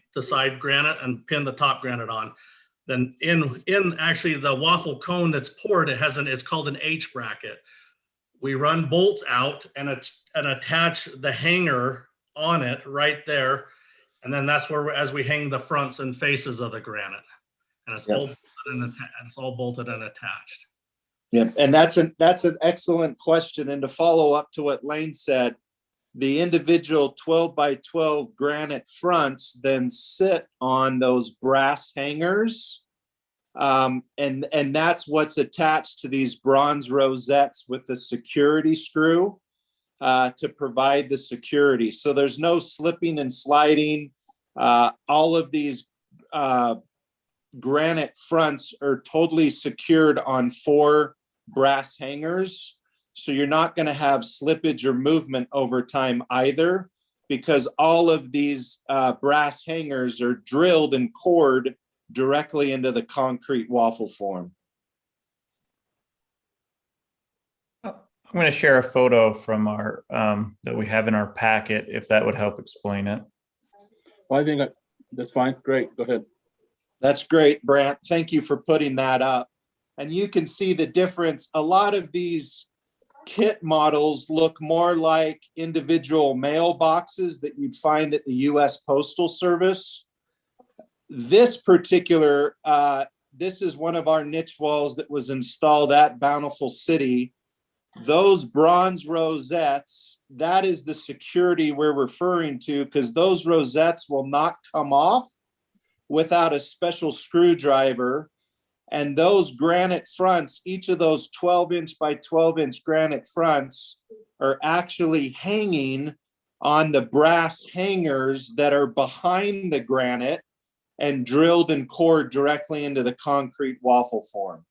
granite and pin the top granite on. Then in actually the waffle cone that's poured, it's called an H bracket. We run bolts out and attach the hanger on it right there. And then that's where, as we hang the fronts and faces of the granite, and it's all bolted and attached. Yeah, and that's an excellent question. And to follow up to what Lane said, the individual 12 by 12 granite fronts then sit on those brass hangers. And that's what's attached to these bronze rosettes with the security screw to provide the security. So there's no slipping and sliding. All of these granite fronts are totally secured on 4 brass hangers. So you're not going to have slippage or movement over time either, because all of these brass hangers are drilled and cored directly into the concrete waffle form. I'm going to share a photo from our that we have in our packet, if that would help explain it. Well, I think that's fine. Great. Go ahead. That's great, Brant. Thank you for putting that up. And you can see the difference. A lot of these kit models look more like individual mailboxes that you'd find at the US Postal Service. This particular, this is one of our niche walls that was installed at Bountiful City. Those bronze rosettes, that is the security we're referring to, because those rosettes will not come off without a special screwdriver. And those granite fronts, each of those 12-inch by 12-inch granite fronts are actually hanging on the brass hangers that are behind the granite and drilled and cored directly into the concrete waffle form.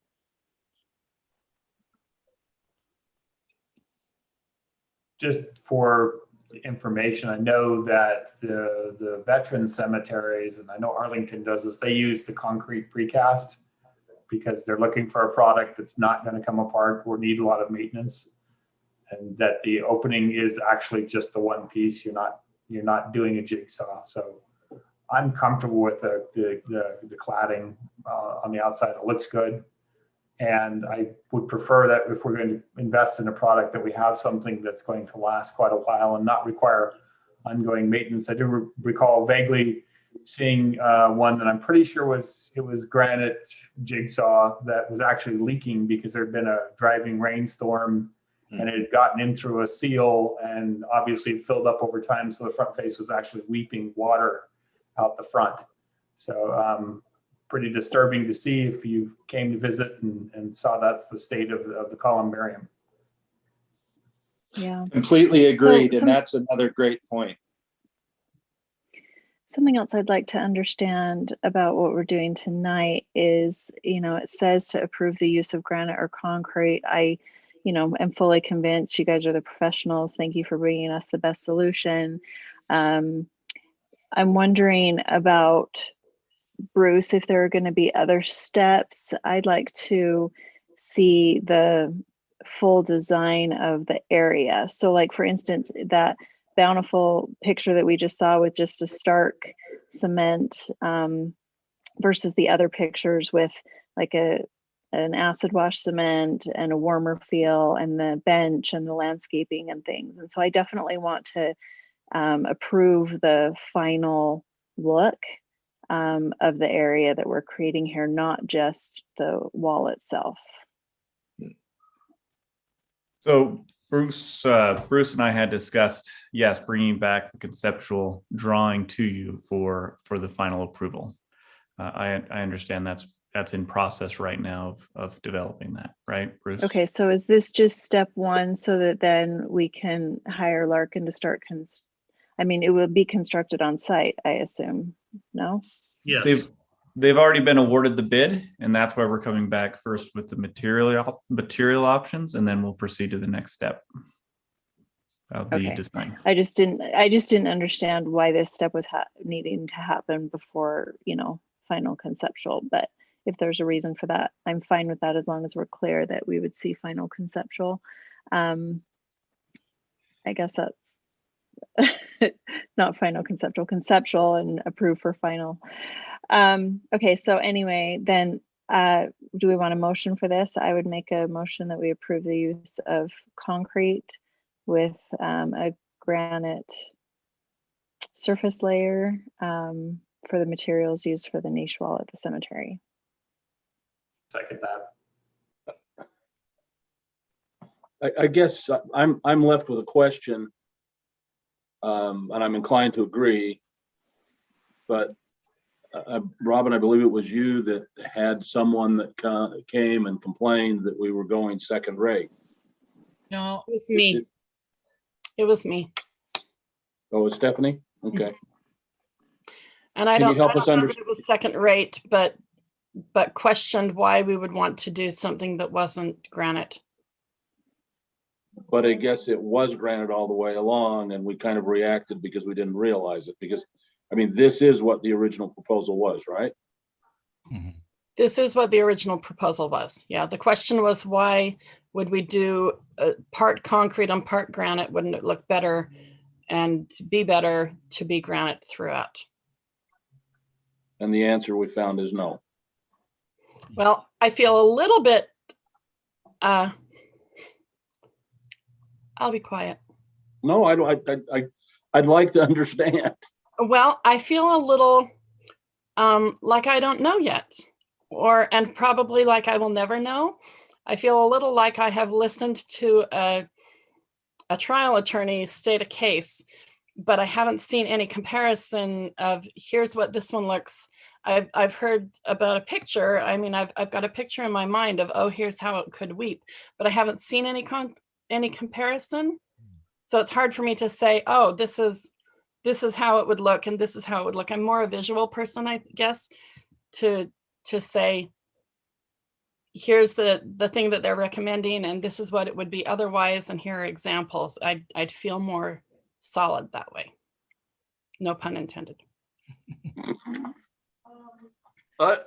Just for information, I know that the veteran cemeteries, and I know Arlington does this, they use the concrete precast because they're looking for a product that's not going to come apart or need a lot of maintenance, and that the opening is actually just the one piece. You're not doing a jigsaw. So I'm comfortable with the cladding on the outside. It looks good. And I would prefer that if we're going to invest in a product, that we have something that's going to last quite a while and not require ongoing maintenance. I do recall vaguely seeing one that I'm pretty sure was granite jigsaw that was actually leaking because there had been a driving rainstorm and it had gotten in through a seal, and obviously it filled up over time. So the front face was actually weeping water out the front. So pretty disturbing to see if you came to visit and saw that's the state of the columbarium. Yeah. Completely agreed. And that's another great point. Something else I'd like to understand about what we're doing tonight is, it says to approve the use of granite or concrete. I, am fully convinced you guys are the professionals. Thank you for bringing us the best solution. I'm wondering about, Bruce, if there are going to be other steps. I'd like to see the full design of the area. So like, for instance, that Bountiful picture that we just saw with just a stark cement versus the other pictures with like a an acid wash cement and a warmer feel and the bench and the landscaping and things. And so I definitely want to approve the final look of the area that we're creating here, not just the wall itself. So Bruce and I had discussed, yes, bringing back the conceptual drawing to you for the final approval. I understand that's in process right now of developing that, right, Bruce? Okay, so is this just step one so that then we can hire Larkin to start I mean, it will be constructed on site, I assume, no? Yes. They've already been awarded the bid, and that's why we're coming back first with the material options, and then we'll proceed to the next step of the design. I just didn't understand why this step was needing to happen before, final conceptual. But if there's a reason for that, I'm fine with that as long as we're clear that we would see final conceptual. I guess that's not final conceptual and approved for final. Okay, so anyway, then do we want a motion for this? I would make a motion that we approve the use of concrete with a granite surface layer for the materials used for the niche wall at the cemetery. Second that. I guess I'm left with a question, and I'm inclined to agree, but Robin, I believe it was you that had someone that came and complained that we were going second rate. No, It was me. It was me. Oh, it was Stephanie? Okay. And I Can you don't help us know that understand? it was second rate, but questioned why we would want to do something that wasn't granite. But I guess it was granted all the way along, and we kind of reacted because we didn't realize it. Because, I mean, this is what the original proposal was, right? This is what the original proposal was. Yeah, the question was, why would we do part concrete and part granite? Wouldn't it look better and be better to be granite throughout? And the answer we found is no. Well, I feel a little bit, I'll be quiet. No, I'd like to understand. Well, I feel a little like I don't know yet, and probably like I will never know. I feel a little like I have listened to a trial attorney state a case, but I haven't seen any comparison of here's what this one looks. I've heard about a picture. I mean, I've got a picture in my mind of, oh, here's how it could weep, but I haven't seen any comparison. So it's hard for me to say, oh, this is how it would look and this is how it would look. I'm more a visual person, I guess, to say, here's the thing that they're recommending and this is what it would be otherwise, and here are examples. I'd feel more solid that way. No pun intended. I'm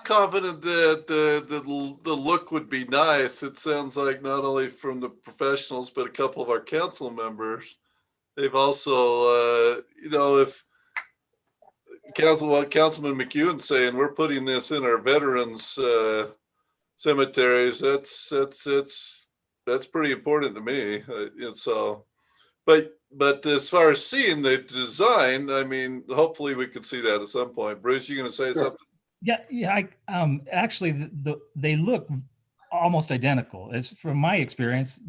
confident that the look would be nice. It sounds like not only from the professionals, but a couple of our council members. They've also, if Councilman McEwen's saying we're putting this in our veterans cemeteries, that's pretty important to me. But as far as seeing the design, I mean, hopefully we could see that at some point. Bruce, you going to say something? Yeah. Actually, they look almost identical. As from my experience,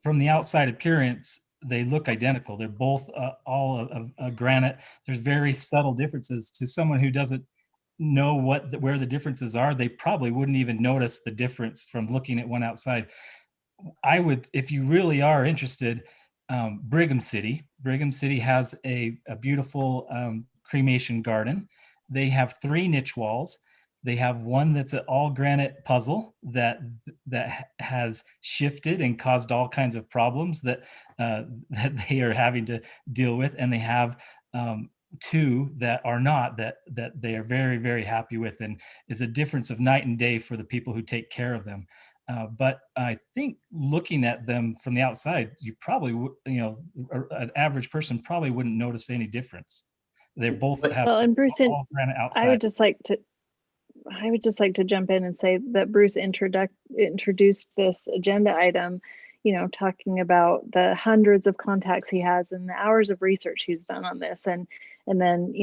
from the outside appearance, they look identical. They're both all of granite. There's very subtle differences. To someone who doesn't know where the differences are, they probably wouldn't even notice the difference from looking at one outside. I would, if you really are interested, Brigham City has a beautiful cremation garden. They have 3 niche walls. They have one that's an all granite puzzle that has shifted and caused all kinds of problems that they are having to deal with. And they have 2 that are not, that they are very, very happy with, and is a difference of night and day for the people who take care of them. But I think looking at them from the outside, you probably, an average person probably wouldn't notice any difference. They both have well, and Bruce, all granite outside. I would just like to I would just like to jump in and say that Bruce introduced this agenda item, talking about the hundreds of contacts he has and the hours of research he's done on this. And then,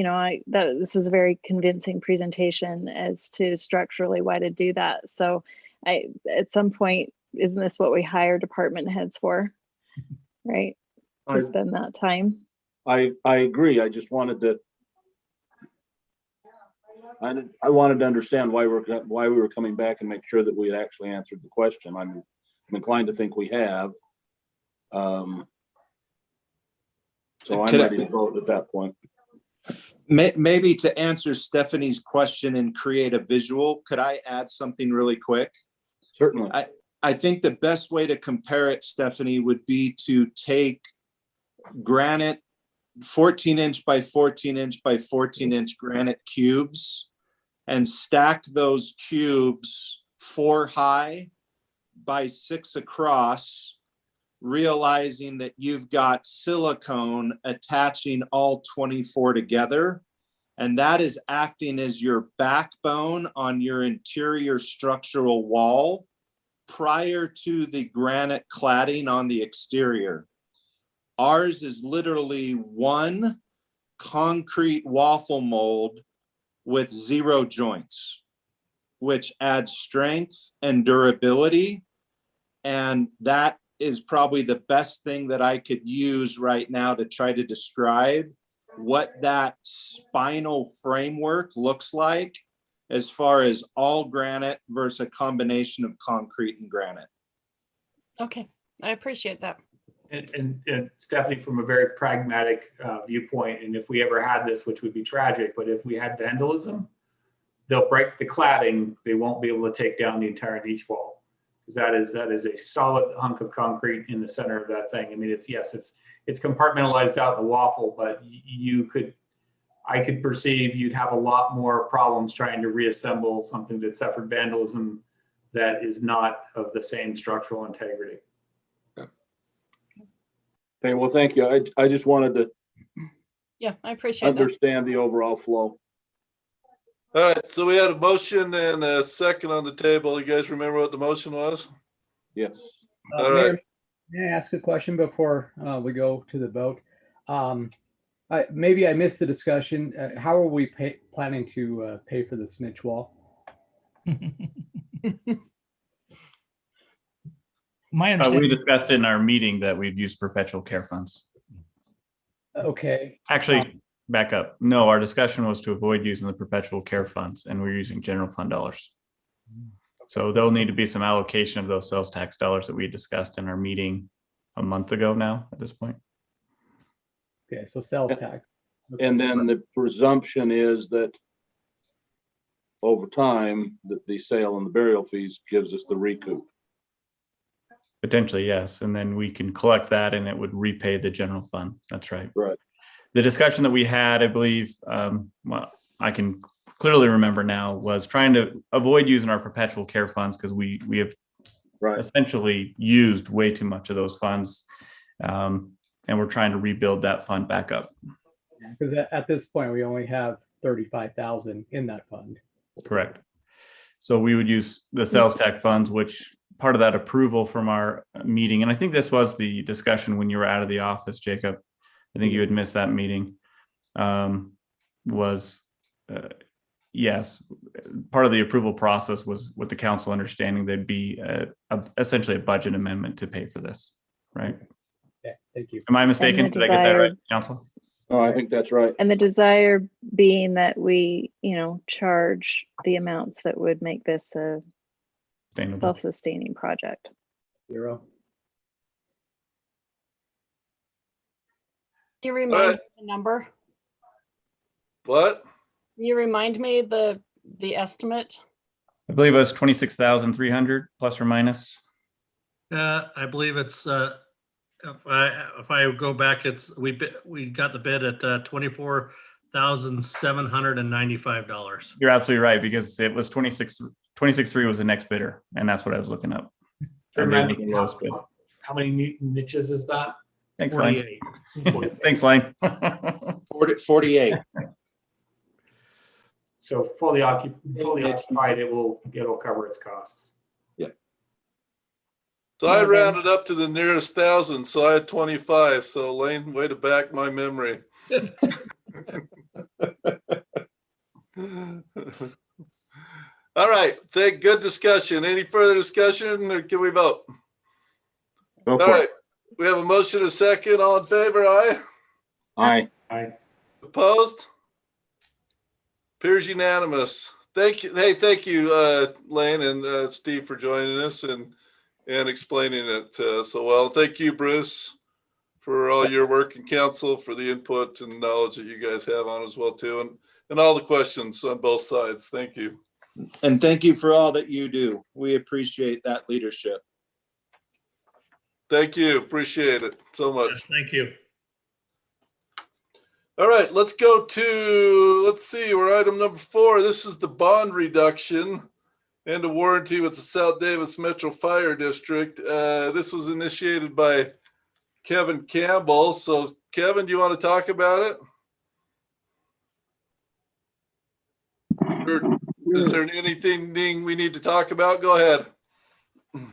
this was a very convincing presentation as to structurally why to do that. So at some point, isn't this what we hire department heads for? Right? To spend that time. I agree. I just wanted to, I wanted to understand why we were coming back and make sure that we had actually answered the question. I'm inclined to think we have. So I'm ready to vote at that point. Maybe to answer Stephanie's question and create a visual, could I add something really quick? Certainly. I think the best way to compare it, Stephanie, would be to take granite, 14-inch by 14-inch by 14-inch granite cubes and stack those cubes 4 high by 6 across, realizing that you've got silicone attaching all 24 together. And that is acting as your backbone on your interior structural wall prior to the granite cladding on the exterior. Ours is literally one concrete waffle mold with 0 joints, which adds strength and durability. And that is probably the best thing that I could use right now to try to describe what that spinal framework looks like as far as all granite versus a combination of concrete and granite. Okay, I appreciate that. And Stephanie, from a very pragmatic viewpoint, and if we ever had this, which would be tragic, but if we had vandalism, they'll break the cladding. They won't be able to take down the entire niche wall, because that is a solid hunk of concrete in the center of that thing. I mean, it's compartmentalized out in the waffle, but I could perceive you'd have a lot more problems trying to reassemble something that suffered vandalism that is not of the same structural integrity. Okay, well, thank you. I just wanted to I appreciate understand the overall flow. All right, so we had a motion and a second on the table. You guys remember what the motion was? Yes. All right. May I ask a question before we go to the vote? Maybe I missed the discussion. How are we planning to pay for the snitch wall? My understanding. We discussed in our meeting that we'd use perpetual care funds. Okay. Actually, back up. No, our discussion was to avoid using the perpetual care funds, and we're using general fund dollars. So there'll need to be some allocation of those sales tax dollars that we discussed in our meeting a month ago now at this point. Okay, so sales tax. Okay. And then the presumption is that over time, that the sale and the burial fees gives us the recoup. Potentially, yes. And then we can collect that and it would repay the general fund. That's right. Right. The discussion that we had, I believe, well, I can clearly remember now, was trying to avoid using our perpetual care funds because we have essentially used way too much of those funds. And we're trying to rebuild that fund back up. Because at this point, we only have 35,000 in that fund. Correct. So we would use the sales tax funds, which part of that approval from our meeting, and I think this was the discussion when you were out of the office, Jacob. I think you had missed that meeting. Yes, part of the approval process was with the council understanding there'd be essentially a budget amendment to pay for this, right? Okay, thank you. Am I mistaken? Did I get that right, council? Oh, I think that's right. And the desire being that we, charge the amounts that would make this a self-sustaining project. 0. You remind me the number? What? You remind me the estimate? I believe it was 26,300 plus or minus. I believe it's if I go back, it's we got the bid at $24,795. You're absolutely right, because it was 26.3 was the next bidder, and that's what I was looking up. How many niches is that? Thanks, Lane. 48. Thanks, Lane. 48. So fully occupied, it'll cover its costs. So I rounded up to the nearest 1,000, so I had 25. So Lane, way to back my memory. All right, good discussion. Any further discussion, or can we vote? Go All for right, it. we have a motion, a second. All in favor, aye? Aye. Aye. Opposed? Appears unanimous. Thank you. Hey, thank you, Lane and Steve, for joining us and explaining it so well. Thank you, Bruce, for all your work and counsel, for the input and knowledge that you guys have on as well too, and all the questions on both sides. Thank you. And thank you for all that you do. We appreciate that leadership. Thank you. Appreciate it so much. Yes, thank you. All right, let's go to, let's see, we're item number 4. This is the bond reduction and a warranty with the South Davis Metro Fire District. This was initiated by Kevin Campbell. So Kevin, do you want to talk about it? Or is there anything we need to talk about? Go ahead.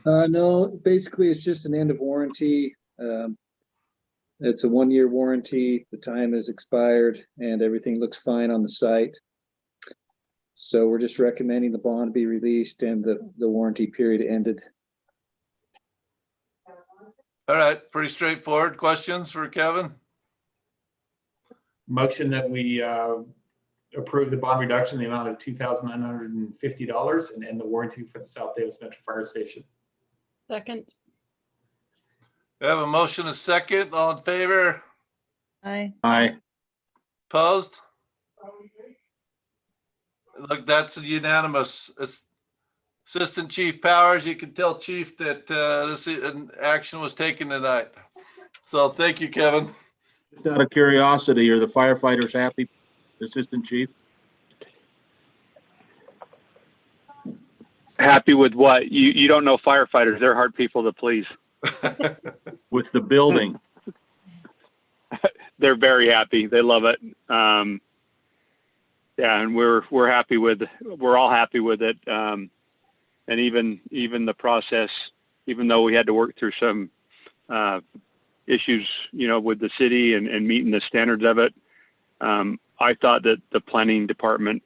No, basically it's just an end of warranty. It's a 1-year warranty. The time has expired and everything looks fine on the site. So we're just recommending the bond be released and the warranty period ended. All right, pretty straightforward. Questions for Kevin? Motion that we approve the bond reduction in the amount of $2,950 and end the warranty for the South Davis Metro Fire Station. Second. We have a motion, a second. All in favor? Aye. Aye. Opposed? Look, that's unanimous. Assistant Chief Powers, you can tell Chief that this action was taken tonight. So thank you, Kevin. Just out of curiosity, are the firefighters happy, Assistant Chief? Happy with what? You don't know firefighters. They're hard people to please. With the building? They're very happy. They love it. Yeah, and we're happy with. We're all happy with it. And even the process, even though we had to work through some issues, with the city and meeting the standards of it, I thought that the planning department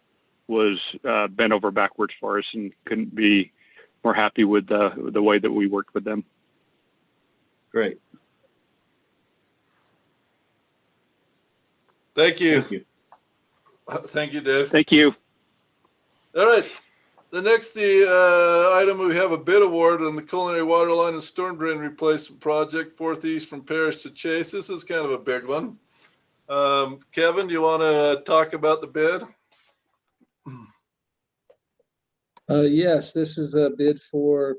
was bent over backwards for us and couldn't be more happy with the way that we worked with them. Great. Thank you. Thank you. Thank you, Dave. Thank you. All right. The next item, we have a bid award on the culinary water line and storm drain replacement project, 4th East from Parish to Chase. This is kind of a big one. Kevin, do you want to talk about the bid? Yes, this is a bid for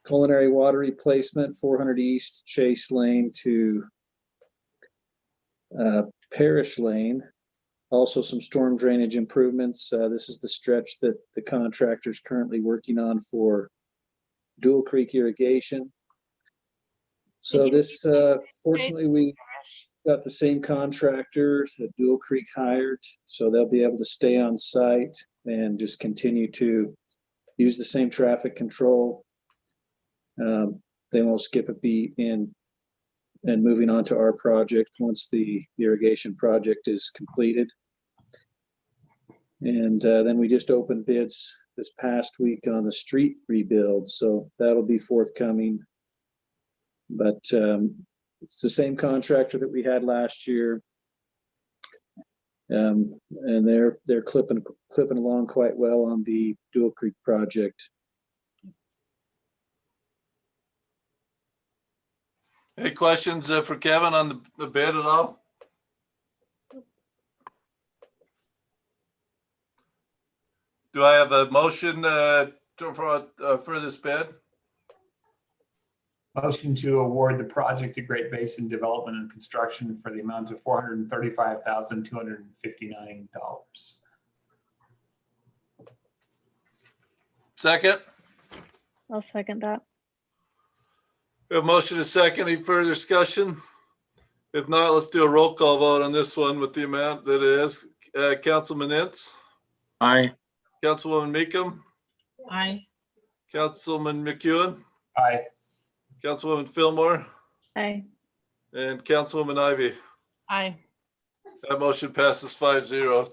culinary water replacement, 400 East Chase Lane to Parish Lane. Also some storm drainage improvements. This is the stretch that the contractor is currently working on for Dual Creek irrigation. So this, fortunately, we got the same contractor that Dual Creek hired, so they'll be able to stay on site and just continue to use the same traffic control. They won't skip a beat in and moving on to our project once the irrigation project is completed. And then we just opened bids this past week on the street rebuild, so that'll be forthcoming. But it's the same contractor that we had last year, and they're clipping along quite well on the Dual Creek project. Any questions for Kevin on the bid at all? Do I have a motion for this bid? Motion to award the project to Great Basin Development and Construction for the amount of $435,259. Second? I'll second that. We have motion and second. Any further discussion? If not, let's do a roll call vote on this one with the amount that it is. Councilman Ince? Aye. Councilwoman Meekum, Aye. Councilman McEwen, Aye. Councilwoman Fillmore, Aye. and Councilwoman Ivy. Aye. That motion passes 5-0.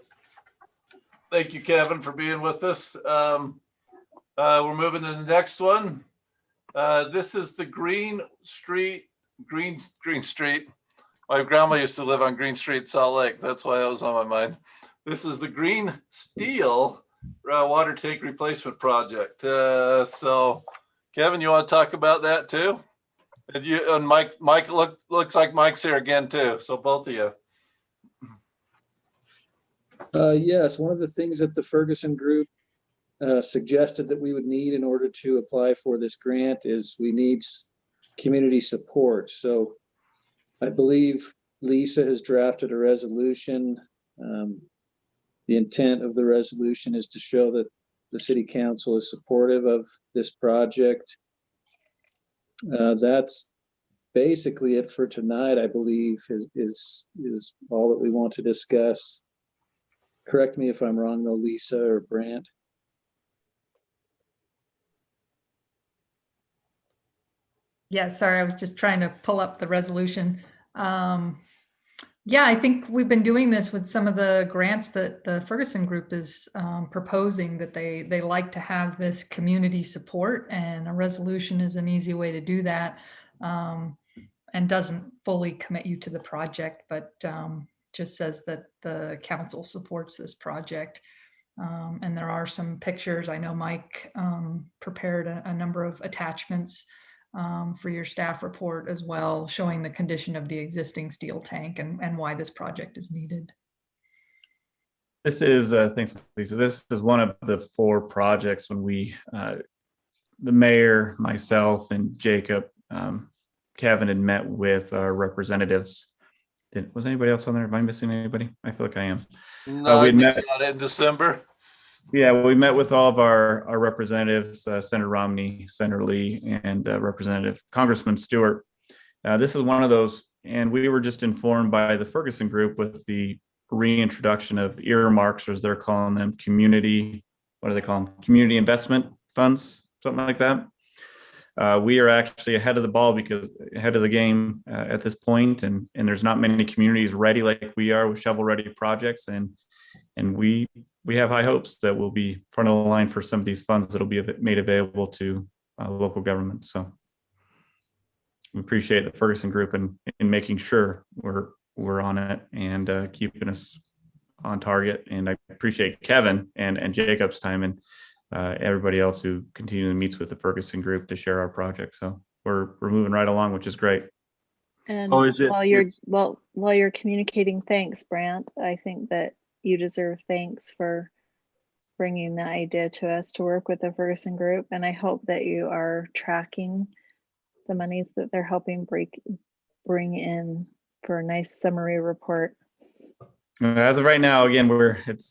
Thank you, Kevin, for being with us. We're moving to the next one. This is the Green Street. My grandma used to live on Green Street, Salt Lake. That's why that was on my mind. This is the Green Steel water tank replacement project. So, Kevin, you want to talk about that too? And Mike looks like Mike's here again too. So both of you. Yes, one of the things that the Ferguson Group suggested that we would need in order to apply for this grant is we need community support. So I believe Lisa has drafted a resolution. The intent of the resolution is to show that the city council is supportive of this project. That's basically it for tonight, I believe, is all that we want to discuss. Correct me if I'm wrong though, Lisa or Brant. Yeah, sorry, I was just trying to pull up the resolution. Yeah, I think we've been doing this with some of the grants that the Ferguson Group is proposing, that they like to have this community support, and a resolution is an easy way to do that, and doesn't fully commit you to the project, but just says that the council supports this project. And there are some pictures. I know Mike prepared a number of attachments for your staff report as well, showing the condition of the existing steel tank and why this project is needed. This is, thanks, Lisa. This is one of the 4 projects when we, the mayor, myself, and Jacob, Kevin had met with our representatives. Was anybody else on there? Am I missing anybody? I feel like I am. No, we met in December. Yeah, we met with all of our representatives, Senator Romney, Senator Lee, and Representative Congressman Stewart. This is one of those, and we were just informed by the Ferguson Group with the reintroduction of earmarks, or as they're calling them, community, what do they call them? Community investment funds, something like that. We are actually ahead of the ball, because ahead of the game at this point, and there's not many communities ready like we are with shovel-ready projects, and we have high hopes that we'll be front of the line for some of these funds that'll be made available to local government. So we appreciate the Ferguson Group in making sure we're on it and keeping us on target. And I appreciate Kevin and Jacob's time, and everybody else who continually meets with the Ferguson Group to share our project. So we're moving right along, which is great. And Oh, is it- while you're communicating thanks, Brant, I think that you deserve thanks for bringing the idea to us to work with the Ferguson Group. And I hope that you are tracking the monies that they're helping bring in for a nice summary report. As of right now, again,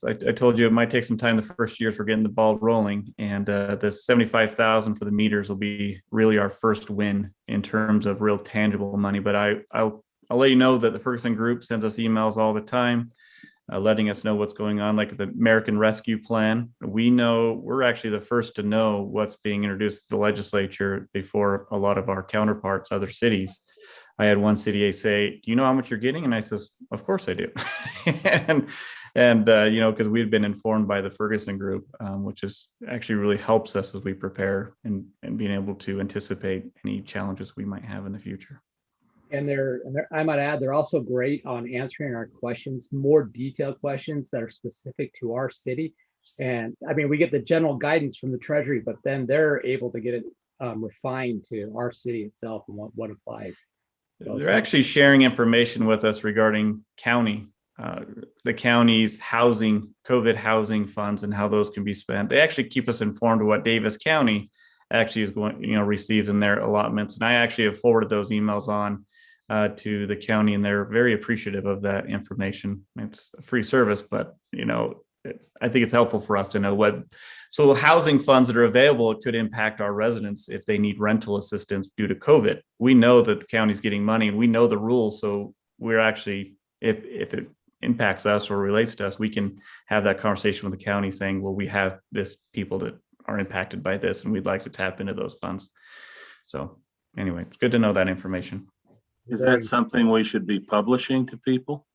I told you it might take some time the first years for getting the ball rolling, and the 75,000 for the meters will be really our first win in terms of real tangible money. But I'll let you know that the Ferguson Group sends us emails all the time, letting us know what's going on, like the American Rescue Plan. We're actually the first to know what's being introduced to the legislature before a lot of our counterparts, other cities. I had one city say, "Do you know how much you're getting?" And I says, "Of course I do." and because we've been informed by the Ferguson Group, which is actually really helps us as we prepare and being able to anticipate any challenges we might have in the future. And I might add, they're also great on answering our questions, more detailed questions that are specific to our city. And I mean, we get the general guidance from the Treasury, but then they're able to get it refined to our city itself and what applies. So they're actually sharing information with us regarding the county's housing, COVID housing funds, and how those can be spent. They actually keep us informed of what Davis County actually is receives in their allotments. And I actually have forwarded those emails on to the county, and they're very appreciative of that information. It's a free service, but I think it's helpful for us to know so housing funds that are available, it could impact our residents if they need rental assistance due to COVID. We know that the county's getting money, and we know the rules. So we're actually, if it impacts us or relates to us, we can have that conversation with the county saying, well, we have this people that are impacted by this and we'd like to tap into those funds. So anyway, it's good to know that information. Is that something we should be publishing to people?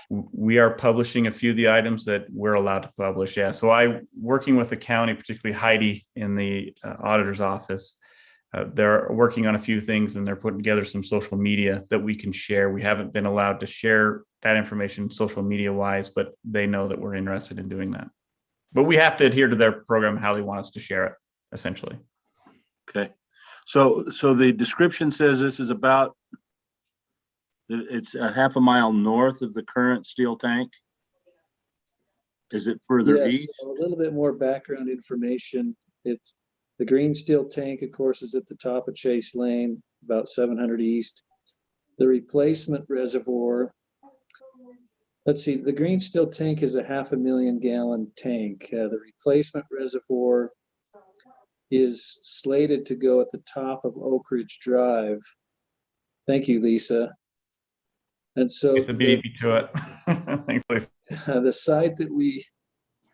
We are publishing a few of the items that we're allowed to publish. Yeah. So working with the county, particularly Heidi in the auditor's office, they're working on a few things and they're putting together some social media that we can share. We haven't been allowed to share that information social media wise, but they know that we're interested in doing that. But we have to adhere to their program, how they want us to share it, essentially. Okay. So the description says this is about, it's a half a mile north of the current steel tank. Is it further Yes, east? so a little bit more background information. It's the green steel tank, of course, is at the top of Chase Lane, about 700 east. The replacement reservoir, let's see, the green steel tank is a 500,000 gallon tank. The replacement reservoir is slated to go at the top of Oak Ridge Drive. Thank you, Lisa. And so Get the baby to it. Thanks, Lisa. The site that we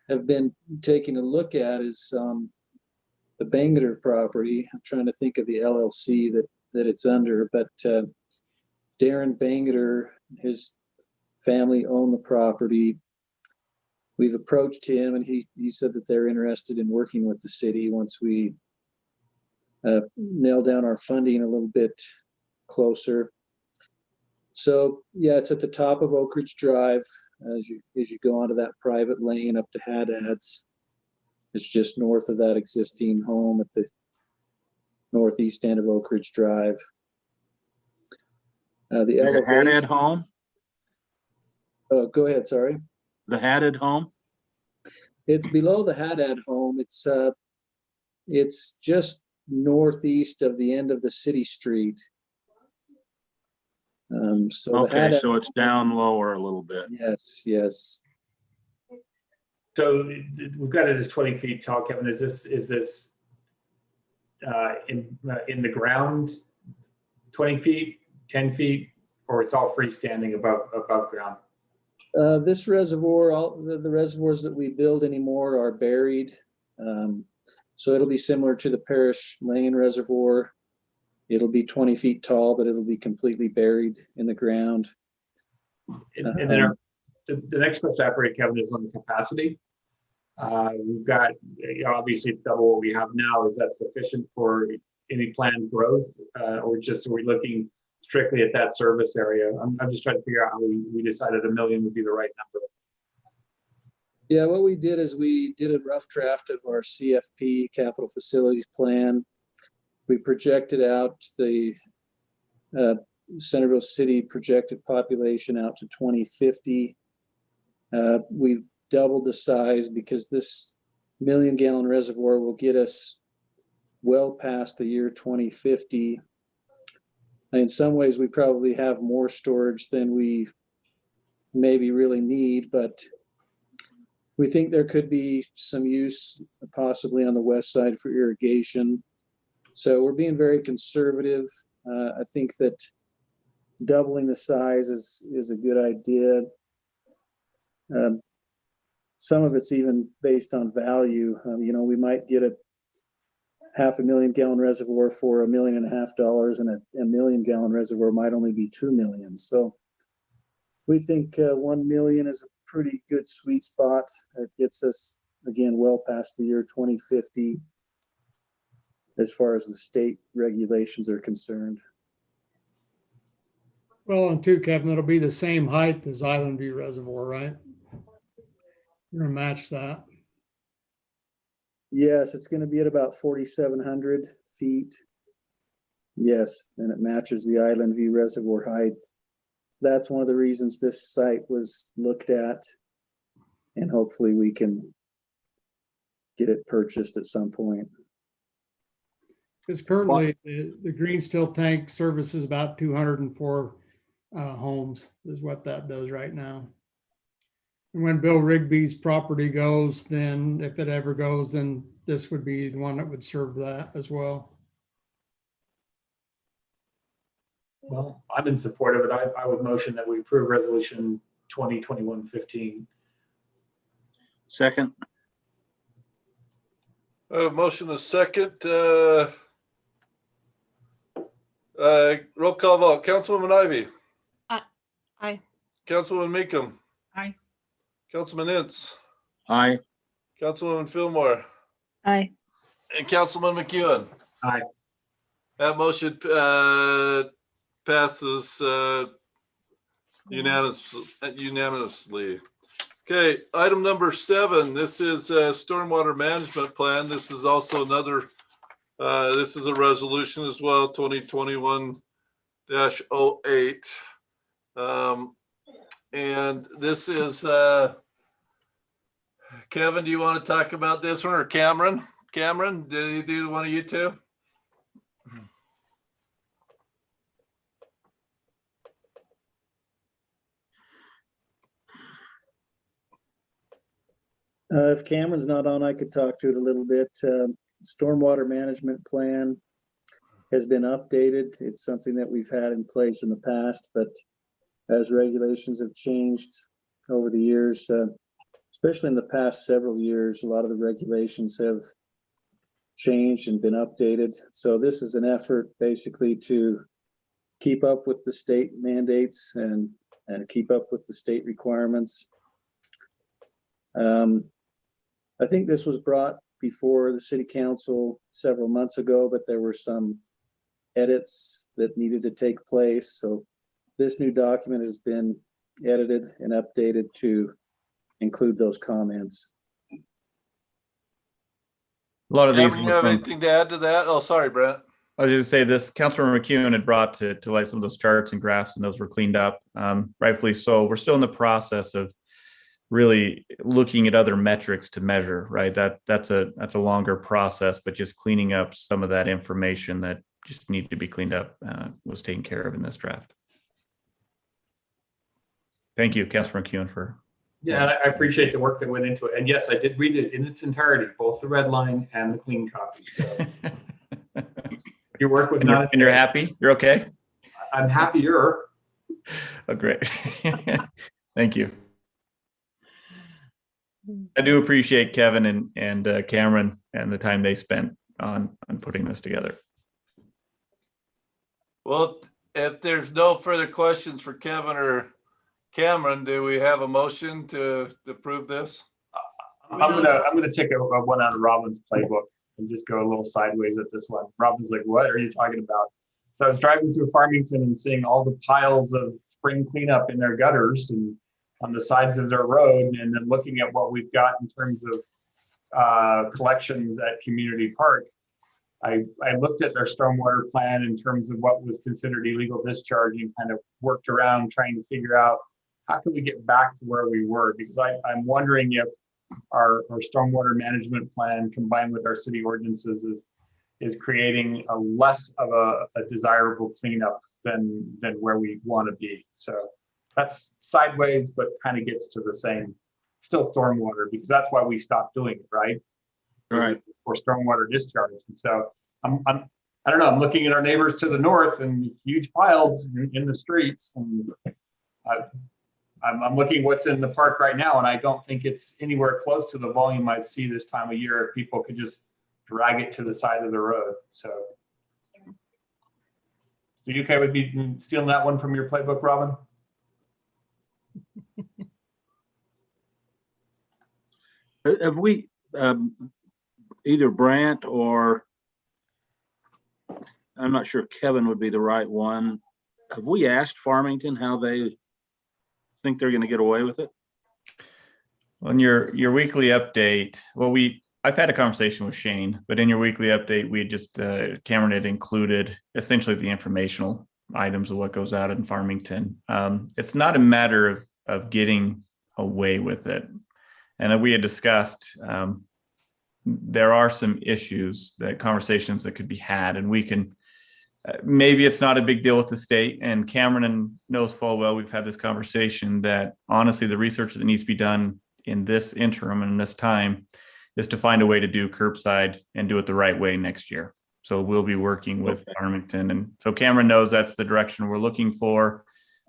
have been taking a look at is the Bangerter property. I'm trying to think of the LLC that it's under, but Darren Bangerter, his family own the property. We've approached him and he said that they're interested in working with the city once we nail down our funding a little bit closer. So yeah, it's at the top of Oak Ridge Drive as you go onto that private lane up to Haddad's. It's just north of that existing home at the northeast end of Oak Ridge Drive. The Haddad home? Oh, go ahead. Sorry. The Haddad home? It's below the Haddad home. It's just northeast of the end of the city street. So okay, so it's down lower a little bit. Yes, yes. So we've got it as 20 feet tall, Kevin. Is this in the ground 20 feet, 10 feet, or it's all freestanding above ground? This reservoir, all the reservoirs that we build anymore are buried. So it'll be similar to the Parish Lane Reservoir. It'll be 20 feet tall, but it'll be completely buried in the ground. And then the next question I have for you, Kevin, is on the capacity. We've got, obviously double what we have now. Is that sufficient for any planned growth? Or are we looking strictly at that service area? I'm just trying to figure out how we decided $1 million would be the right number. Yeah, what we did is we did a rough draft of our CFP, Capital Facilities Plan. We projected out the Centerville City projected population out to 2050. We've doubled the size because this 1 million gallon reservoir will get us well past the year 2050. In some ways, we probably have more storage than we maybe really need, but we think there could be some use possibly on the west side for irrigation. So we're being very conservative. I think that doubling the size is a good idea. Some of it's even based on value. We might get a 500,000 gallon reservoir for $1.5 million, and a 1 million gallon reservoir might only be 2 million. So we think 1 million is a pretty good sweet spot. It gets us, again, well past the year 2050 as far as the state regulations are concerned. Well, and too, Kevin, it'll be the same height as Island View Reservoir, right? You're gonna match that. Yes, it's going to be at about 4,700 feet. Yes, and it matches the Island View Reservoir height. That's one of the reasons this site was looked at, and hopefully we can get it purchased at some point. Because currently the green steel tank services about 204 homes is what that does right now. And when Bill Rigby's property goes, then if it ever goes, then this would be the one that would serve that as well. Well, I'm in support of it. I would motion that we approve resolution 2021-15. Second. Motion is second. Roll call vote. Councilwoman Ivy. Aye. Councilwoman Meekum. Aye. Councilman Ince. Aye. Councilwoman Fillmore. Aye. And Councilman McEwen. Aye. That motion passes unanimously. Okay, item number 7. This is a stormwater management plan. This is also another, this is a resolution as well, 2021-08. And this is, Kevin, do you want to talk about this one, or Cameron? Cameron, do you do one of you two? If Cameron's not on, I could talk to it a little bit. Stormwater management plan has been updated. It's something that we've had in place in the past, but as regulations have changed over the years, especially in the past several years, a lot of the regulations have changed and been updated. So this is an effort basically to keep up with the state mandates and keep up with the state requirements. I think this was brought before the city council several months ago, but there were some edits that needed to take place. So this new document has been edited and updated to include those comments. A lot of these. Cameron, you have anything to add to that? Oh, sorry, Brent. I was just say this, Councilor McEwen had brought to light some of those charts and graphs, and those were cleaned up, rightfully so. We're still in the process of really looking at other metrics to measure, right? That's a longer process, but just cleaning up some of that information that just needed to be cleaned up was taken care of in this draft. Thank you, Councilor McEwen, for. Yeah, I appreciate the work that went into it. And yes, I did read it in its entirety, both the red line and the clean copy. So your work was not. And you're happy? You're okay? I'm happier. Oh, great. Thank you. I do appreciate Kevin and Cameron and the time they spent on putting this together. Well, if there's no further questions for Kevin or Cameron, do we have a motion to approve this? I'm gonna take a one out of Robin's playbook and just go a little sideways at this one. Robin's like, "What are you talking about?" So I was driving through Farmington and seeing all the piles of spring cleanup in their gutters and on the sides of their road, and then looking at what we've got in terms of collections at Community Park. I looked at their stormwater plan in terms of what was considered illegal discharge and kind of worked around trying to figure out how can we get back to where we were, because I'm wondering if our stormwater management plan combined with our city ordinances is creating a less of a desirable cleanup than where we want to be. So that's sideways, but kind of gets to the same, still stormwater, because that's why we stopped doing it, right? Right. For stormwater discharge. And so I don't know, I'm looking at our neighbors to the north and huge piles in the streets, and I'm looking what's in the park right now, and I don't think it's anywhere close to the volume I'd see this time of year if people could just drag it to the side of the road. So are you okay with me stealing that one from your playbook, Robin? Have we, either Brant or, I'm not sure Kevin would be the right one. Have we asked Farmington how they think they're going to get away with it? On your weekly update, well, I've had a conversation with Shane, but in your weekly update, we just Cameron had included essentially the informational items of what goes out in Farmington. It's not a matter of getting away with it, and we had discussed there are some issues, conversations that could be had, and we can. Maybe it's not a big deal with the state, and Cameron knows full well we've had this conversation that honestly the research that needs to be done in this interim and in this time is to find a way to do curbside and do it the right way next year. So we'll be working with Farmington, and so Cameron knows that's the direction we're looking for.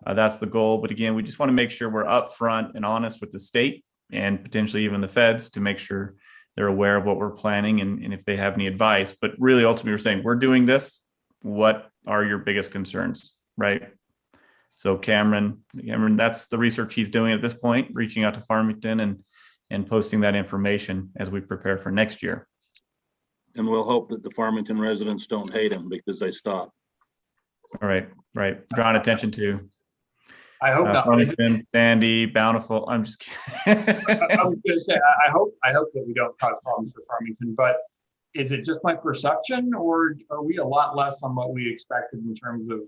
That's the goal. But again, we just want to make sure we're upfront and honest with the state and potentially even the feds to make sure they're aware of what we're planning and if they have any advice. But really, ultimately, we're saying we're doing this. What are your biggest concerns, right? So Cameron, that's the research he's doing at this point, reaching out to Farmington and posting that information as we prepare for next year. And we'll hope that the Farmington residents don't hate him because they stopped. All right, right. Drawing attention to I hope not. Farmington, Sandy, Bountiful. I'm just kidding. I was going to say, I hope that we don't cause problems for Farmington, but is it just my perception, or are we a lot less on what we expected in terms of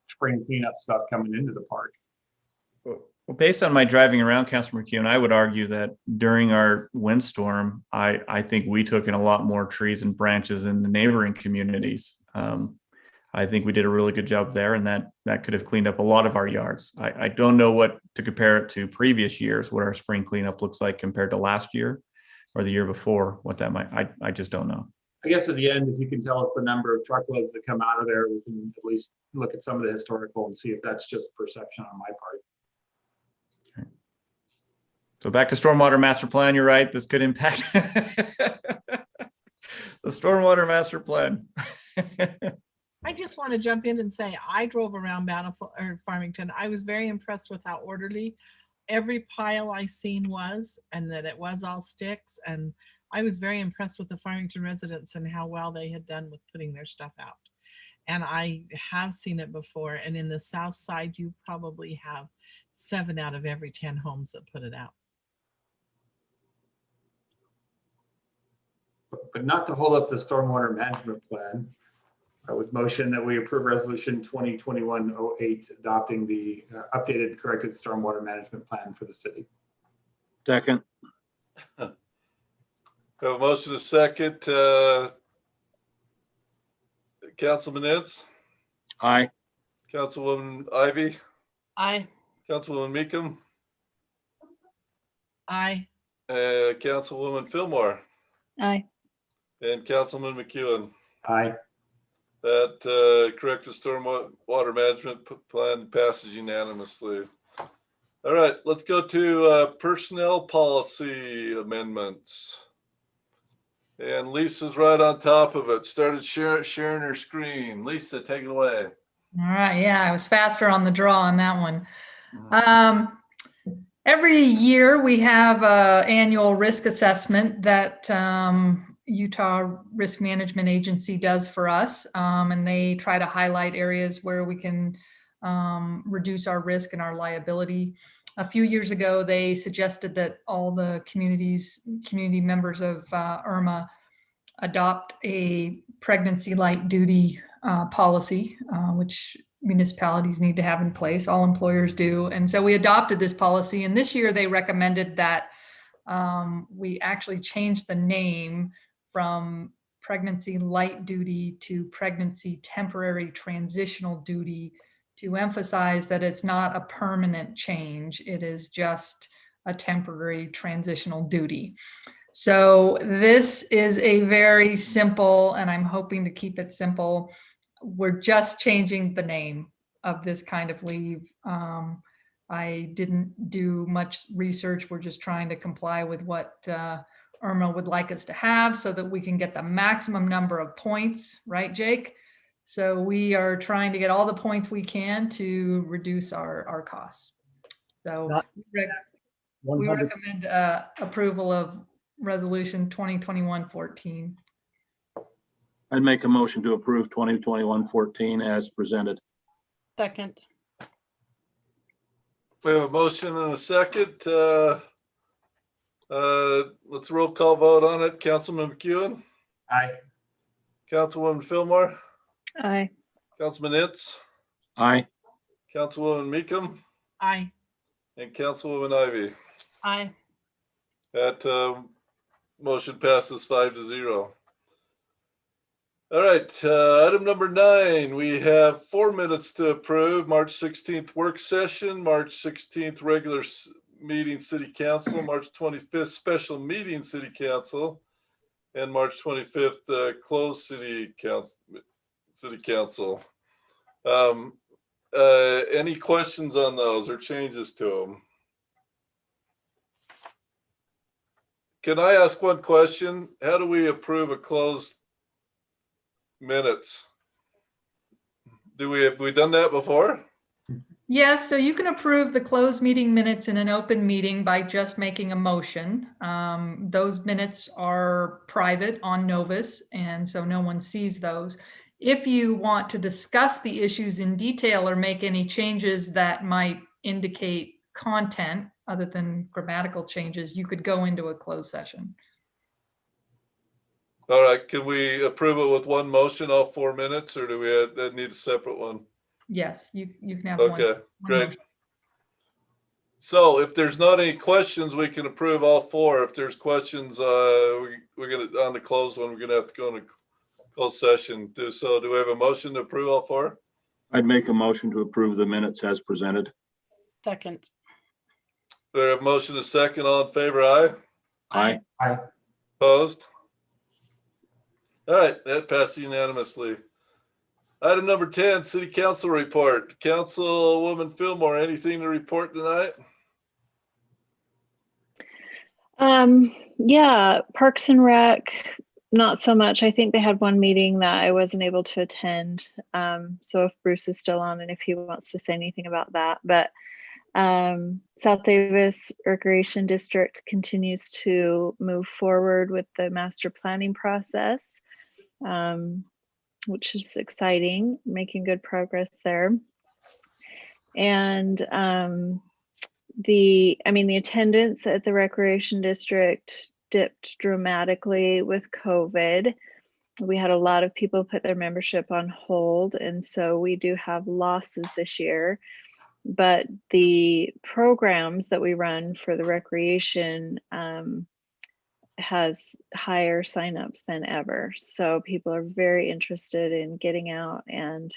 spring cleanup stuff coming into the park? Well, based on my driving around, Councilor McKeown, I would argue that during our windstorm, I think we took in a lot more trees and branches in the neighboring communities. I think we did a really good job there, and that could have cleaned up a lot of our yards. I don't know what to compare it to previous years, what our spring cleanup looks like compared to last year or the year before, what that might, I just don't know. I guess at the end, if you can tell us the number of truckloads that come out of there, we can at least look at some of the historical and see if that's just perception on my part. So back to stormwater master plan, you're right, this could impact the stormwater master plan. I just want to jump in and say I drove around Bountiful or Farmington. I was very impressed with how orderly every pile I seen was, and that it was all sticks. And I was very impressed with the Farmington residents and how well they had done with putting their stuff out. And I have seen it before. And in the South Side, you probably have 7 out of every 10 homes that put it out. But not to hold up the stormwater management plan, I would motion that we approve resolution 2021-08 adopting the updated corrected stormwater management plan for the city. Second. We have a motion to second. Councilman Ince? Aye. Councilwoman Ivy? Aye. Councilwoman Meekum? Aye. Councilwoman Fillmore? Aye. And Councilman McEwen? Aye. That corrected stormwater management plan passes unanimously. All right, let's go to personnel policy amendments. And Lisa's right on top of it. Started sharing her screen. Lisa, take it away. All right. Yeah, I was faster on the draw on that one. Every year we have an annual risk assessment that Utah Risk Management Agency does for us. And they try to highlight areas where we can reduce our risk and our liability. A few years ago, they suggested that all the community members of IRMA adopt a pregnancy light duty policy, which municipalities need to have in place. All employers do. And so we adopted this policy. And this year they recommended that we actually change the name from pregnancy light duty to pregnancy temporary transitional duty to emphasize that it's not a permanent change. It is just a temporary transitional duty. So this is a very simple, and I'm hoping to keep it simple. We're just changing the name of this kind of leave. I didn't do much research. We're just trying to comply with what IRMA would like us to have so that we can get the maximum number of points, right, Jake? So we are trying to get all the points we can to reduce our costs. So we recommend approval of resolution 2021-14. I'd make a motion to approve 2021-14 as presented. Second. We have a motion and a second. Let's roll call vote on it. Councilman McEwen? Aye. Councilwoman Fillmore? Aye. Councilman Ince? Aye. Councilwoman Meekum? Aye. And Councilwoman Ivy? Aye. That motion passes 5-0. All right, item number 9, we have 4 minutes to approve. March 16th work session, March 16th regular meeting city council, March 25th special meeting city council, and March 25th closed city council. any questions on those or changes to them? Can I ask one question? How do we approve a closed minutes? Have we done that before? Yes, so you can approve the closed meeting minutes in an open meeting by just making a motion. Those minutes are private on Novus, and so no one sees those. If you want to discuss the issues in detail or make any changes that might indicate content other than grammatical changes, you could go into a closed session. All right, can we approve it with one motion, all 4 minutes, or do that need a separate one? Yes, you can have Okay, one great. motion. So if there's not any questions, we can approve all 4. If there's questions, we're gonna, on the closed one, we're gonna have to go into closed session. Do we have a motion to approve all 4? I'd make a motion to approve the minutes as presented. Second. We have a motion to second. All in favor, aye? Aye. Aye. Opposed? All right, that passed unanimously. Item number 10, City Council report. Councilwoman Fillmore, anything to report tonight? Yeah, Parks and Rec, not so much. I think they had one meeting that I wasn't able to attend. So if Bruce is still on and if he wants to say anything about that, but South Davis Recreation District continues to move forward with the master planning process, which is exciting, making good progress there. And the attendance at the Recreation District dipped dramatically with COVID. We had a lot of people put their membership on hold, and so we do have losses this year. But the programs that we run for the recreation has higher signups than ever. So people are very interested in getting out and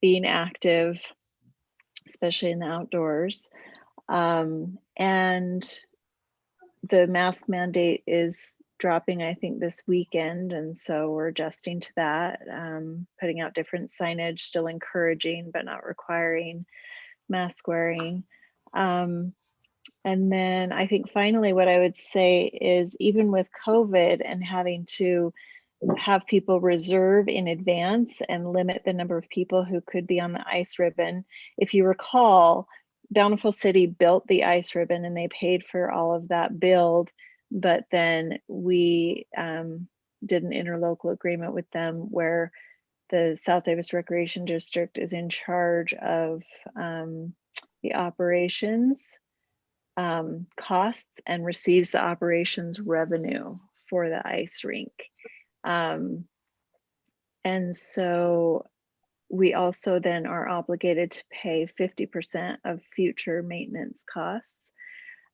being active, especially in the outdoors. And the mask mandate is dropping, I think, this weekend. And so we're adjusting to that, putting out different signage, still encouraging, but not requiring mask wearing. And then I think finally what I would say is, even with COVID and having to have people reserve in advance and limit the number of people who could be on the ice ribbon, if you recall, Bountiful City built the ice ribbon and they paid for all of that build, but then we did an interlocal agreement with them where the South Davis Recreation District is in charge of the operations costs and receives the operations revenue for the ice rink. And so we also then are obligated to pay 50% of future maintenance costs.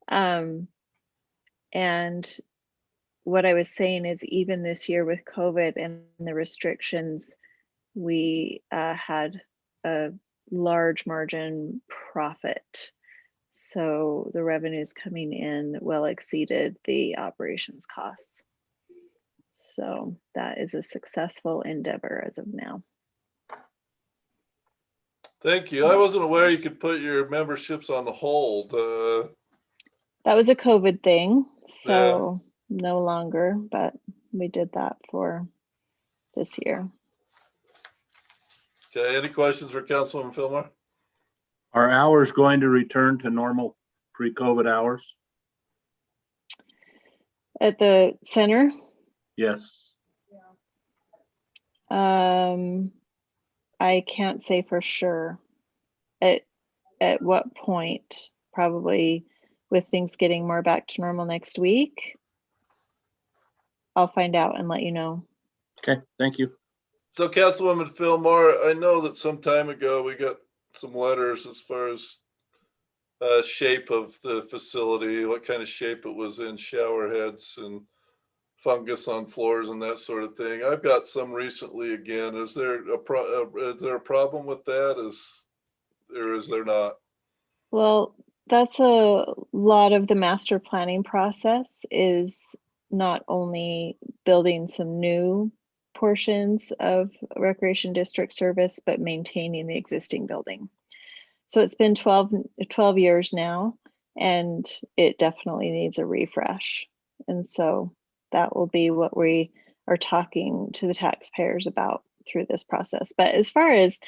And what I was saying is, even this year with COVID and the restrictions, we had a large margin profit. So the revenues coming in well exceeded the operations costs. So that is a successful endeavor as of now. Thank you. I wasn't aware you could put your memberships on the hold. That was a COVID thing, so no longer, but we did that for this year. Okay, any questions for Councilwoman Fillmore? Are hours going to return to normal pre-COVID hours? At the center? Yes. I can't say for sure. At what point? Probably with things getting more back to normal next week. I'll find out and let you know. Okay, thank you. So Councilwoman Fillmore, I know that some time ago we got some letters as far as shape of the facility, what kind of shape it was in, shower heads and fungus on floors and that sort of thing. I've got some recently again. Is there a problem with that? Or is there not? Well, that's a lot of the master planning process, is not only building some new portions of recreation district service, but maintaining the existing building. So it's been 12 years now, and it definitely needs a refresh. And so that will be what we are talking to the taxpayers about through this process. But as far as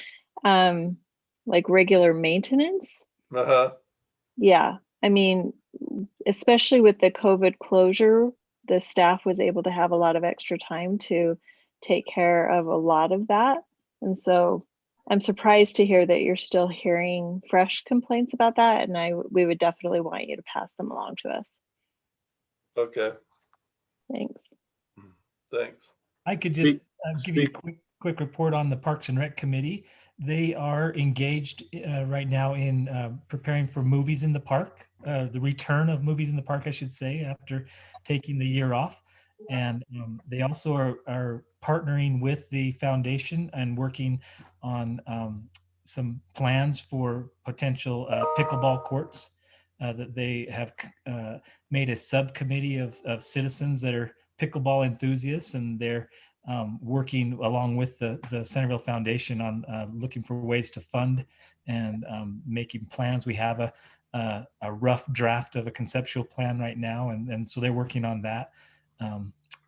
like regular maintenance, yeah, I mean, especially with the COVID closure, the staff was able to have a lot of extra time to take care of a lot of that. And so I'm surprised to hear that you're still hearing fresh complaints about that. And we would definitely want you to pass them along to us. Okay, Thanks. thanks. I could just give you a quick report on the Parks and Rec Committee. They are engaged right now in preparing for movies in the park, the return of movies in the park, I should say, after taking the year off. And they also are partnering with the foundation and working on some plans for potential pickleball courts that they have made a subcommittee of citizens that are pickleball enthusiasts, and they're working along with the Centerville Foundation on looking for ways to fund and making plans. We have a rough draft of a conceptual plan right now, and so they're working on that.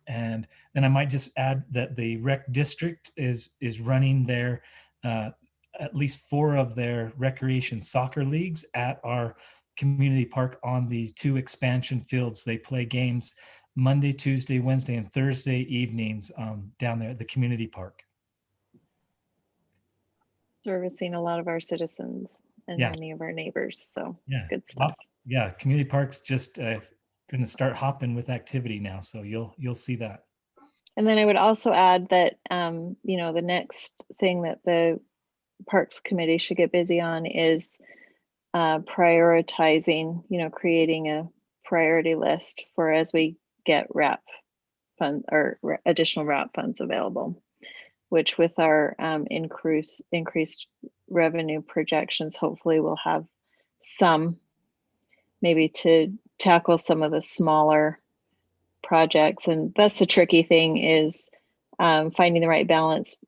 And then I might just add that the rec district is running their at least 4 of their recreation soccer leagues at our community park on the 2 expansion fields. They play games Monday, Tuesday, Wednesday, and Thursday evenings down there at the community park. Servicing a lot of our citizens and many of our neighbors. So it's good stuff. Yeah, community parks just going to start hopping with activity now. So you'll see that. And then I would also add that, you know, the next thing that the Parks Committee should get busy on is prioritizing, you know, creating a priority list for as we get RAP fund or additional RAP funds available, which with our increased revenue projections, hopefully we'll have some maybe to tackle some of the smaller projects. And that's the tricky thing, is finding the right balance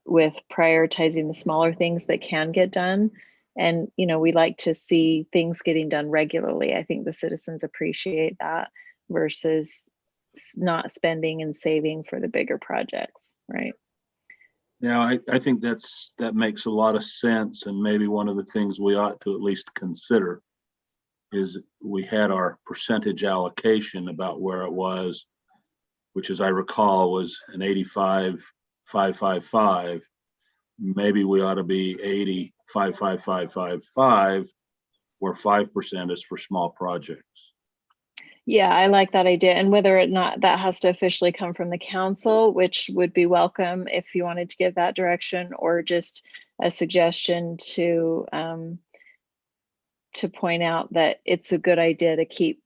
with prioritizing the smaller things that can get done. And, you know, we like to see things getting done regularly. I think the citizens appreciate that versus not spending and saving for the bigger projects, right? Yeah, I think that makes a lot of sense. And maybe one of the things we ought to at least consider is we had our percentage allocation about where it was, which as I recall was an 85-5-5-5. Maybe we ought to be 80-5-5-5-5-5, where 5% is for small projects. Yeah, I like that idea. And whether or not that has to officially come from the council, which would be welcome if you wanted to give that direction, or just a suggestion to point out that it's a good idea to keep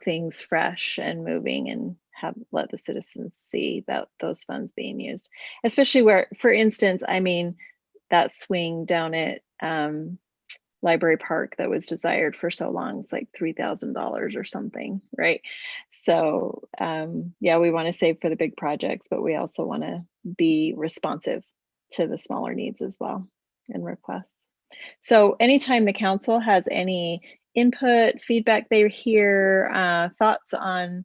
things fresh and moving and let the citizens see that those funds being used, especially where, for instance, I mean, that swing down at Library Park that was desired for so long, it's like $3,000 or something, right? So yeah, we want to save for the big projects, but we also want to be responsive to the smaller needs as well and requests. So anytime the council has any input, feedback they hear, thoughts on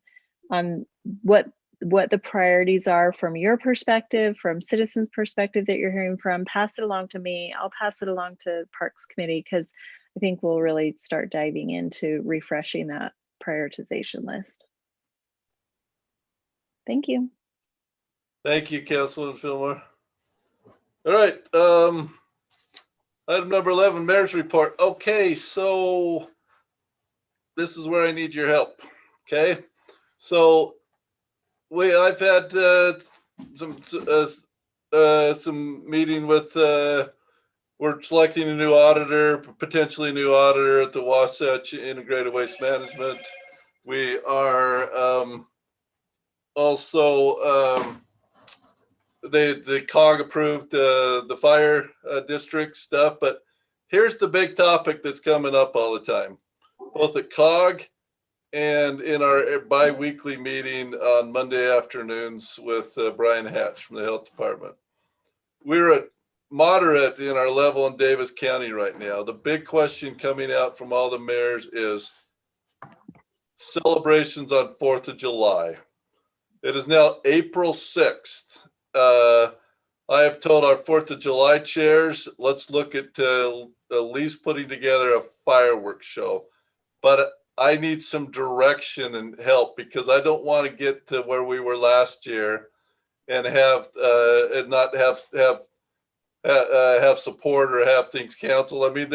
what the priorities are from your perspective, from citizens' perspective that you're hearing from, pass it along to me. I'll pass it along to Parks Committee, because I think we'll really start diving into refreshing that prioritization list. Thank you. Thank you, Councilman Fillmore. All right, item number 11, Mayor's Report. Okay, so this is where I need your help, okay? So I've had some meeting with, we're selecting a new auditor, potentially new auditor at the Wasatch Integrated Waste Management. We are also, the COG approved the fire district stuff, but here's the big topic that's coming up all the time, both at COG and in our bi-weekly meeting on Monday afternoons with Brian Hatch from the Health Department. We're at moderate in our level in Davis County right now. The big question coming out from all the mayors is celebrations on 4th of July. It is now April 6th. I have told our 4th of July chairs, let's look at least putting together a fireworks show. But I need some direction and help because I don't want to get to where we were last year and have and not have support or have things canceled. I mean,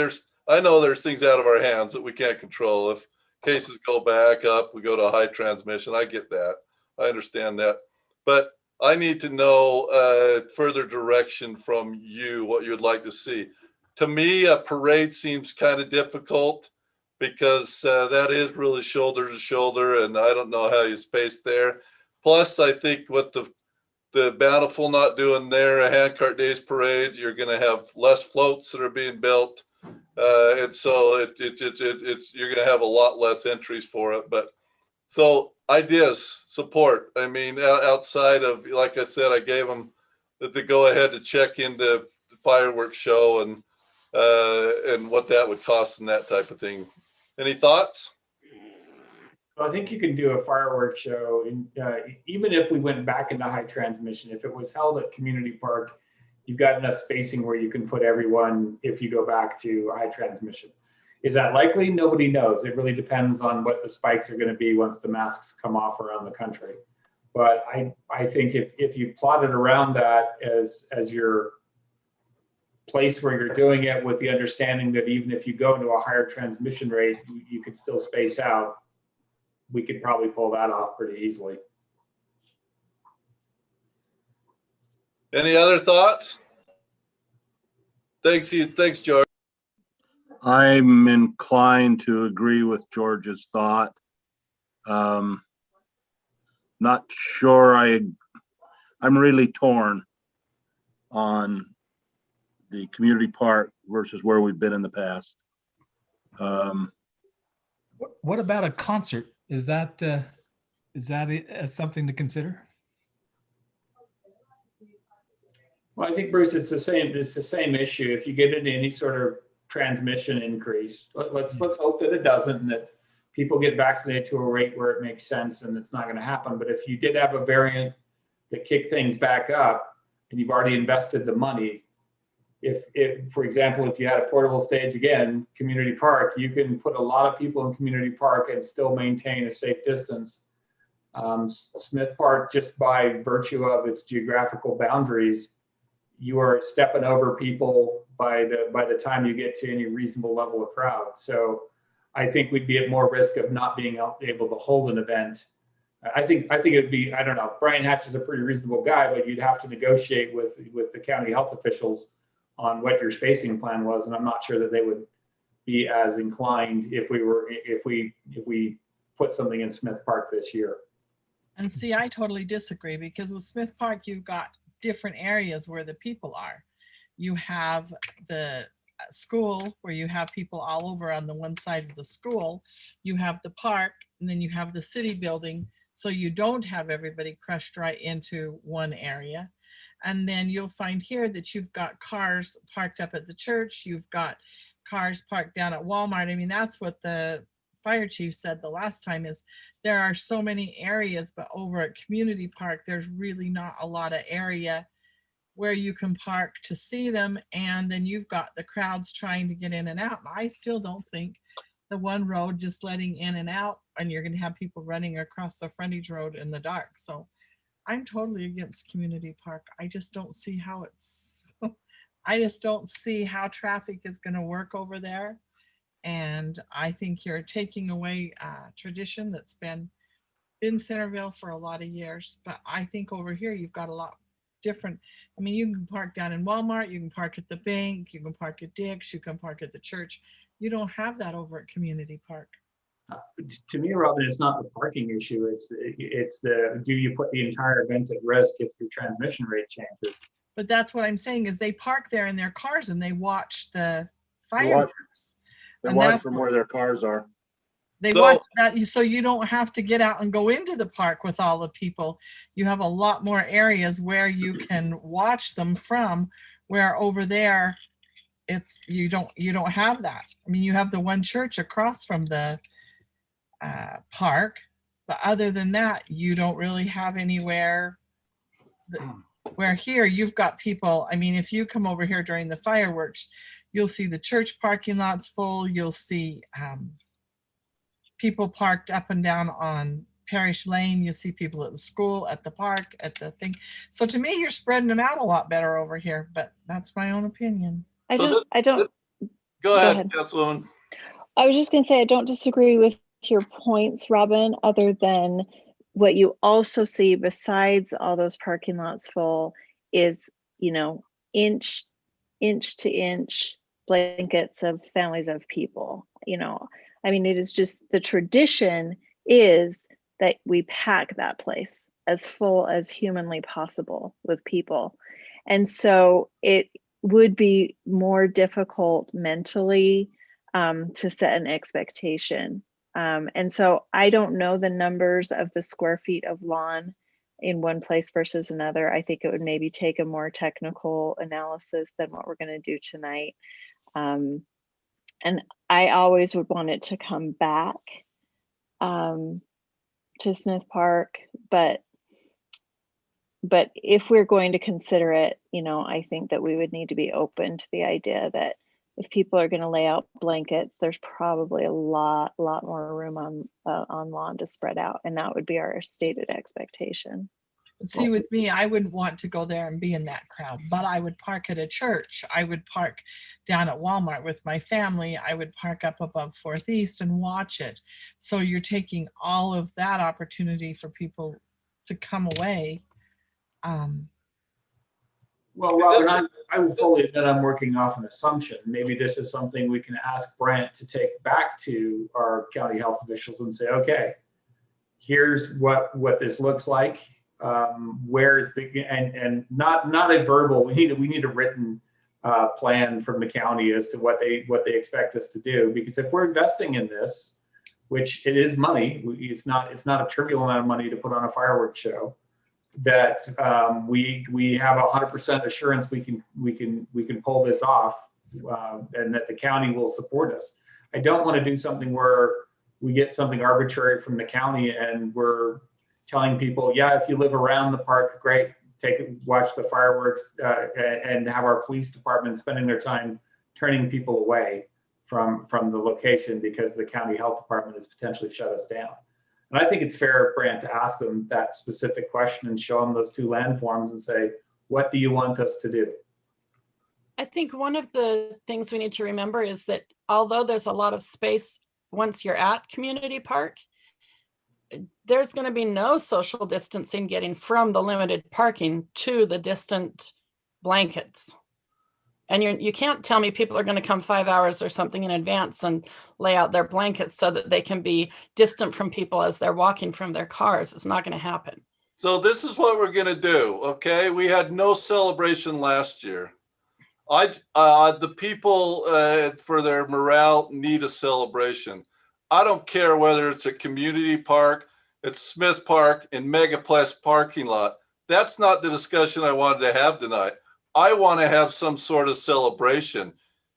I know there's things out of our hands that we can't control. If cases go back up, we go to a high transmission. I get that. I understand that. But I need to know further direction from you, what you would like to see. To me, a parade seems kind of difficult because that is really shoulder to shoulder, and I don't know how you space there. Plus, I think what the Bountiful not doing their Handcart Days parade, you're going to have less floats that are being built, and so you're going to have a lot less entries for it. But so ideas, support. I mean, outside of, like I said, I gave them the go ahead to check into the fireworks show and what that would cost and that type of thing. Any thoughts? Well, I think you can do a fireworks show, even if we went back into high transmission. If it was held at Community Park, you've got enough spacing where you can put everyone if you go back to high transmission. Is that likely? Nobody knows. It really depends on what the spikes are going to be once the masks come off around the country. But I think if you plot it around that as your place where you're doing it with the understanding that even if you go into a higher transmission rate, you could still space out, we could probably pull that off pretty easily. Any other thoughts? Thanks, George. I'm inclined to agree with George's thought. Not sure I'm really torn on the community park versus where we've been in the past. What about a concert? Is that something to consider? Well, I think, Bruce, it's the same issue. If you get into any sort of transmission increase, let's hope that it doesn't and that people get vaccinated to a rate where it makes sense and it's not going to happen. But if you did have a variant that kicked things back up and you've already invested the money, if for example, if you had a portable stage again, Community Park, you can put a lot of people in Community Park and still maintain a safe distance. Smith Park, just by virtue of its geographical boundaries, you are stepping over people by the time you get to any reasonable level of crowd. So I think we'd be at more risk of not being able to hold an event. I think it would be, I don't know, Brian Hatch is a pretty reasonable guy, but you'd have to negotiate with the county health officials on what your spacing plan was. And I'm not sure that they would be as inclined if we put something in Smith Park this year. And see, I totally disagree, because with Smith Park, you've got different areas where the people are. You have the school where you have people all over on the one side of the school. You have the park, and then you have the city building. So you don't have everybody crushed right into one area. And then you'll find here that you've got cars parked up at the church. You've got cars parked down at Walmart. I mean, that's what the fire chief said the last time, is there are so many areas, but over at Community Park, there's really not a lot of area where you can park to see them. And then you've got the crowds trying to get in and out. I still don't think the one road just letting in and out, and you're going to have people running across the frontage road in the dark. So I'm totally against Community Park. I just don't see how I just don't see how traffic is going to work over there. And I think you're taking away a tradition that's been in Centerville for a lot of years. But I think over here, you've got a lot different. I mean, you can park down in Walmart, you can park at the bank, you can park at Dick's, you can park at the church. You don't have that over at Community Park. To me, Robin, it's not the parking issue. It's the, do you put the entire event at risk if your transmission rate changes? But that's what I'm saying, is they park there in their cars and they watch the fireworks. They watch from where their cars are. They So- watch that, so you don't have to get out and go into the park with all the people. You have a lot more areas where you can watch them from, where over there, you don't have that. I mean, you have the one church across from the park, but other than that, you don't really have anywhere. Where here you've got people, I mean, if you come over here during the fireworks, you'll see the church parking lots full. You'll see people parked up and down on Parish Lane. You see people at the school, at the park, at the thing. So to me, you're spreading them out a lot better over here, but that's my own opinion. I So don't. Go ahead, Councilwoman. I was just going to say, I don't disagree with your points, Robin, other than what you also see besides all those parking lots full is, inch to inch blankets of families of people. I mean, it is just, the tradition is that we pack that place as full as humanly possible with people. And so it would be more difficult mentally to set an expectation. And so I don't know the numbers of the square feet of lawn in one place versus another. I think it would maybe take a more technical analysis than what we're going to do tonight. And I always would want it to come back to Smith Park, but if we're going to consider it, I think that we would need to be open to the idea that if people are going to lay out blankets, there's probably a lot more room on lawn to spread out, and that would be our stated expectation. See, with me, I wouldn't want to go there and be in that crowd, but I would park at a church. I would park down at Walmart with my family. I would park up above 4th East and watch it. So you're taking all of that opportunity for people to come away. Well, Robin, I will fully admit I'm working off an assumption. Maybe this is something we can ask Brent to take back to our county health officials and say, okay, here's what this looks like. Where's the, and not a verbal, we need a written plan from the county as to what they expect us to do. Because if we're investing in this, which it is money, it's not a trivial amount of money to put on a fireworks show, that we have 100% assurance we can pull this off, and that the county will support us. I don't want to do something where we get something arbitrary from the county and we're telling people, yeah, if you live around the park, great, watch the fireworks, and have our police department spending their time turning people away from the location because the county health department has potentially shut us down. And I think it's fair, Brant, to ask them that specific question and show them those 2 land forms and say, what do you want us to do? I think one of the things we need to remember is that although there's a lot of space once you're at Community Park, there's going to be no social distancing getting from the limited parking to the distant blankets. And you can't tell me people are going to come 5 hours or something in advance and lay out their blankets so that they can be distant from people as they're walking from their cars. It's not going to happen. So this is what we're going to do. Okay. We had no celebration last year. The people for their morale need a celebration. I don't care whether it's a community park, it's Smith Park in Megaplex parking lot. That's not the discussion I wanted to have tonight. I want to have some sort of celebration,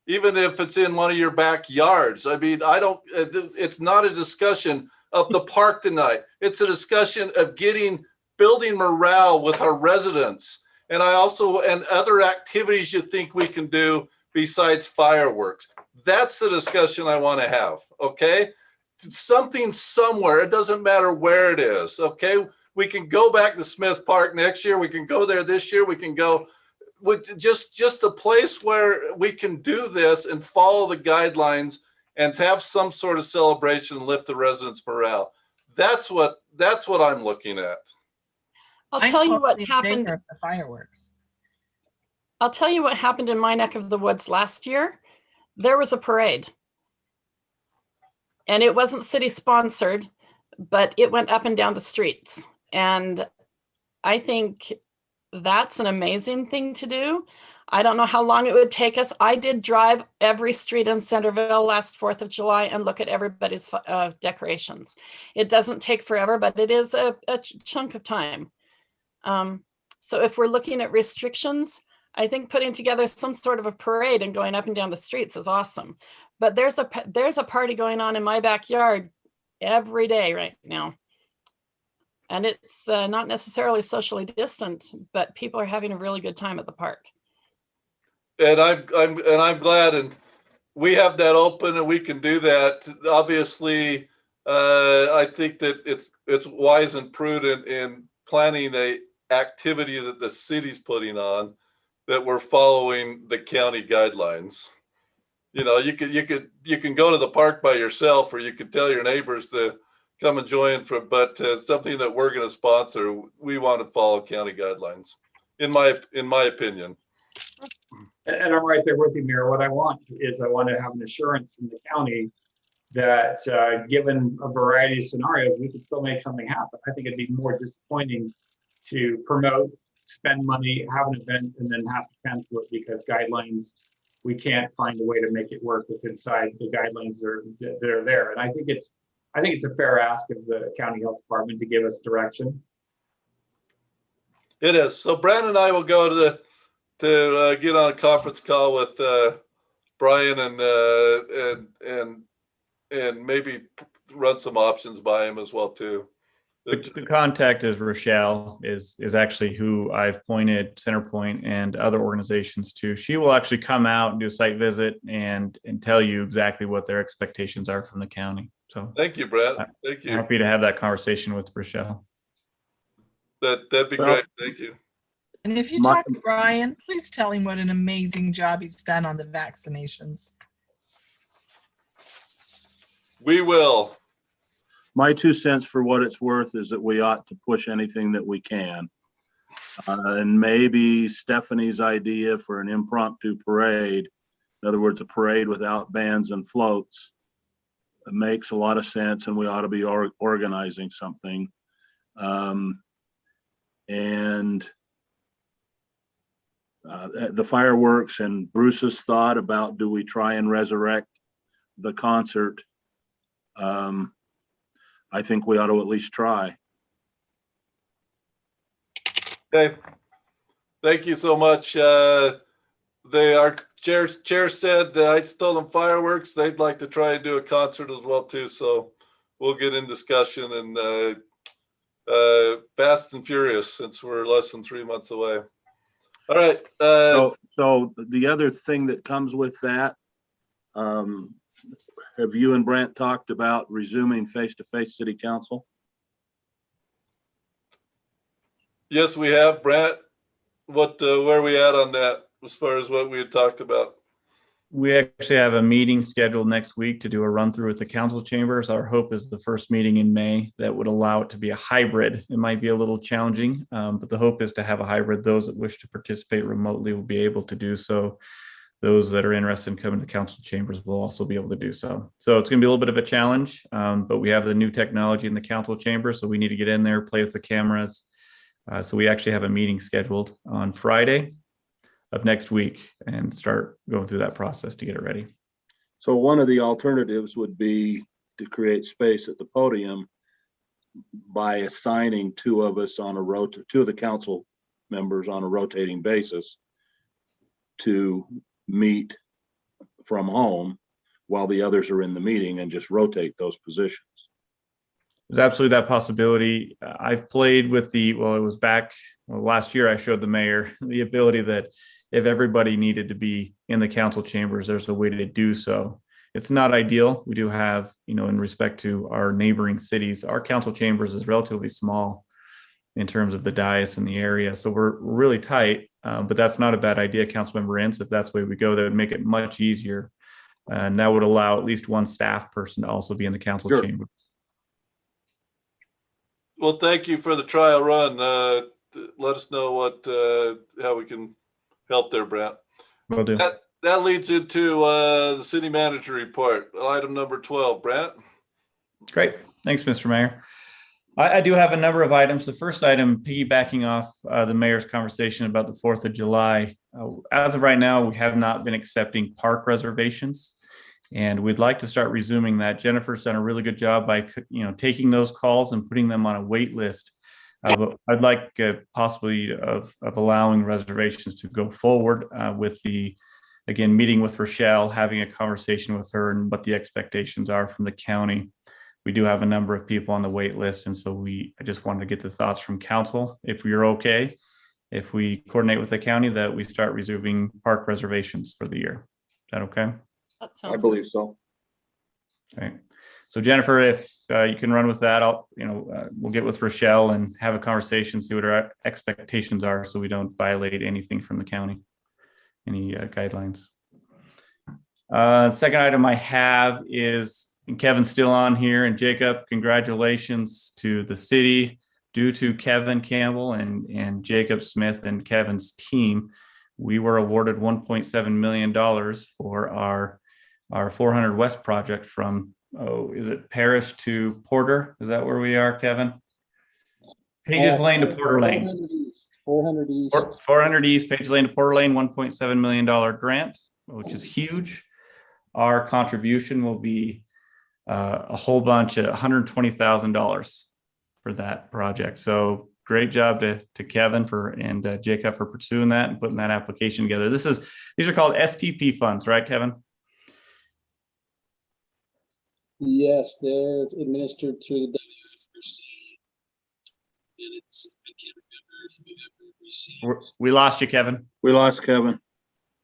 even if it's in one of your backyards. I mean, it's not a discussion of the park tonight. It's a discussion of building morale with our residents. And and other activities you think we can do besides fireworks. That's the discussion I want to have. Okay. Something somewhere. It doesn't matter where it is. Okay. We can go back to Smith Park next year. We can go there this year. We can go with just a place where we can do this and follow the guidelines and to have some sort of celebration and lift the residents' morale. That's what I'm looking at. I'll tell you what happened. The fireworks. I'll tell you what happened in my neck of the woods last year. There was a parade. And it wasn't city sponsored, but it went up and down the streets. And I think that's an amazing thing to do. I don't know how long it would take us. I did drive every street in Centerville last 4th of July and look at everybody's decorations. It doesn't take forever, but it is a chunk of time. So if we're looking at restrictions, I think putting together some sort of a parade and going up and down the streets is awesome. But there's a party going on in my backyard every day right now. And it's not necessarily socially distant, but people are having a really good time at the park. And I'm glad, and we have that open, and we can do that. Obviously, I think that it's wise and prudent in planning a activity that the city's putting on, that we're following the county guidelines. You know, you can go to the park by yourself, or you could tell your neighbors to come and join but something that we're going to sponsor, we want to follow county guidelines, in my opinion. And I'm right there with you, Mayor. What I want to have an assurance from the county that given a variety of scenarios, we could still make something happen. I think it'd be more disappointing to promote, spend money, have an event, and then have to cancel it because guidelines, we can't find a way to make it work inside the guidelines that are there. And I think it's a fair ask of the county health department to give us direction. It is. So Brandon and I will go to get on a conference call with Brian and maybe run some options by him as well too. The contact is Rochelle, is actually who I've pointed CenterPoint and other organizations to. She will actually come out and do a site visit and tell you exactly what their expectations are from the county. So thank you, Brett. Thank you. Happy to have that conversation with Rochelle. That'd be great. Thank you. And if you talk to Brian, please tell him what an amazing job he's done on the vaccinations. We will. My 2 cents for what it's worth is that we ought to push anything that we can. And maybe Stephanie's idea for an impromptu parade, in other words, a parade without bands and floats, makes a lot of sense, and we ought to be organizing something. And the fireworks and Bruce's thought about, do we try and resurrect the concert? I think we ought to at least try. Okay. Thank you so much. Our chair said that I'd stolen fireworks. They'd like to try and do a concert as well too. So we'll get in discussion and fast and furious, since we're less than 3 months away. All right. So the other thing that comes with that, have you and Brent talked about resuming face-to-face city council? Yes, we have. Brent, where are we at on that as far as what we had talked about? We actually have a meeting scheduled next week to do a run through with the council chambers. Our hope is the first meeting in May that would allow it to be a hybrid. It might be a little challenging, but the hope is to have a hybrid. Those that wish to participate remotely will be able to do so. Those that are interested in coming to council chambers will also be able to do so. So it's going to be a little bit of a challenge, but we have the new technology in the council chamber, so we need to get in there, play with the cameras. So we actually have a meeting scheduled on Friday of next week and start going through that process to get it ready. So one of the alternatives would be to create space at the podium by assigning two of the council members on a rotating basis to meet from home while the others are in the meeting, and just rotate those positions. There's absolutely that possibility. I've played with it was last year I showed the mayor the ability that if everybody needed to be in the council chambers, there's a way to do so. It's not ideal. We do have, in respect to our neighboring cities, our council chambers is relatively small in terms of the dais in the area. So we're really tight, but that's not a bad idea, Councilmember Ince. If that's the way we go, that would make it much easier. And that would allow at least one staff person to also be in the council chamber. Well, thank you for the trial run. Let us know how we can help there, Brent. Will do. That leads into the city manager report, item number 12. Brent? Great. Thanks, Mr. Mayor. I do have a number of items. The first item, piggybacking off the mayor's conversation about the 4th of July. As of right now, we have not been accepting park reservations, and we'd like to start resuming that. Jennifer's done a really good job by taking those calls and putting them on a wait list. But I'd like possibly of allowing reservations to go forward with again, meeting with Rochelle, having a conversation with her and what the expectations are from the county. We do have a number of people on the wait list. And so I just wanted to get the thoughts from council. If you're okay, if we coordinate with the county that we start resuming park reservations for the year. Is that okay? That sounds I believe so. Okay. So Jennifer, if you can run with that, we'll get with Rochelle and have a conversation, see what our expectations are so we don't violate anything from the county, any guidelines. Second item I have is, and Kevin's still on here, and Jacob, congratulations to the city. Due to Kevin Campbell and Jacob Smith and Kevin's team, we were awarded $1.7 million for our 400 West project from, is it Parish to Porter? Is that where we are, Kevin? Pages Lane to Porter Lane. 400 East. 400 East, Pages Lane to Porter Lane, $1.7 million grant, which is huge. Our contribution will be a whole bunch of $120,000 for that project. So great job to Kevin and Jacob for pursuing that and putting that application together. These are called STP funds, right, Kevin? Yes, they're administered through the WFRC. And I can't remember if we've ever received. We lost you, Kevin. We lost Kevin.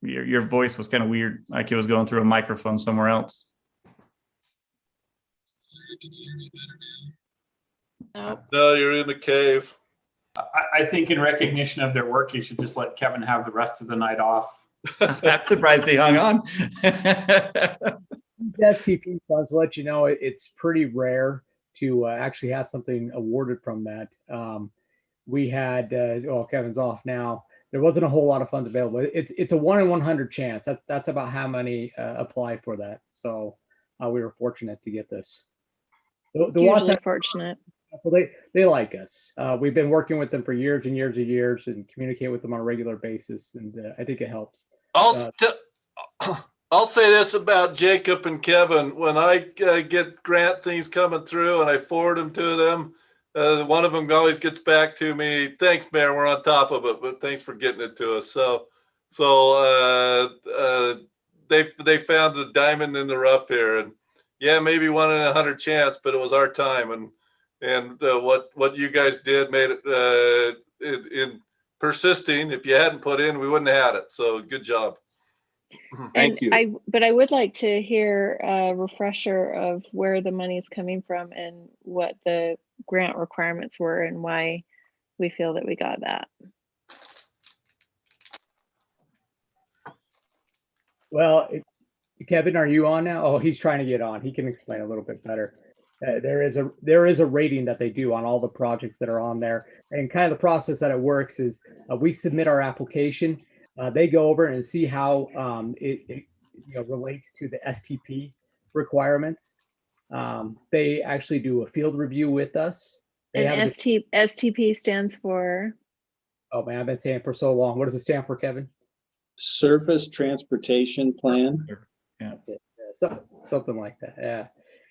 Your voice was kind of weird, like it was going through a microphone somewhere else. Can you hear me better now? No, you're in the cave. I think in recognition of their work, you should just let Kevin have the rest of the night off. I'm surprised he hung on. STP funds, let you know, it's pretty rare to actually have something awarded from that. We had, Kevin's off now. There wasn't a whole lot of funds available. It's a 1 in 100 chance. That's about how many apply for that. So we were fortunate to get this. The Wasatch, fortunate. Well, they like us. We've been working with them for years and years and years, and communicate with them on a regular basis, and I think it helps. I'll say this about Jacob and Kevin. When I get grant things coming through and I forward them to them, one of them always gets back to me. Thanks, Mayor. We're on top of it, but thanks for getting it to us. So they found a diamond in the rough here, and yeah, maybe 1 in 100 chance, but it was our time, and what you guys did made it in persisting. If you hadn't put in, we wouldn't have had it. So good job. Thank you. But I would like to hear a refresher of where the money is coming from and what the grant requirements were and why we feel that we got that. Well, Kevin, are you on now? Oh, he's trying to get on. He can explain a little bit better. There is a rating that they do on all the projects that are on there, and kind of the process that it works is we submit our application. They go over and see how it relates to the STP requirements. They actually do a field review with us. And STP stands for? Oh man, I've been saying it for so long. What does it stand for, Kevin? Surface Transportation Plan. Yeah, so, something like that. Yeah.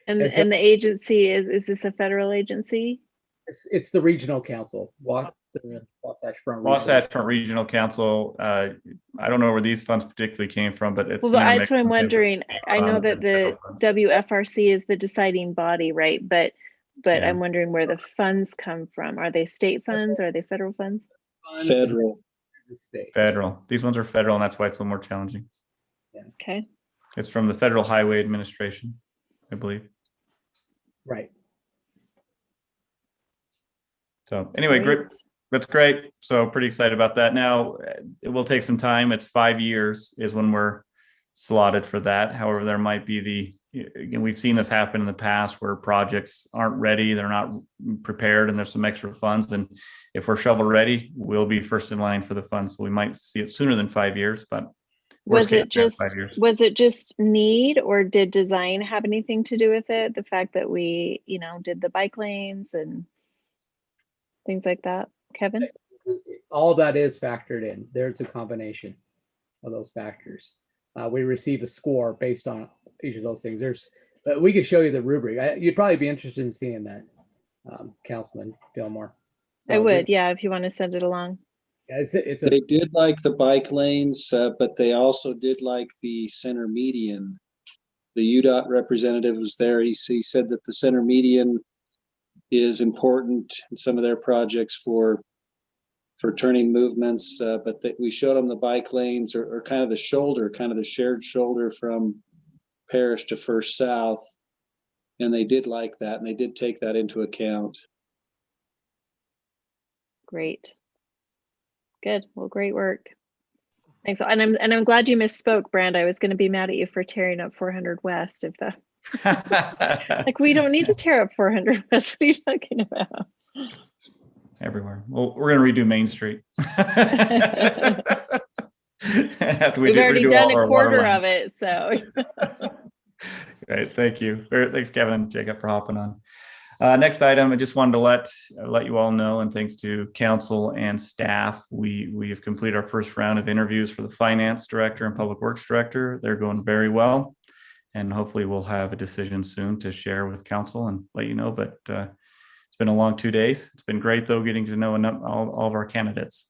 And the agency is this a federal agency? It's the regional council. Wasatch Front Regional Council. I don't know where these funds particularly came from, but it's. Well, that's what I'm wondering. I know that the WFRC is the deciding body, right? But yeah. I'm wondering where the funds come from. Are they state funds? Are they federal funds? Federal. Federal. These ones are federal, and that's why it's a little more challenging. Yeah. Okay. It's from the Federal Highway Administration, I believe. Right. So anyway, great. That's great. So pretty excited about that. Now it will take some time. It's 5 years is when we're slotted for that. However, there might be we've seen this happen in the past where projects aren't ready, they're not prepared, and there's some extra funds. And if we're shovel ready, we'll be first in line for the funds. So we might see it sooner than 5 years, but was it just need, or did design have anything to do with it? The fact that we, did the bike lanes and things like that. Kevin? All that is factored in. There's a combination of those factors. We receive a score based on each of those things. We could show you the rubric. You'd probably be interested in seeing that, Councilman Fillmore. So I would, yeah, if you want to send it along. Yeah, they did like the bike lanes, but they also did like the center median. The UDOT representative was there. He said that the center median is important in some of their projects for turning movements, but we showed them the bike lanes or kind of the shoulder, kind of the shared shoulder from Parish to First South. And they did like that, and they did take that into account. Great. Good. Well, great work. Thanks. And I'm glad you misspoke, Brand. I was going to be mad at you for tearing up 400 West if that like we don't need to tear up 400 West. What are you talking about? Everywhere. Well, we're going to redo Main Street. After We've already done a quarter of it, so. Great, thank you. Thanks, Kevin and Jacob, for hopping on. Next item, I just wanted to let you all know, and thanks to council and staff, we have completed our first round of interviews for the finance director and public works director. They're going very well, and hopefully we'll have a decision soon to share with council and let you know. But it's been a long 2 days. It's been great though, getting to know all of our candidates.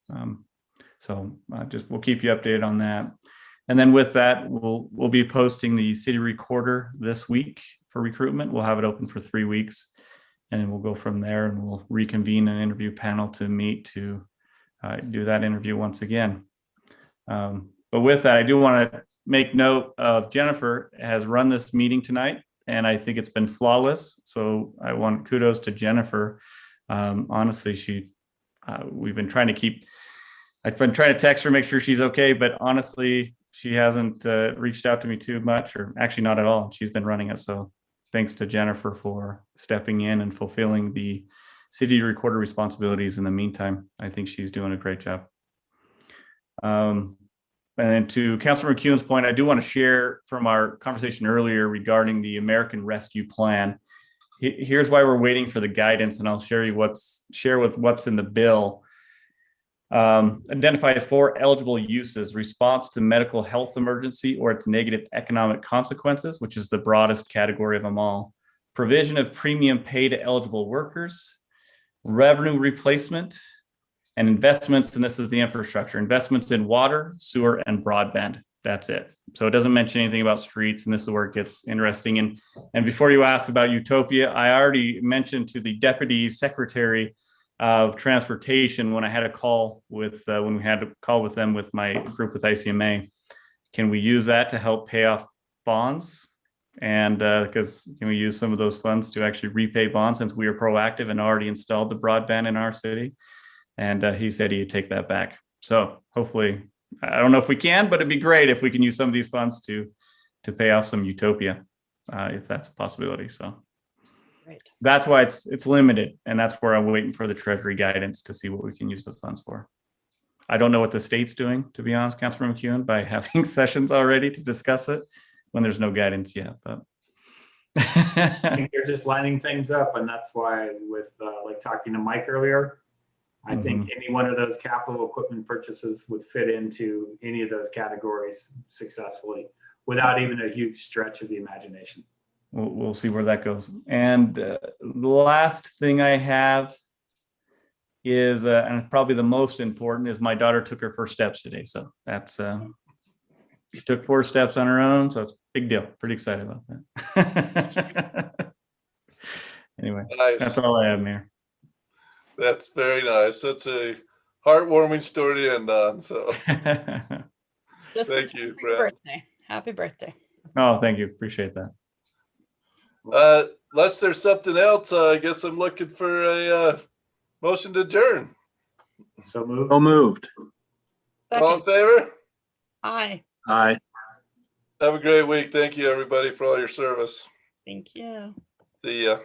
We'll keep you updated on that. And then with that, we'll be posting the city recorder this week for recruitment. We'll have it open for 3 weeks, and then we'll go from there, and we'll reconvene an interview panel to meet to do that interview once again. But with that, I do want to make note of Jennifer has run this meeting tonight, and I think it's been flawless. So I want kudos to Jennifer. Honestly, we've been trying to I've been trying to text her, make sure she's okay, but honestly, she hasn't reached out to me too much, or actually not at all. She's been running it. So thanks to Jennifer for stepping in and fulfilling the city recorder responsibilities in the meantime. I think she's doing a great job. And to Councilor McEwen's point, I do want to share from our conversation earlier regarding the American Rescue Plan. Here's why we're waiting for the guidance, and I'll share what's in the bill. Identifies 4 eligible uses: response to medical health emergency or its negative economic consequences, which is the broadest category of them all; provision of premium pay to eligible workers; revenue replacement; and investments, and this is the infrastructure, investments in water, sewer, and broadband. That's it. So it doesn't mention anything about streets, and this is where it gets interesting. And before you ask about Utopia, I already mentioned to the Deputy Secretary of Transportation when I had a call with when we had a call with them with my group with ICMA, can we use that to help pay off bonds? And because can we use some of those funds to actually repay bonds, since we are proactive and already installed the broadband in our city? And he said he'd take that back. So hopefully, I don't know if we can, but it'd be great if we can use some of these funds to pay off some Utopia, if that's a possibility. So that's why it's limited, and that's where I'm waiting for the Treasury guidance to see what we can use the funds for. I don't know what the state's doing, to be honest, Councilor McEwen, by having sessions already to discuss it when there's no guidance yet. But I think they're just lining things up, and that's why with like talking to Mike earlier, I think any one of those capital equipment purchases would fit into any of those categories successfully without even a huge stretch of the imagination. We'll see where that goes. And the last thing I have is, and probably the most important, is my daughter took her first steps today. So that's, she took 4 steps on her own. So it's a big deal. Pretty excited about that. Anyway, nice. That's all I have, Mayor. That's very nice. That's a heartwarming story to end on. So thank you, Brad. Happy birthday. Oh, thank you. Appreciate that. Unless there's something else, I guess I'm looking for a motion to adjourn. So moved. So moved. All in favor? Aye. Aye. Have a great week. Thank you, everybody, for all your service. Thank you. See ya.